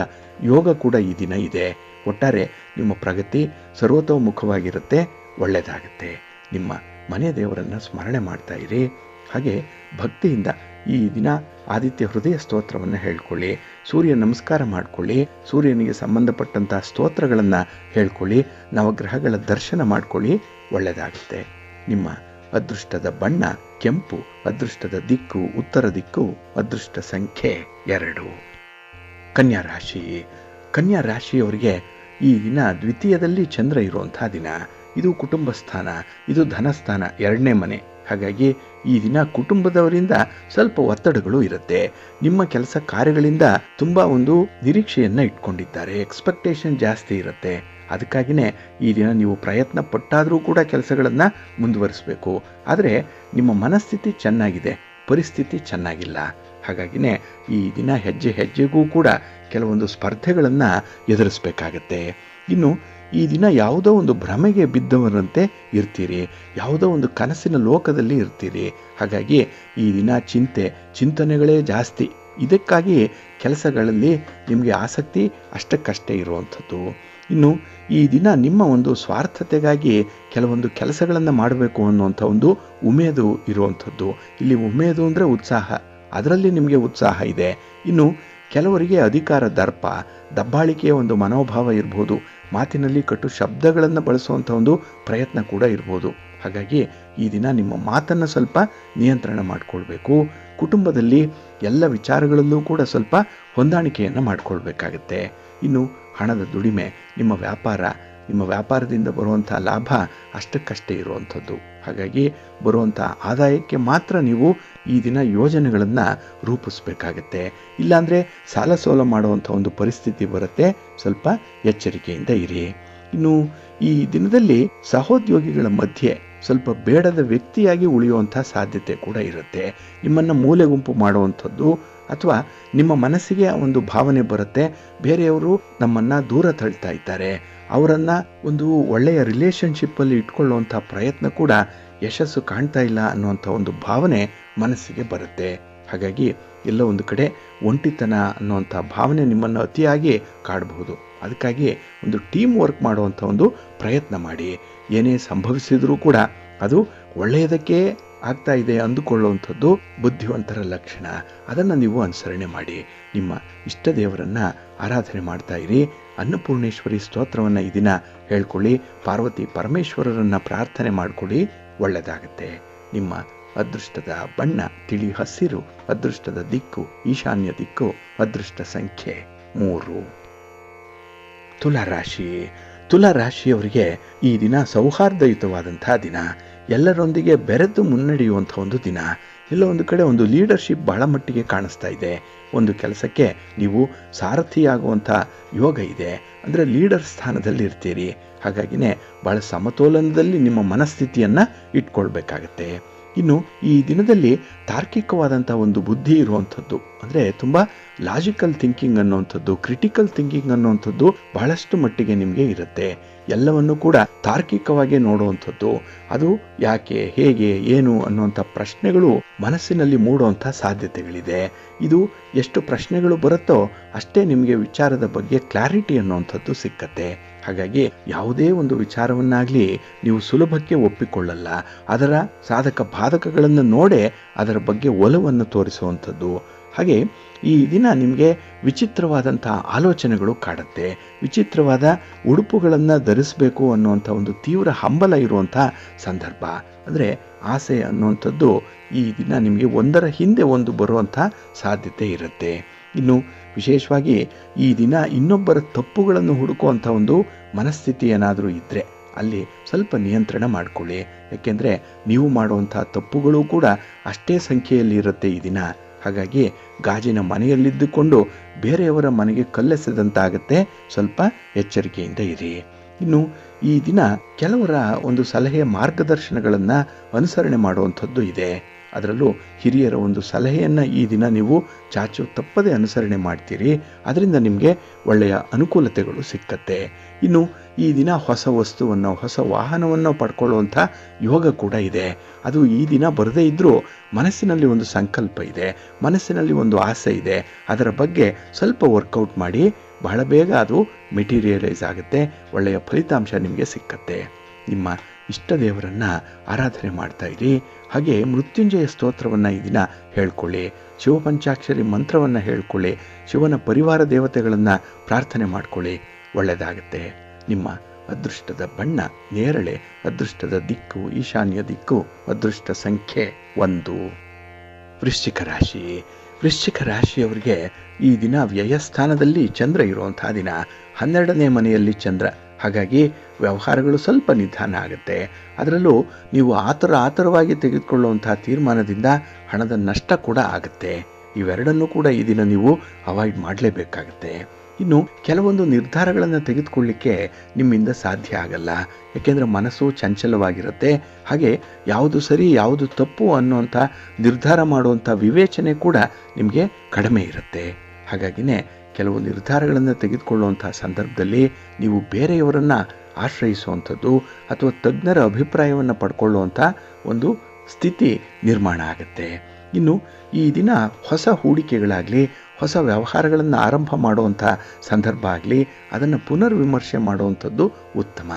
ಯೋಗ ಕೂಡ ಈ ದಿನ ಇದೆ. ಒಟ್ಟಾರೆ ನಿಮ್ಮ ಪ್ರಗತಿ ಸರ್ವತೋಮುಖವಾಗಿರುತ್ತೆ, ಒಳ್ಳೆಯದಾಗುತ್ತೆ. ನಿಮ್ಮ ಮನೆ ದೇವರನ್ನು ಸ್ಮರಣೆ ಮಾಡ್ತಾ ಇರಿ. ಹಾಗೆ ಭಕ್ತಿಯಿಂದ ಈ ದಿನ ಆದಿತ್ಯ ಹೃದಯ ಸ್ತೋತ್ರವನ್ನು ಹೇಳ್ಕೊಳ್ಳಿ, ಸೂರ್ಯ ನಮಸ್ಕಾರ ಮಾಡಿಕೊಳ್ಳಿ, ಸೂರ್ಯನಿಗೆ ಸಂಬಂಧಪಟ್ಟಂಥ ಸ್ತೋತ್ರಗಳನ್ನು ಹೇಳ್ಕೊಳ್ಳಿ, ನವಗ್ರಹಗಳ ದರ್ಶನ ಮಾಡಿಕೊಳ್ಳಿ, ಒಳ್ಳೆಯದಾಗುತ್ತೆ. ನಿಮ್ಮ ಅದೃಷ್ಟದ ಬಣ್ಣ ಕೆಂಪು, ಅದೃಷ್ಟದ ದಿಕ್ಕು ಉತ್ತರ ದಿಕ್ಕು, ಅದೃಷ್ಟ ಸಂಖ್ಯೆ 2. ಕನ್ಯಾ ರಾಶಿ. ಕನ್ಯಾ ರಾಶಿಯವರಿಗೆ ಈ ದಿನ ದ್ವಿತೀಯದಲ್ಲಿ ಚಂದ್ರ ಇರುವಂಥ ದಿನ. ಇದು ಕುಟುಂಬ ಸ್ಥಾನ, ಇದು ಧನಸ್ಥಾನ, 2ನೇ ಮನೆ. ಹಾಗಾಗಿ ಈ ದಿನ ಕುಟುಂಬದವರಿಂದ ಸ್ವಲ್ಪ ಒತ್ತಡಗಳು ಇರುತ್ತೆ. ನಿಮ್ಮ ಕೆಲಸ ಕಾರ್ಯಗಳಿಂದ ತುಂಬ ಒಂದು ನಿರೀಕ್ಷೆಯನ್ನು ಇಟ್ಕೊಂಡಿದ್ದಾರೆ, ಎಕ್ಸ್ಪೆಕ್ಟೇಷನ್ ಜಾಸ್ತಿ ಇರುತ್ತೆ. ಅದಕ್ಕಾಗಿಯೇ ಈ ದಿನ ನೀವು ಪ್ರಯತ್ನ ಪಟ್ಟಾದರೂ ಕೂಡ ಕೆಲಸಗಳನ್ನು ಮುಂದುವರಿಸಬೇಕು. ಆದರೆ ನಿಮ್ಮ ಮನಸ್ಥಿತಿ ಚೆನ್ನಾಗಿದೆ, ಪರಿಸ್ಥಿತಿ ಚೆನ್ನಾಗಿಲ್ಲ. ಹಾಗಾಗಿನೇ ಈ ದಿನ ಹೆಜ್ಜೆ ಹೆಜ್ಜೆಗೂ ಕೂಡ ಕೆಲವೊಂದು ಸ್ಪರ್ಧೆಗಳನ್ನು ಎದುರಿಸಬೇಕಾಗತ್ತೆ. ಇನ್ನು ಈ ದಿನ ಯಾವುದೋ ಒಂದು ಭ್ರಮೆಗೆ ಬಿದ್ದವರಂತೆ ಇರ್ತೀರಿ, ಯಾವುದೋ ಒಂದು ಕನಸಿನ ಲೋಕದಲ್ಲಿ ಇರ್ತೀರಿ. ಹಾಗಾಗಿ ಈ ದಿನ ಚಿಂತನೆಗಳೇ ಜಾಸ್ತಿ. ಇದಕ್ಕಾಗಿ ಕೆಲಸಗಳಲ್ಲಿ ನಿಮಗೆ ಆಸಕ್ತಿ ಅಷ್ಟಕ್ಕಷ್ಟೇ ಇರುವಂಥದ್ದು. ಇನ್ನು ಈ ದಿನ ನಿಮ್ಮ ಒಂದು ಸ್ವಾರ್ಥತೆಗಾಗಿ ಕೆಲವೊಂದು ಕೆಲಸಗಳನ್ನು ಮಾಡಬೇಕು ಅನ್ನುವಂಥ ಒಂದು ಉಮೇದು ಇರುವಂಥದ್ದು. ಇಲ್ಲಿ ಉಮೇದು ಅಂದರೆ ಉತ್ಸಾಹ, ಅದರಲ್ಲಿ ನಿಮಗೆ ಉತ್ಸಾಹ ಇದೆ. ಇನ್ನು ಕೆಲವರಿಗೆ ಅಧಿಕಾರ ದರ್ಪ, ದಬ್ಬಾಳಿಕೆಯ ಒಂದು ಮನೋಭಾವ ಇರ್ಬೋದು, ಮಾತಿನಲ್ಲಿ ಕಟ್ಟು ಶಬ್ದಗಳನ್ನು ಬಳಸುವಂಥ ಒಂದು ಪ್ರಯತ್ನ ಕೂಡ ಇರ್ಬೋದು. ಹಾಗಾಗಿ ಈ ದಿನ ನಿಮ್ಮ ಮಾತನ್ನು ಸ್ವಲ್ಪ ನಿಯಂತ್ರಣ ಮಾಡಿಕೊಳ್ಬೇಕು. ಕುಟುಂಬದಲ್ಲಿ ಎಲ್ಲ ವಿಚಾರಗಳಲ್ಲೂ ಕೂಡ ಸ್ವಲ್ಪ ಹೊಂದಾಣಿಕೆಯನ್ನು ಮಾಡಿಕೊಳ್ಬೇಕಾಗತ್ತೆ. ಇನ್ನು ಹಣದ ದುಡಿಮೆ, ನಿಮ್ಮ ವ್ಯಾಪಾರದಿಂದ ಬರುವಂಥ ಲಾಭ ಅಷ್ಟಕ್ಕಷ್ಟೇ ಇರುವಂಥದ್ದು. ಹಾಗಾಗಿ ಬರುವಂಥ ಆದಾಯಕ್ಕೆ ಮಾತ್ರ ನೀವು ಈ ದಿನ ಯೋಜನೆಗಳನ್ನು ರೂಪಿಸಬೇಕಾಗತ್ತೆ. ಇಲ್ಲಾಂದರೆ ಸಾಲ ಸೋಲ ಮಾಡುವಂಥ ಒಂದು ಪರಿಸ್ಥಿತಿ ಬರುತ್ತೆ. ಸ್ವಲ್ಪ ಎಚ್ಚರಿಕೆಯಿಂದ ಇರಿ. ಇನ್ನು ಈ ದಿನದಲ್ಲಿ ಸಹೋದ್ಯೋಗಿಗಳ ಮಧ್ಯೆ ಸ್ವಲ್ಪ ಬೇಡದ ವ್ಯಕ್ತಿಯಾಗಿ ಉಳಿಯುವಂಥ ಸಾಧ್ಯತೆ ಕೂಡ ಇರುತ್ತೆ. ನಿಮ್ಮನ್ನು ಮೂಲೆ ಗುಂಪು ಮಾಡುವಂಥದ್ದು ಅಥವಾ ನಿಮ್ಮ ಮನಸ್ಸಿಗೆ ಒಂದು ಭಾವನೆ ಬರುತ್ತೆ, ಬೇರೆಯವರು ನಮ್ಮನ್ನು ದೂರ ತಳ್ತಾ ಇದ್ದಾರೆ, ಅವರನ್ನು ಒಂದು ಒಳ್ಳೆಯ ರಿಲೇಷನ್ಶಿಪ್ಪಲ್ಲಿ ಇಟ್ಕೊಳ್ಳುವಂಥ ಪ್ರಯತ್ನ ಕೂಡ ಯಶಸ್ಸು ಕಾಣ್ತಾ ಇಲ್ಲ ಅನ್ನುವಂಥ ಒಂದು ಭಾವನೆ ಮನಸ್ಸಿಗೆ ಬರುತ್ತೆ. ಹಾಗಾಗಿ ಎಲ್ಲ ಒಂದು ಕಡೆ ಒಂಟಿತನ ಅನ್ನುವಂಥ ಭಾವನೆ ನಿಮ್ಮನ್ನು ಅತಿಯಾಗಿ ಕಾಡಬಹುದು. ಅದಕ್ಕಾಗಿ ಒಂದು ಟೀಮ್ ವರ್ಕ್ ಮಾಡುವಂಥ ಒಂದು ಪ್ರಯತ್ನ ಮಾಡಿ. ಏನೇ ಸಂಭವಿಸಿದರೂ ಕೂಡ ಅದು ಒಳ್ಳೆಯದಕ್ಕೆ ಆಗ್ತಾ ಇದೆ ಅಂದುಕೊಳ್ಳುವಂಥದ್ದು ಬುದ್ಧಿವಂತರ ಲಕ್ಷಣ. ಅದನ್ನು ನೀವು ಅನುಸರಣೆ ಮಾಡಿ. ನಿಮ್ಮ ಇಷ್ಟ ದೇವರನ್ನು ಆರಾಧನೆ ಮಾಡ್ತಾ ಇರಿ. ಅನ್ನಪೂರ್ಣೇಶ್ವರಿ ಸ್ತೋತ್ರವನ್ನು ಈ ದಿನ ಹೇಳ್ಕೊಳ್ಳಿ. ಪಾರ್ವತಿ ಪರಮೇಶ್ವರರನ್ನು ಪ್ರಾರ್ಥನೆ ಮಾಡಿಕೊಳ್ಳಿ, ಒಳ್ಳೆಯದಾಗುತ್ತೆ. ನಿಮ್ಮ ಅದೃಷ್ಟದ ಬಣ್ಣ ತಿಳಿ ಹಸಿರು, ಅದೃಷ್ಟದ ದಿಕ್ಕು ಈಶಾನ್ಯ ದಿಕ್ಕು, ಅದೃಷ್ಟ ಸಂಖ್ಯೆ 3. ತುಲಾರಾಶಿ. ತುಲಾರಾಶಿಯವರಿಗೆ ಈ ದಿನ ಸೌಹಾರ್ದಯುತವಾದಂಥ ದಿನ, ಎಲ್ಲರೊಂದಿಗೆ ಬೆರೆತು ಮುನ್ನಡೆಯುವಂಥ ಒಂದು ದಿನ. ಎಲ್ಲ ಒಂದು ಕಡೆ ಒಂದು ಲೀಡರ್ಶಿಪ್ ಬಹಳ ಮಟ್ಟಿಗೆ ಕಾಣಿಸ್ತಾ ಇದೆ. ಒಂದು ಕೆಲಸಕ್ಕೆ ನೀವು ಸಾರಥಿಯಾಗುವಂಥ ಯೋಗ ಇದೆ. ಅಂದರೆ ಲೀಡರ್ ಸ್ಥಾನದಲ್ಲಿ ಇರ್ತೀರಿ. ಹಾಗಾಗಿನೇ ಭಾಳ ಸಮತೋಲನದಲ್ಲಿ ನಿಮ್ಮ ಮನಸ್ಥಿತಿಯನ್ನು ಇಟ್ಕೊಳ್ಬೇಕಾಗತ್ತೆ. ಇನ್ನು ಈ ದಿನದಲ್ಲಿ ತಾರ್ಕಿಕವಾದಂಥ ಒಂದು ಬುದ್ಧಿ ಇರುವಂಥದ್ದು, ಅಂದರೆ ತುಂಬ ಲಾಜಿಕಲ್ ಥಿಂಕಿಂಗ್ ಅನ್ನುವಂಥದ್ದು, ಕ್ರಿಟಿಕಲ್ ಥಿಂಕಿಂಗ್ ಅನ್ನುವಂಥದ್ದು ಬಹಳಷ್ಟು ಮಟ್ಟಿಗೆ ನಿಮಗೆ ಇರುತ್ತೆ. ಎಲ್ಲವನ್ನು ಕೂಡ ತಾರ್ಕಿಕವಾಗಿ ನೋಡುವಂಥದ್ದು, ಅದು ಯಾಕೆ, ಹೇಗೆ, ಏನು ಅನ್ನುವಂಥ ಪ್ರಶ್ನೆಗಳು ಮನಸ್ಸಿನಲ್ಲಿ ಮೂಡುವಂಥ ಸಾಧ್ಯತೆಗಳಿದೆ. ಇದು ಎಷ್ಟು ಪ್ರಶ್ನೆಗಳು ಬರುತ್ತೋ ಅಷ್ಟೇ ನಿಮಗೆ ವಿಚಾರದ ಬಗ್ಗೆ ಕ್ಲಾರಿಟಿ ಅನ್ನುವಂಥದ್ದು ಸಿಕ್ಕತ್ತೆ. ಹಾಗಾಗಿ ಯಾವುದೇ ಒಂದು ವಿಚಾರವನ್ನಾಗಲಿ ನೀವು ಸುಲಭಕ್ಕೆ ಒಪ್ಪಿಕೊಳ್ಳಲ್ಲ. ಅದರ ಸಾಧಕ ಬಾಧಕಗಳನ್ನು ನೋಡೇ ಅದರ ಬಗ್ಗೆ ಒಲವನ್ನು ತೋರಿಸುವಂಥದ್ದು. ಹಾಗೆ ಈ ದಿನ ನಿಮಗೆ ವಿಚಿತ್ರವಾದಂಥ ಆಲೋಚನೆಗಳು ಕಾಡುತ್ತೆ. ವಿಚಿತ್ರವಾದ ಉಡುಪುಗಳನ್ನು ಧರಿಸಬೇಕು ಅನ್ನುವಂಥ ಒಂದು ತೀವ್ರ ಹಂಬಲ ಇರುವಂಥ ಸಂದರ್ಭ. ಅಂದರೆ ಆಸೆ ಅನ್ನುವಂಥದ್ದು ಈ ದಿನ ನಿಮಗೆ ಒಂದರ ಹಿಂದೆ ಒಂದು ಬರುವಂಥ ಸಾಧ್ಯತೆ ಇರುತ್ತೆ. ಇನ್ನು ವಿಶೇಷವಾಗಿ ಈ ದಿನ ಇನ್ನೊಬ್ಬರ ತಪ್ಪುಗಳನ್ನು ಹುಡುಕುವಂಥ ಒಂದು ಮನಸ್ಥಿತಿ ಏನಾದರೂ ಇದ್ದರೆ ಅಲ್ಲಿ ಸ್ವಲ್ಪ ನಿಯಂತ್ರಣ ಮಾಡಿಕೊಳ್ಳಿ. ಯಾಕೆಂದರೆ ನೀವು ಮಾಡುವಂಥ ತಪ್ಪುಗಳು ಕೂಡ ಅಷ್ಟೇ ಸಂಖ್ಯೆಯಲ್ಲಿ ಇರುತ್ತೆ ಈ ದಿನ. ಹಾಗಾಗಿ ಗಾಜಿನ ಮನೆಯಲ್ಲಿದ್ದುಕೊಂಡು ಬೇರೆಯವರ ಮನೆಗೆ ಕಲ್ಲೆಸೆದಂತಾಗುತ್ತೆ. ಸ್ವಲ್ಪ ಎಚ್ಚರಿಕೆಯಿಂದ ಇರಿ. ಇನ್ನು ಈ ದಿನ ಕೆಲವರ ಒಂದು ಸಲಹೆ ಮಾರ್ಗದರ್ಶನಗಳನ್ನು ಅನುಸರಣೆ ಮಾಡುವಂಥದ್ದು ಇದೆ. ಅದರಲ್ಲೂ ಹಿರಿಯರ ಒಂದು ಸಲಹೆಯನ್ನು ಈ ದಿನ ನೀವು ಚಾಚು ತಪ್ಪದೆ ಅನುಸರಣೆ ಮಾಡ್ತೀರಿ. ಅದರಿಂದ ನಿಮಗೆ ಒಳ್ಳೆಯ ಅನುಕೂಲತೆಗಳು ಸಿಕ್ಕತ್ತೆ. ಇನ್ನು ಈ ದಿನ ಹೊಸ ವಸ್ತುವನ್ನು, ಹೊಸ ವಾಹನವನ್ನು ಪಡ್ಕೊಳ್ಳುವಂಥ ಯೋಗ ಕೂಡ ಇದೆ. ಅದು ಈ ದಿನ ಬರದೇ ಇದ್ದರೂ ಮನಸ್ಸಿನಲ್ಲಿ ಒಂದು ಸಂಕಲ್ಪ ಇದೆ, ಮನಸ್ಸಿನಲ್ಲಿ ಒಂದು ಆಸೆ ಇದೆ. ಅದರ ಬಗ್ಗೆ ಸ್ವಲ್ಪ ವರ್ಕೌಟ್ ಮಾಡಿ, ಬಹಳ ಬೇಗ ಅದು ಮೆಟೀರಿಯಲೈಸ್ ಆಗುತ್ತೆ. ಒಳ್ಳೆಯ ಫಲಿತಾಂಶ ನಿಮಗೆ ಸಿಕ್ಕತ್ತೆ. ನಿಮ್ಮ ಇಷ್ಟ ದೇವರನ್ನು ಆರಾಧನೆ ಮಾಡ್ತಾ ಇರಿ. ಹಾಗೆ ಮೃತ್ಯುಂಜಯ ಸ್ತೋತ್ರವನ್ನು ಈ ದಿನ ಹೇಳ್ಕೊಳ್ಳಿ. ಶಿವಪಂಚಾಕ್ಷರಿ ಮಂತ್ರವನ್ನು ಹೇಳ್ಕೊಳ್ಳಿ. ಶಿವನ ಪರಿವಾರ ದೇವತೆಗಳನ್ನು ಪ್ರಾರ್ಥನೆ ಮಾಡ್ಕೊಳ್ಳಿ. ಒಳ್ಳೆಯದಾಗುತ್ತೆ. ನಿಮ್ಮ ಅದೃಷ್ಟದ ಬಣ್ಣ ನೇರಳೆ, ಅದೃಷ್ಟದ ದಿಕ್ಕು ಈಶಾನ್ಯ ದಿಕ್ಕು, ಅದೃಷ್ಟ ಸಂಖ್ಯೆ 1. ವೃಶ್ಚಿಕ ರಾಶಿ. ವೃಶ್ಚಿಕ ರಾಶಿಯವರಿಗೆ ಈ ದಿನ ವ್ಯಯಸ್ಥಾನದಲ್ಲಿ ಚಂದ್ರ ಇರುವಂಥ ದಿನ. 12ನೇ ಮನೆಯಲ್ಲಿ ಚಂದ್ರ. ಹಾಗಾಗಿ ವ್ಯವಹಾರಗಳು ಸ್ವಲ್ಪ ನಿಧಾನ ಆಗುತ್ತೆ. ಅದರಲ್ಲೂ ನೀವು ಆತುರವಾಗಿ ತೆಗೆದುಕೊಳ್ಳುವಂಥ ತೀರ್ಮಾನದಿಂದ ಹಣದ ನಷ್ಟ ಕೂಡ ಆಗುತ್ತೆ. ಇವೆರಡನ್ನೂ ಕೂಡ ಈ ದಿನ ನೀವು ಅವಾಯ್ಡ್ ಮಾಡಲೇಬೇಕಾಗತ್ತೆ. ಇನ್ನು ಕೆಲವೊಂದು ನಿರ್ಧಾರಗಳನ್ನು ತೆಗೆದುಕೊಳ್ಳಿಕ್ಕೆ ನಿಮ್ಮಿಂದ ಸಾಧ್ಯ ಆಗಲ್ಲ. ಯಾಕೆಂದರೆ ಮನಸ್ಸು ಚಂಚಲವಾಗಿರುತ್ತೆ. ಹಾಗೆ ಯಾವುದು ಸರಿ ಯಾವುದು ತಪ್ಪು ಅನ್ನುವಂಥ ನಿರ್ಧಾರ ಮಾಡುವಂಥ ವಿವೇಚನೆ ಕೂಡ ನಿಮಗೆ ಕಡಿಮೆ ಇರುತ್ತೆ. ಹಾಗಾಗಿನೇ ಕೆಲವು ನಿರ್ಧಾರಗಳನ್ನು ತೆಗೆದುಕೊಳ್ಳುವಂಥ ಸಂದರ್ಭದಲ್ಲಿ ನೀವು ಬೇರೆಯವರನ್ನು ಆಶ್ರಯಿಸುವಂಥದ್ದು ಅಥವಾ ತಜ್ಞರ ಅಭಿಪ್ರಾಯವನ್ನು ಪಡ್ಕೊಳ್ಳುವಂಥ ಒಂದು ಸ್ಥಿತಿ ನಿರ್ಮಾಣ ಆಗುತ್ತೆ. ಇನ್ನು ಈ ದಿನ ಹೊಸ ಹೂಡಿಕೆಗಳಾಗಲಿ, ಹೊಸ ವ್ಯವಹಾರಗಳನ್ನು ಆರಂಭ ಮಾಡುವಂಥ ಸಂದರ್ಭ ಆಗಲಿ, ಅದನ್ನು ಪುನರ್ವಿಮರ್ಶೆ ಮಾಡುವಂಥದ್ದು ಉತ್ತಮ.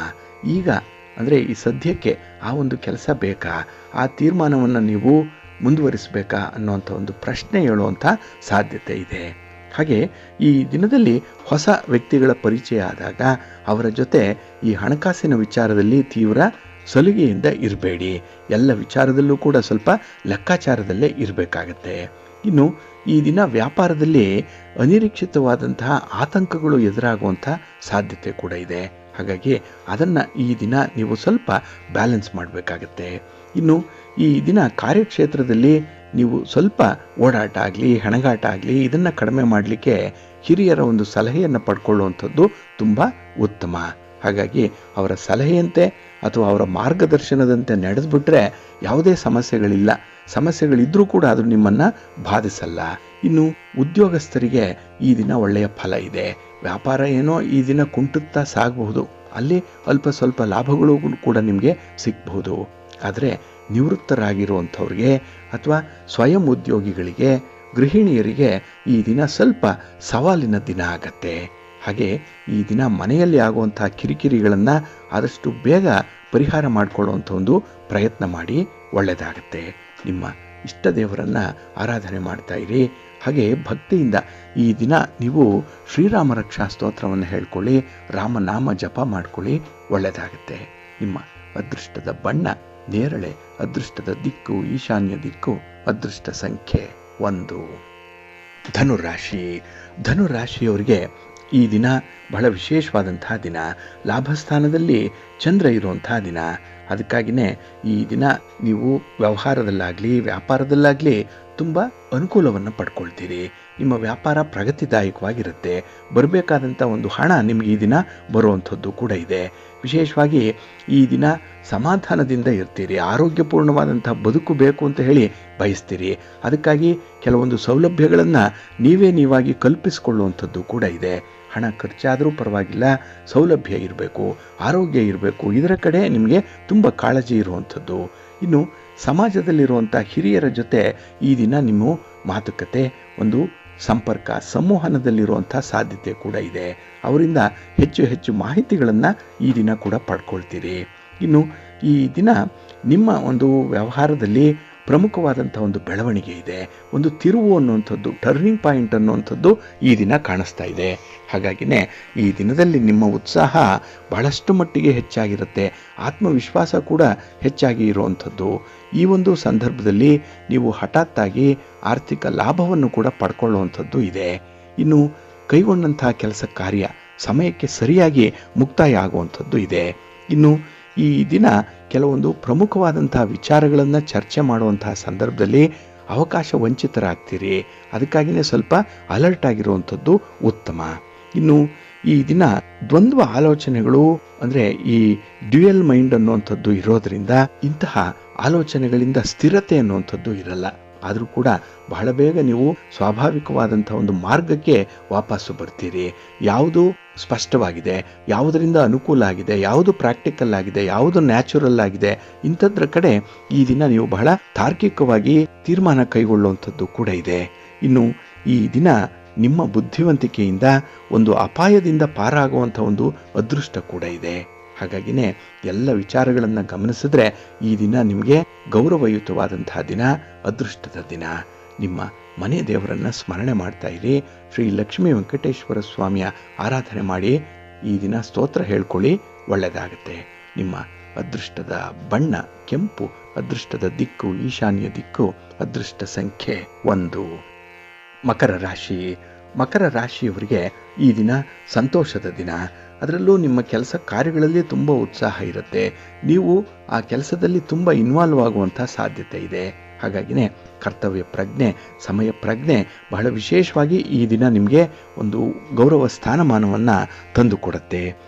ಈಗ ಅಂದರೆ ಈ ಸದ್ಯಕ್ಕೆ ಆ ಒಂದು ಕೆಲಸ ಬೇಕಾ, ಆ ತೀರ್ಮಾನವನ್ನು ನೀವು ಮುಂದುವರಿಸಬೇಕಾ ಅನ್ನುವಂಥ ಒಂದು ಪ್ರಶ್ನೆ ಹೇಳುವಂಥ ಸಾಧ್ಯತೆ ಇದೆ. ಹಾಗೆ ಈ ದಿನದಲ್ಲಿ ಹೊಸ ವ್ಯಕ್ತಿಗಳ ಪರಿಚಯ ಆದಾಗ ಅವರ ಜೊತೆ ಈ ಹಣಕಾಸಿನ ವಿಚಾರದಲ್ಲಿ ತೀವ್ರ ಸಲುಗೆಯಿಂದ ಇರಬೇಡಿ. ಎಲ್ಲ ವಿಚಾರದಲ್ಲೂ ಕೂಡ ಸ್ವಲ್ಪ ಲೆಕ್ಕಾಚಾರದಲ್ಲೇ ಇರಬೇಕಾಗತ್ತೆ. ಇನ್ನು ಈ ದಿನ ವ್ಯಾಪಾರದಲ್ಲಿ ಅನಿರೀಕ್ಷಿತವಾದಂತಹ ಆತಂಕಗಳು ಎದುರಾಗುವಂಥ ಸಾಧ್ಯತೆ ಕೂಡ ಇದೆ. ಹಾಗಾಗಿ ಅದನ್ನು ಈ ದಿನ ನೀವು ಸ್ವಲ್ಪ ಬ್ಯಾಲೆನ್ಸ್ ಮಾಡಬೇಕಾಗತ್ತೆ. ಇನ್ನು ಈ ದಿನ ಕಾರ್ಯಕ್ಷೇತ್ರದಲ್ಲಿ ನೀವು ಸ್ವಲ್ಪ ಓಡಾಟ ಆಗಲಿ, ಹೆಣಗಾಟ ಆಗಲಿ, ಇದನ್ನು ಕಡಿಮೆ ಮಾಡಲಿಕ್ಕೆ ಹಿರಿಯರ ಒಂದು ಸಲಹೆಯನ್ನು ಪಡ್ಕೊಳ್ಳುವಂಥದ್ದು ತುಂಬ ಉತ್ತಮ. ಹಾಗಾಗಿ ಅವರ ಸಲಹೆಯಂತೆ ಅಥವಾ ಅವರ ಮಾರ್ಗದರ್ಶನದಂತೆ ನಡೆದ್ಬಿಟ್ರೆ ಯಾವುದೇ ಸಮಸ್ಯೆಗಳಿಲ್ಲ. ಸಮಸ್ಯೆಗಳಿದ್ರೂ ಕೂಡ ಅದು ನಿಮ್ಮನ್ನು ಬಾಧಿಸಲ್ಲ. ಇನ್ನು ಉದ್ಯೋಗಸ್ಥರಿಗೆ ಈ ದಿನ ಒಳ್ಳೆಯ ಫಲ ಇದೆ. ವ್ಯಾಪಾರ ಏನೋ ಈ ದಿನ ಕುಂಟುತ್ತಾ ಸಾಗಬಹುದು. ಅಲ್ಲಿ ಅಲ್ಪ ಸ್ವಲ್ಪ ಲಾಭಗಳು ಕೂಡ ನಿಮಗೆ ಸಿಗಬಹುದು. ಆದರೆ ನಿವೃತ್ತರಾಗಿರುವಂಥವ್ರಿಗೆ ಅಥವಾ ಸ್ವಯಂ ಉದ್ಯೋಗಿಗಳಿಗೆ, ಗೃಹಿಣಿಯರಿಗೆ ಈ ದಿನ ಸ್ವಲ್ಪ ಸವಾಲಿನ ದಿನ ಆಗತ್ತೆ. ಹಾಗೆ ಈ ದಿನ ಮನೆಯಲ್ಲಿ ಆಗುವಂಥ ಕಿರಿಕಿರಿಗಳನ್ನು ಆದಷ್ಟು ಬೇಗ ಪರಿಹಾರ ಮಾಡಿಕೊಳ್ಳುವಂಥ ಒಂದು ಪ್ರಯತ್ನ ಮಾಡಿ. ಒಳ್ಳೆಯದಾಗತ್ತೆ. ನಿಮ್ಮ ಇಷ್ಟ ದೇವರನ್ನು ಆರಾಧನೆ ಮಾಡ್ತಾ ಇರಿ. ಹಾಗೆ ಭಕ್ತಿಯಿಂದ ಈ ದಿನ ನೀವು ಶ್ರೀರಾಮ ರಕ್ಷಾ ಸ್ತೋತ್ರವನ್ನು ಹೇಳ್ಕೊಳ್ಳಿ, ರಾಮನಾಮ ಜಪ ಮಾಡ್ಕೊಳ್ಳಿ. ಒಳ್ಳೆಯದಾಗತ್ತೆ. ನಿಮ್ಮ ಅದೃಷ್ಟದ ಬಣ್ಣ ನೇರಳೆ, ಅದೃಷ್ಟದ ದಿಕ್ಕು ಈಶಾನ್ಯ ದಿಕ್ಕು, ಅದೃಷ್ಟ ಸಂಖ್ಯೆ 1. ಧನುರಾಶಿ. ಧನುರಾಶಿಯವರಿಗೆ ಈ ದಿನ ಬಹಳ ವಿಶೇಷವಾದಂತಹ ದಿನ. ಲಾಭಸ್ಥಾನದಲ್ಲಿ ಚಂದ್ರ ಇರುವಂತಹ ದಿನ. ಅದಕ್ಕಾಗಿಯೇ ಈ ದಿನ ನೀವು ವ್ಯವಹಾರದಲ್ಲಾಗಲಿ ವ್ಯಾಪಾರದಲ್ಲಾಗಲಿ ತುಂಬ ಅನುಕೂಲವನ್ನು ಪಡ್ಕೊಳ್ತೀರಿ. ನಿಮ್ಮ ವ್ಯಾಪಾರ ಪ್ರಗತಿದಾಯಕವಾಗಿರುತ್ತೆ. ಬರಬೇಕಾದಂಥ ಒಂದು ಹಣ ನಿಮಗೆ ಈ ದಿನ ಬರುವಂಥದ್ದು ಕೂಡ ಇದೆ. ವಿಶೇಷವಾಗಿ ಈ ದಿನ ಸಮಾಧಾನದಿಂದ ಇರ್ತೀರಿ. ಆರೋಗ್ಯಪೂರ್ಣವಾದಂಥ ಬದುಕು ಬೇಕು ಅಂತ ಹೇಳಿ ಬಯಸ್ತೀರಿ. ಅದಕ್ಕಾಗಿ ಕೆಲವೊಂದು ಸೌಲಭ್ಯಗಳನ್ನು ನೀವಾಗಿ ಕಲ್ಪಿಸಿಕೊಳ್ಳುವಂಥದ್ದು ಕೂಡ ಇದೆ. ಹಣ ಖರ್ಚಾದರೂ ಪರವಾಗಿಲ್ಲ, ಸೌಲಭ್ಯ ಇರಬೇಕು, ಆರೋಗ್ಯ ಇರಬೇಕು, ಇದರ ಕಡೆ ನಿಮಗೆ ತುಂಬ ಕಾಳಜಿ ಇರುವಂಥದ್ದು. ಇನ್ನು ಸಮಾಜದಲ್ಲಿರುವಂಥ ಹಿರಿಯರ ಜೊತೆ ಈ ದಿನ ನಿಮ್ಮ ಮಾತುಕತೆ, ಒಂದು ಸಂಪರ್ಕ, ಸಂವಹನದಲ್ಲಿರುವಂಥ ಸಾಧ್ಯತೆ ಕೂಡ ಇದೆ. ಅವರಿಂದ ಹೆಚ್ಚು ಹೆಚ್ಚು ಮಾಹಿತಿಗಳನ್ನು ಈ ದಿನ ಕೂಡ ಪಡ್ಕೊಳ್ತೀರಿ. ಇನ್ನು ಈ ದಿನ ನಿಮ್ಮ ಒಂದು ವ್ಯವಹಾರದಲ್ಲಿ ಪ್ರಮುಖವಾದಂಥ ಒಂದು ಬೆಳವಣಿಗೆ ಇದೆ, ಒಂದು ತಿರುವು ಅನ್ನುವಂಥದ್ದು, ಟರ್ನಿಂಗ್ ಪಾಯಿಂಟ್ ಅನ್ನುವಂಥದ್ದು ಈ ದಿನ ಕಾಣಿಸ್ತಾ ಇದೆ. ಹಾಗಾಗಿನೇ ಈ ದಿನದಲ್ಲಿ ನಿಮ್ಮ ಉತ್ಸಾಹ ಬಹಳಷ್ಟು ಮಟ್ಟಿಗೆ ಹೆಚ್ಚಾಗಿರುತ್ತೆ, ಆತ್ಮವಿಶ್ವಾಸ ಕೂಡ ಹೆಚ್ಚಾಗಿ ಇರುವಂಥದ್ದು. ಈ ಒಂದು ಸಂದರ್ಭದಲ್ಲಿ ನೀವು ಹಠಾತ್ತಾಗಿ ಆರ್ಥಿಕ ಲಾಭವನ್ನು ಕೂಡ ಪಡ್ಕೊಳ್ಳುವಂಥದ್ದು ಇದೆ. ಇನ್ನು ಕೈಗೊಂಡಂಥ ಕೆಲಸ ಕಾರ್ಯ ಸಮಯಕ್ಕೆ ಸರಿಯಾಗಿ ಮುಕ್ತಾಯ ಆಗುವಂಥದ್ದು ಇದೆ. ಇನ್ನು ಈ ದಿನ ಕೆಲವೊಂದು ಪ್ರಮುಖವಾದಂತಹ ವಿಚಾರಗಳನ್ನು ಚರ್ಚೆ ಮಾಡುವಂತಹ ಸಂದರ್ಭದಲ್ಲಿ ಅವಕಾಶ ವಂಚಿತರಾಗ್ತೀರಿ. ಅದಕ್ಕಾಗಿಯೇ ಸ್ವಲ್ಪ ಅಲರ್ಟ್ ಆಗಿರುವಂಥದ್ದು ಉತ್ತಮ. ಇನ್ನು ಈ ದಿನ ದ್ವಂದ್ವ ಆಲೋಚನೆಗಳು ಅಂದರೆ ಈ ಡ್ಯುಯಲ್ ಮೈಂಡ್ ಅನ್ನುವಂಥದ್ದು ಇರೋದ್ರಿಂದ ಇಂತಹ ಆಲೋಚನೆಗಳಿಂದ ಸ್ಥಿರತೆ ಅನ್ನುವಂಥದ್ದು ಇರಲ್ಲ. ಆದರೂ ಕೂಡ ಬಹಳ ಬೇಗ ನೀವು ಸ್ವಾಭಾವಿಕವಾದಂಥ ಒಂದು ಮಾರ್ಗಕ್ಕೆ ವಾಪಸ್ಸು ಬರ್ತೀರಿ. ಯಾವುದು ಸ್ಪಷ್ಟವಾಗಿದೆ, ಯಾವುದರಿಂದ ಅನುಕೂಲ ಆಗಿದೆ, ಯಾವುದು ಪ್ರಾಕ್ಟಿಕಲ್ ಆಗಿದೆ, ಯಾವುದು ನ್ಯಾಚುರಲ್ ಆಗಿದೆ, ಇಂಥದ್ರ ಕಡೆ ಈ ದಿನ ನೀವು ಬಹಳ ತಾರ್ಕಿಕವಾಗಿ ತೀರ್ಮಾನ ಕೈಗೊಳ್ಳುವಂಥದ್ದು ಕೂಡ ಇದೆ. ಇನ್ನು ಈ ದಿನ ನಿಮ್ಮ ಬುದ್ಧಿವಂತಿಕೆಯಿಂದ ಒಂದು ಅಪಾಯದಿಂದ ಪಾರಾಗುವಂಥ ಒಂದು ಅದೃಷ್ಟ ಕೂಡ ಇದೆ. ಹಾಗಾಗಿನೇ ಎಲ್ಲ ವಿಚಾರಗಳನ್ನು ಗಮನಿಸಿದ್ರೆ ಈ ದಿನ ನಿಮಗೆ ಗೌರವಯುತವಾದಂತಹ ದಿನ, ಅದೃಷ್ಟದ ದಿನ. ನಿಮ್ಮ ಮನೆ ದೇವರನ್ನು ಸ್ಮರಣೆ ಮಾಡ್ತಾ ಇರಿ. ಶ್ರೀ ಲಕ್ಷ್ಮೀ ವೆಂಕಟೇಶ್ವರ ಸ್ವಾಮಿಯ ಆರಾಧನೆ ಮಾಡಿ ಈ ದಿನ ಸ್ತೋತ್ರ ಹೇಳ್ಕೊಳ್ಳಿ, ಒಳ್ಳೆಯದಾಗುತ್ತೆ. ನಿಮ್ಮ ಅದೃಷ್ಟದ ಬಣ್ಣ ಕೆಂಪು, ಅದೃಷ್ಟದ ದಿಕ್ಕು ಈಶಾನ್ಯ ದಿಕ್ಕು, ಅದೃಷ್ಟ ಸಂಖ್ಯೆ 1. ಮಕರ ರಾಶಿ. ಮಕರ ರಾಶಿಯವರಿಗೆ ಈ ದಿನ ಸಂತೋಷದ ದಿನ. ಅದರಲ್ಲೂ ನಿಮ್ಮ ಕೆಲಸ ಕಾರ್ಯಗಳಲ್ಲಿ ತುಂಬ ಉತ್ಸಾಹ ಇರುತ್ತೆ. ನೀವು ಆ ಕೆಲಸದಲ್ಲಿ ತುಂಬ ಇನ್ವಾಲ್ವ್ ಆಗುವಂಥ ಸಾಧ್ಯತೆ ಇದೆ. ಹಾಗಾಗಿನೇ ಕರ್ತವ್ಯ ಪ್ರಜ್ಞೆ, ಸಮಯ ಪ್ರಜ್ಞೆ ಬಹಳ ವಿಶೇಷವಾಗಿ ಈ ದಿನ ನಿಮಗೆ ಒಂದು ಗೌರವ ಸ್ಥಾನಮಾನವನ್ನು ತಂದುಕೊಡುತ್ತೆ.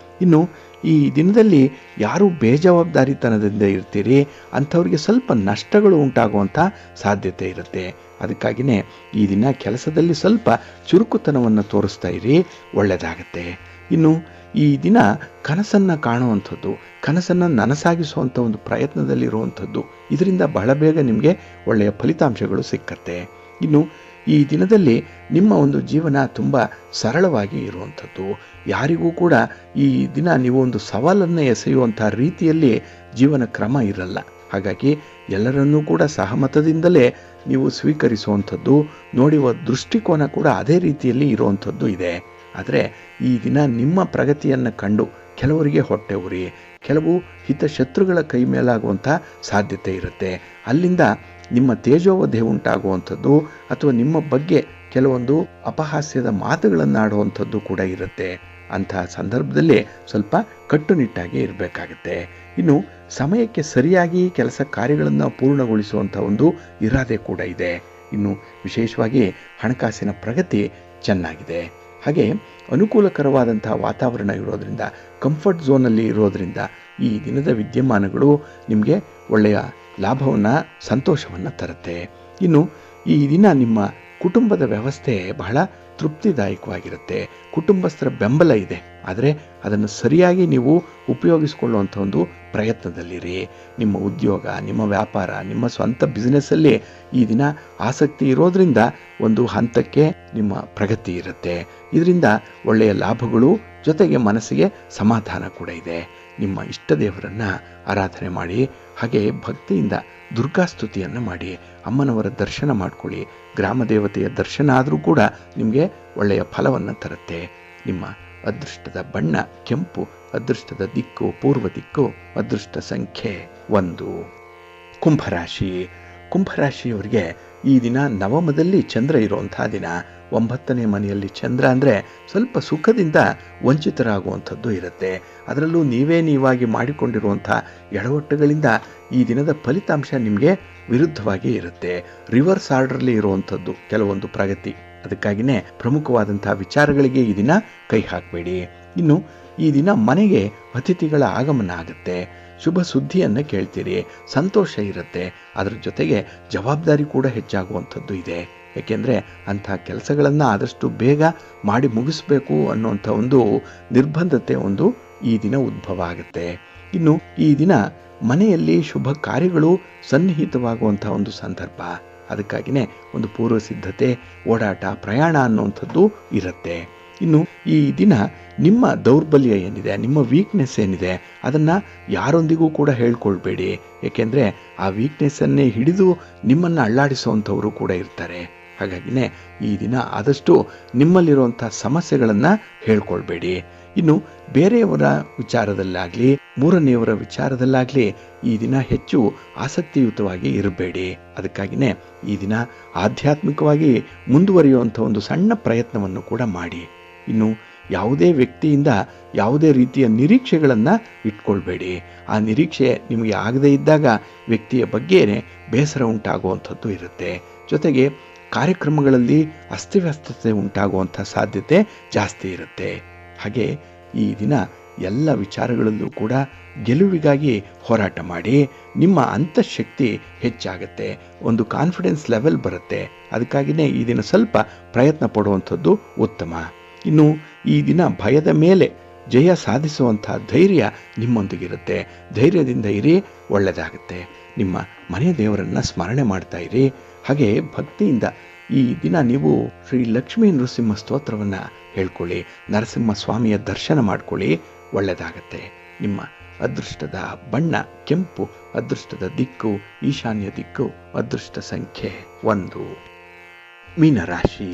ಇನ್ನು ಈ ದಿನದಲ್ಲಿ ಯಾರು ಬೇಜವಾಬ್ದಾರಿತನದಿಂದ ಇರ್ತೀರಿ ಅಂಥವ್ರಿಗೆ ಸ್ವಲ್ಪ ನಷ್ಟಗಳು ಉಂಟಾಗುವಂಥ ಸಾಧ್ಯತೆ ಇರುತ್ತೆ. ಅದಕ್ಕಾಗಿಯೇ ಈ ದಿನ ಕೆಲಸದಲ್ಲಿ ಸ್ವಲ್ಪ ಚುರುಕುತನವನ್ನು ತೋರಿಸ್ತಾ ಇರಿ, ಒಳ್ಳೆಯದಾಗತ್ತೆ. ಇನ್ನು ಈ ದಿನ ಕನಸನ್ನು ಕಾಣುವಂಥದ್ದು, ಕನಸನ್ನು ನನಸಾಗಿಸುವಂಥ ಒಂದು ಪ್ರಯತ್ನದಲ್ಲಿರುವಂಥದ್ದು, ಇದರಿಂದ ಬಹಳ ಬೇಗ ನಿಮಗೆ ಒಳ್ಳೆಯ ಫಲಿತಾಂಶಗಳು ಸಿಕ್ಕತ್ತೆ. ಇನ್ನು ಈ ದಿನದಲ್ಲಿ ನಿಮ್ಮ ಒಂದು ಜೀವನ ತುಂಬ ಸರಳವಾಗಿ ಇರುವಂಥದ್ದು. ಯಾರಿಗೂ ಕೂಡ ಈ ದಿನ ನೀವು ಒಂದು ಸವಾಲನ್ನು ಎಸೆಯುವಂಥ ರೀತಿಯಲ್ಲಿ ಜೀವನ ಕ್ರಮ ಇರಲ್ಲ. ಹಾಗಾಗಿ ಎಲ್ಲರನ್ನೂ ಕೂಡ ಸಹಮತದಿಂದಲೇ ನೀವು ಸ್ವೀಕರಿಸುವಂಥದ್ದು, ನೋಡುವ ದೃಷ್ಟಿಕೋನ ಕೂಡ ಅದೇ ರೀತಿಯಲ್ಲಿ ಇರುವಂಥದ್ದು ಇದೆ. ಆದರೆ ಈ ದಿನ ನಿಮ್ಮ ಪ್ರಗತಿಯನ್ನು ಕಂಡು ಕೆಲವರಿಗೆ ಹೊಟ್ಟೆ ಉರಿ, ಕೆಲವು ಹಿತಶತ್ರುಗಳ ಕೈ ಮೇಲಾಗುವಂಥ ಸಾಧ್ಯತೆ ಇರುತ್ತೆ. ಅಲ್ಲಿಂದ ನಿಮ್ಮ ತೇಜೋವಧೆ ಉಂಟಾಗುವಂಥದ್ದು ಅಥವಾ ನಿಮ್ಮ ಬಗ್ಗೆ ಕೆಲವೊಂದು ಅಪಹಾಸ್ಯದ ಮಾತುಗಳನ್ನು ಆಡುವಂಥದ್ದು ಕೂಡ ಇರುತ್ತೆ. ಅಂತಹ ಸಂದರ್ಭದಲ್ಲಿ ಸ್ವಲ್ಪ ಕಟ್ಟುನಿಟ್ಟಾಗಿ ಇರಬೇಕಾಗತ್ತೆ. ಇನ್ನು ಸಮಯಕ್ಕೆ ಸರಿಯಾಗಿ ಕೆಲಸ ಕಾರ್ಯಗಳನ್ನು ಪೂರ್ಣಗೊಳಿಸುವಂಥ ಒಂದು ಇರಾದೆ ಕೂಡ ಇದೆ. ಇನ್ನು ವಿಶೇಷವಾಗಿ ಹಣಕಾಸಿನ ಪ್ರಗತಿ ಚೆನ್ನಾಗಿದೆ. ಹಾಗೆ ಅನುಕೂಲಕರವಾದಂತಹ ವಾತಾವರಣ ಇರೋದರಿಂದ, ಕಂಫರ್ಟ್ ಝೋನಲ್ಲಿ ಇರೋದರಿಂದ ಈ ದಿನದ ವಿದ್ಯಮಾನಗಳು ನಿಮಗೆ ಒಳ್ಳೆಯ ಲಾಭವನ್ನು, ಸಂತೋಷವನ್ನು ತರುತ್ತೆ. ಇನ್ನು ಈ ದಿನ ನಿಮ್ಮ ಕುಟುಂಬದ ವ್ಯವಸ್ಥೆ ಬಹಳ ತೃಪ್ತಿದಾಯಕವಾಗಿರುತ್ತೆ. ಕುಟುಂಬಸ್ಥರ ಬೆಂಬಲ ಇದೆ, ಆದರೆ ಅದನ್ನು ಸರಿಯಾಗಿ ನೀವು ಉಪಯೋಗಿಸಿಕೊಳ್ಳುವಂಥ ಒಂದು ಪ್ರಯತ್ನದಲ್ಲಿರಿ. ನಿಮ್ಮ ಉದ್ಯೋಗ, ನಿಮ್ಮ ವ್ಯಾಪಾರ, ನಿಮ್ಮ ಸ್ವಂತ ಬಿಸ್ನೆಸ್ಸಲ್ಲಿ ಈ ದಿನ ಆಸಕ್ತಿ ಇರೋದರಿಂದ ಒಂದು ಹಂತಕ್ಕೆ ನಿಮ್ಮ ಪ್ರಗತಿ ಇರುತ್ತೆ. ಇದರಿಂದ ಒಳ್ಳೆಯ ಲಾಭಗಳು, ಜೊತೆಗೆ ಮನಸ್ಸಿಗೆ ಸಮಾಧಾನ ಕೂಡ ಇದೆ. ನಿಮ್ಮ ಇಷ್ಟ ದೇವರನ್ನು ಆರಾಧನೆ ಮಾಡಿ, ಹಾಗೆ ಭಕ್ತಿಯಿಂದ ದುರ್ಗಾಸ್ತುತಿಯನ್ನು ಮಾಡಿ, ಅಮ್ಮನವರ ದರ್ಶನ ಮಾಡ್ಕೊಳ್ಳಿ. ಗ್ರಾಮ ದೇವತೆಯ ದರ್ಶನ ಆದರೂ ಕೂಡ ನಿಮಗೆ ಒಳ್ಳೆಯ ಫಲವನ್ನು ತರುತ್ತೆ. ನಿಮ್ಮ ಅದೃಷ್ಟದ ಬಣ್ಣ ಕೆಂಪು, ಅದೃಷ್ಟದ ದಿಕ್ಕು ಪೂರ್ವ ದಿಕ್ಕು, ಅದೃಷ್ಟ ಸಂಖ್ಯೆ 1. ಕುಂಭರಾಶಿ. ಕುಂಭರಾಶಿಯವರಿಗೆ ಈ ದಿನ ನವಮದಲ್ಲಿ ಚಂದ್ರ ಇರುವಂಥ ದಿನ. 9ನೇ ಮನೆಯಲ್ಲಿ ಚಂದ್ರ ಅಂದರೆ ಸ್ವಲ್ಪ ಸುಖದಿಂದ ವಂಚಿತರಾಗುವಂಥದ್ದು ಇರುತ್ತೆ. ಅದರಲ್ಲೂ ನೀವಾಗಿ ಮಾಡಿಕೊಂಡಿರುವಂಥ ಎಡವಟ್ಟುಗಳಿಂದ ಈ ದಿನದ ಫಲಿತಾಂಶ ನಿಮಗೆ ವಿರುದ್ಧವಾಗಿ ಇರುತ್ತೆ. ರಿವರ್ಸ್ ಆರ್ಡರ್ಲಿ ಇರುವಂಥದ್ದು ಕೆಲವೊಂದು ಪ್ರಗತಿ. ಅದಕ್ಕಾಗಿಯೇ ಪ್ರಮುಖವಾದಂಥ ವಿಚಾರಗಳಿಗೆ ಈ ದಿನ ಕೈ ಹಾಕಬೇಡಿ. ಇನ್ನು ಈ ದಿನ ಮನೆಗೆ ಅತಿಥಿಗಳ ಆಗಮನ ಆಗುತ್ತೆ. ಶುಭ ಸುದ್ದಿಯನ್ನು ಕೇಳ್ತೀರಿ, ಸಂತೋಷ ಇರುತ್ತೆ. ಅದರ ಜೊತೆಗೆ ಜವಾಬ್ದಾರಿ ಕೂಡ ಹೆಚ್ಚಾಗುವಂಥದ್ದು ಇದೆ. ಏಕೆಂದರೆ ಅಂಥ ಕೆಲಸಗಳನ್ನು ಆದಷ್ಟು ಬೇಗ ಮಾಡಿ ಮುಗಿಸ್ಬೇಕು ಅನ್ನುವಂಥ ಒಂದು ನಿರ್ಬಂಧತೆ ಒಂದು ಈ ದಿನ ಉದ್ಭವ ಆಗುತ್ತೆ. ಇನ್ನು ಈ ದಿನ ಮನೆಯಲ್ಲಿ ಶುಭ ಕಾರ್ಯಗಳು ಸನ್ನಿಹಿತವಾಗುವಂಥ ಒಂದು ಸಂದರ್ಭ. ಅದಕ್ಕಾಗಿಯೇ ಒಂದು ಪೂರ್ವ ಸಿದ್ಧತೆ, ಓಡಾಟ, ಪ್ರಯಾಣ ಅನ್ನುವಂಥದ್ದು ಇರುತ್ತೆ. ಇನ್ನು ಈ ದಿನ ನಿಮ್ಮ ದೌರ್ಬಲ್ಯ ಏನಿದೆ, ನಿಮ್ಮ ವೀಕ್ನೆಸ್ ಏನಿದೆ, ಅದನ್ನು ಯಾರೊಂದಿಗೂ ಕೂಡ ಹೇಳ್ಕೊಳ್ಬೇಡಿ. ಏಕೆಂದರೆ ಆ ವೀಕ್ನೆಸ್ಸನ್ನೇ ಹಿಡಿದು ನಿಮ್ಮನ್ನು ಅಳ್ಳಾಡಿಸುವಂಥವರು ಕೂಡ ಇರ್ತಾರೆ. ಹಾಗಾಗಿನೇ ಈ ದಿನ ಆದಷ್ಟು ನಿಮ್ಮಲ್ಲಿರುವಂಥ ಸಮಸ್ಯೆಗಳನ್ನು ಹೇಳ್ಕೊಳ್ಬೇಡಿ. ಇನ್ನು ಬೇರೆಯವರ ವಿಚಾರದಲ್ಲಾಗಲಿ, ಮೂರನೆಯವರ ವಿಚಾರದಲ್ಲಾಗಲಿ ಈ ದಿನ ಹೆಚ್ಚು ಆಸಕ್ತಿಯುತವಾಗಿ ಇರಬೇಡಿ. ಅದಕ್ಕಾಗಿಯೇ ಈ ದಿನ ಆಧ್ಯಾತ್ಮಿಕವಾಗಿ ಮುಂದುವರಿಯುವಂಥ ಒಂದು ಸಣ್ಣ ಪ್ರಯತ್ನವನ್ನು ಕೂಡ ಮಾಡಿ. ಇನ್ನು ಯಾವುದೇ ವ್ಯಕ್ತಿಯಿಂದ ಯಾವುದೇ ರೀತಿಯ ನಿರೀಕ್ಷೆಗಳನ್ನು ಇಟ್ಕೊಳ್ಬೇಡಿ. ಆ ನಿರೀಕ್ಷೆ ನಿಮಗೆ ಆಗದೇ ಇದ್ದಾಗ ವ್ಯಕ್ತಿಯ ಬಗ್ಗೆನೇ ಬೇಸರ ಉಂಟಾಗುವಂಥದ್ದು ಇರುತ್ತೆ. ಜೊತೆಗೆ ಕಾರ್ಯಕ್ರಮಗಳಲ್ಲಿ ಅಸ್ತವ್ಯಸ್ತತೆ ಉಂಟಾಗುವಂಥ ಸಾಧ್ಯತೆ ಜಾಸ್ತಿ ಇರುತ್ತೆ. ಹಾಗೆ ಈ ದಿನ ಎಲ್ಲ ವಿಚಾರಗಳಲ್ಲೂ ಕೂಡ ಗೆಲುವಿಗಾಗಿ ಹೋರಾಟ ಮಾಡಿ. ನಿಮ್ಮ ಅಂತಃಶಕ್ತಿ ಹೆಚ್ಚಾಗುತ್ತೆ, ಒಂದು ಕಾನ್ಫಿಡೆನ್ಸ್ ಲೆವೆಲ್ ಬರುತ್ತೆ. ಅದಕ್ಕಾಗಿಯೇ ಈ ದಿನ ಸ್ವಲ್ಪ ಪ್ರಯತ್ನ ಪಡುವಂಥದ್ದು ಉತ್ತಮ. ಇನ್ನು ಈ ದಿನ ಭಯದ ಮೇಲೆ ಜಯ ಸಾಧಿಸುವಂಥ ಧೈರ್ಯ ನಿಮ್ಮೊಂದಿಗಿರುತ್ತೆ. ಧೈರ್ಯದಿಂದ ಇರಿ, ಒಳ್ಳೆಯದಾಗುತ್ತೆ. ನಿಮ್ಮ ಮನೆಯ ದೇವರನ್ನು ಸ್ಮರಣೆ ಮಾಡ್ತಾ ಇರಿ. ಹಾಗೆ ಭಕ್ತಿಯಿಂದ ಈ ದಿನ ನೀವು ಶ್ರೀ ಲಕ್ಷ್ಮೀ ನೃಸಿಂಹ ಸ್ತೋತ್ರವನ್ನು ಹೇಳ್ಕೊಳ್ಳಿ, ನರಸಿಂಹ ಸ್ವಾಮಿಯ ದರ್ಶನ ಮಾಡ್ಕೊಳ್ಳಿ, ಒಳ್ಳೆಯದಾಗತ್ತೆ. ನಿಮ್ಮ ಅದೃಷ್ಟದ ಬಣ್ಣ ಕೆಂಪು, ಅದೃಷ್ಟದ ದಿಕ್ಕು ಈಶಾನ್ಯ ದಿಕ್ಕು, ಅದೃಷ್ಟ ಸಂಖ್ಯೆ 1. ಮೀನರಾಶಿ.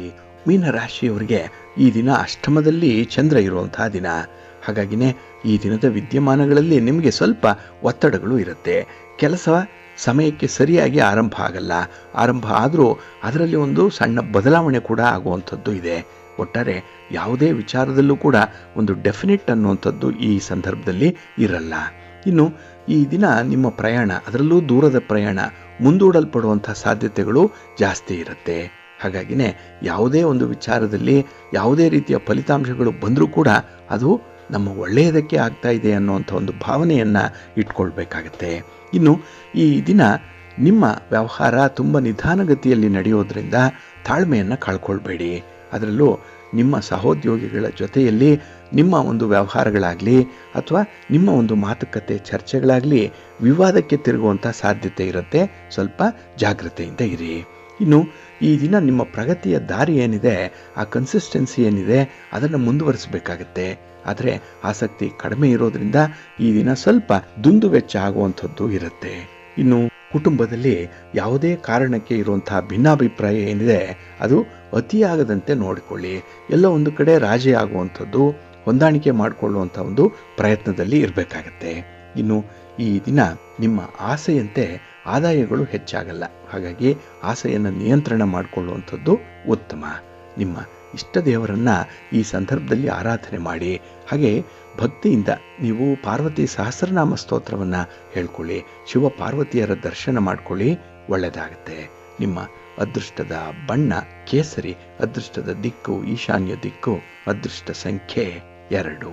ಮೀನರಾಶಿಯವರಿಗೆ ಈ ದಿನ ಅಷ್ಟಮದಲ್ಲಿ ಚಂದ್ರ ಇರುವಂತಹ ದಿನ. ಹಾಗಾಗಿನೇ ಈ ದಿನದ ವಿದ್ಯಮಾನಗಳಲ್ಲಿ ನಿಮಗೆ ಸ್ವಲ್ಪ ಒತ್ತಡಗಳು ಇರುತ್ತೆ. ಕೆಲಸ ಸಮಯಕ್ಕೆ ಸರಿಯಾಗಿ ಆರಂಭ ಆಗಲ್ಲ. ಆರಂಭ ಆದರೂ ಅದರಲ್ಲಿ ಒಂದು ಸಣ್ಣ ಬದಲಾವಣೆ ಕೂಡ ಆಗುವಂಥದ್ದು ಇದೆ. ಒಟ್ಟಾರೆ ಯಾವುದೇ ವಿಚಾರದಲ್ಲೂ ಕೂಡ ಒಂದು ಡೆಫಿನೆಟ್ ಅನ್ನುವಂಥದ್ದು ಈ ಸಂದರ್ಭದಲ್ಲಿ ಇರಲ್ಲ. ಇನ್ನು ಈ ದಿನ ನಿಮ್ಮ ಪ್ರಯಾಣ, ಅದರಲ್ಲೂ ದೂರದ ಪ್ರಯಾಣ ಮುಂದೂಡಲ್ಪಡುವಂಥ ಸಾಧ್ಯತೆಗಳು ಜಾಸ್ತಿ ಇರುತ್ತೆ. ಹಾಗಾಗಿನೇ ಯಾವುದೇ ಒಂದು ವಿಚಾರದಲ್ಲಿ ಯಾವುದೇ ರೀತಿಯ ಫಲಿತಾಂಶಗಳು ಬಂದರೂ ಕೂಡ ಅದು ನಮ್ಮ ಒಳ್ಳೆಯದಕ್ಕೆ ಆಗ್ತಾ ಇದೆ ಅನ್ನುವಂಥ ಒಂದು ಭಾವನೆಯನ್ನು ಇಟ್ಕೊಳ್ಬೇಕಾಗತ್ತೆ. ಇನ್ನು ಈ ದಿನ ನಿಮ್ಮ ವ್ಯವಹಾರ ತುಂಬ ನಿಧಾನಗತಿಯಲ್ಲಿ ನಡೆಯೋದ್ರಿಂದ ತಾಳ್ಮೆಯನ್ನು ಕಳ್ಕೊಳ್ಬೇಡಿ. ಅದರಲ್ಲೂ ನಿಮ್ಮ ಸಹೋದ್ಯೋಗಿಗಳ ಜೊತೆಯಲ್ಲಿ ನಿಮ್ಮ ಒಂದು ವ್ಯವಹಾರಗಳಾಗಲಿ ಅಥವಾ ನಿಮ್ಮ ಒಂದು ಮಾತುಕತೆ ಚರ್ಚೆಗಳಾಗಲಿ ವಿವಾದಕ್ಕೆ ತಿರುಗುವಂಥ ಸಾಧ್ಯತೆ ಇರುತ್ತೆ. ಸ್ವಲ್ಪ ಜಾಗ್ರತೆಯಿಂದ ಇರಿ. ಇನ್ನು ಈ ದಿನ ನಿಮ್ಮ ಪ್ರಗತಿಯ ದಾರಿ ಏನಿದೆ, ಆ ಕನ್ಸಿಸ್ಟೆನ್ಸಿ ಏನಿದೆ, ಅದನ್ನು ಮುಂದುವರಿಸಬೇಕಾಗತ್ತೆ. ಆದರೆ ಆಸಕ್ತಿ ಕಡಿಮೆ ಇರೋದ್ರಿಂದ ಈ ದಿನ ಸ್ವಲ್ಪ ದುಂದು ವೆಚ್ಚ ಆಗುವಂಥದ್ದು ಇರುತ್ತೆ. ಇನ್ನು ಕುಟುಂಬದಲ್ಲಿ ಯಾವುದೇ ಕಾರಣಕ್ಕೆ ಇರುವಂತಹ ಭಿನ್ನಾಭಿಪ್ರಾಯ ಏನಿದೆ ಅದು ಅತಿಯಾಗದಂತೆ ನೋಡಿಕೊಳ್ಳಿ. ಎಲ್ಲ ಒಂದು ಕಡೆ ರಾಜಿ ಆಗುವಂಥದ್ದು, ಹೊಂದಾಣಿಕೆ ಮಾಡಿಕೊಳ್ಳುವಂಥ ಒಂದು ಪ್ರಯತ್ನದಲ್ಲಿ ಇರಬೇಕಾಗತ್ತೆ. ಇನ್ನು ಈ ದಿನ ನಿಮ್ಮ ಆಸೆಯಂತೆ ಆದಾಯಗಳು ಹೆಚ್ಚಾಗಲ್ಲ. ಹಾಗಾಗಿ ಆಸೆಯನ್ನು ನಿಯಂತ್ರಣ ಮಾಡಿಕೊಳ್ಳುವಂಥದ್ದು ಉತ್ತಮ. ನಿಮ್ಮ ಇಷ್ಟ ದೇವರನ್ನು ಈ ಸಂದರ್ಭದಲ್ಲಿ ಆರಾಧನೆ ಮಾಡಿ. ಹಾಗೆ ಭಕ್ತಿಯಿಂದ ನೀವು ಪಾರ್ವತಿ ಸಹಸ್ರನಾಮ ಸ್ತೋತ್ರವನ್ನು ಹೇಳ್ಕೊಳ್ಳಿ, ಶಿವ ಪಾರ್ವತಿಯರ ದರ್ಶನ ಮಾಡ್ಕೊಳ್ಳಿ, ಒಳ್ಳೆಯದಾಗುತ್ತೆ. ನಿಮ್ಮ ಅದೃಷ್ಟದ ಬಣ್ಣ ಕೇಸರಿ, ಅದೃಷ್ಟದ ದಿಕ್ಕು ಈಶಾನ್ಯ ದಿಕ್ಕು, ಅದೃಷ್ಟ ಸಂಖ್ಯೆ 2.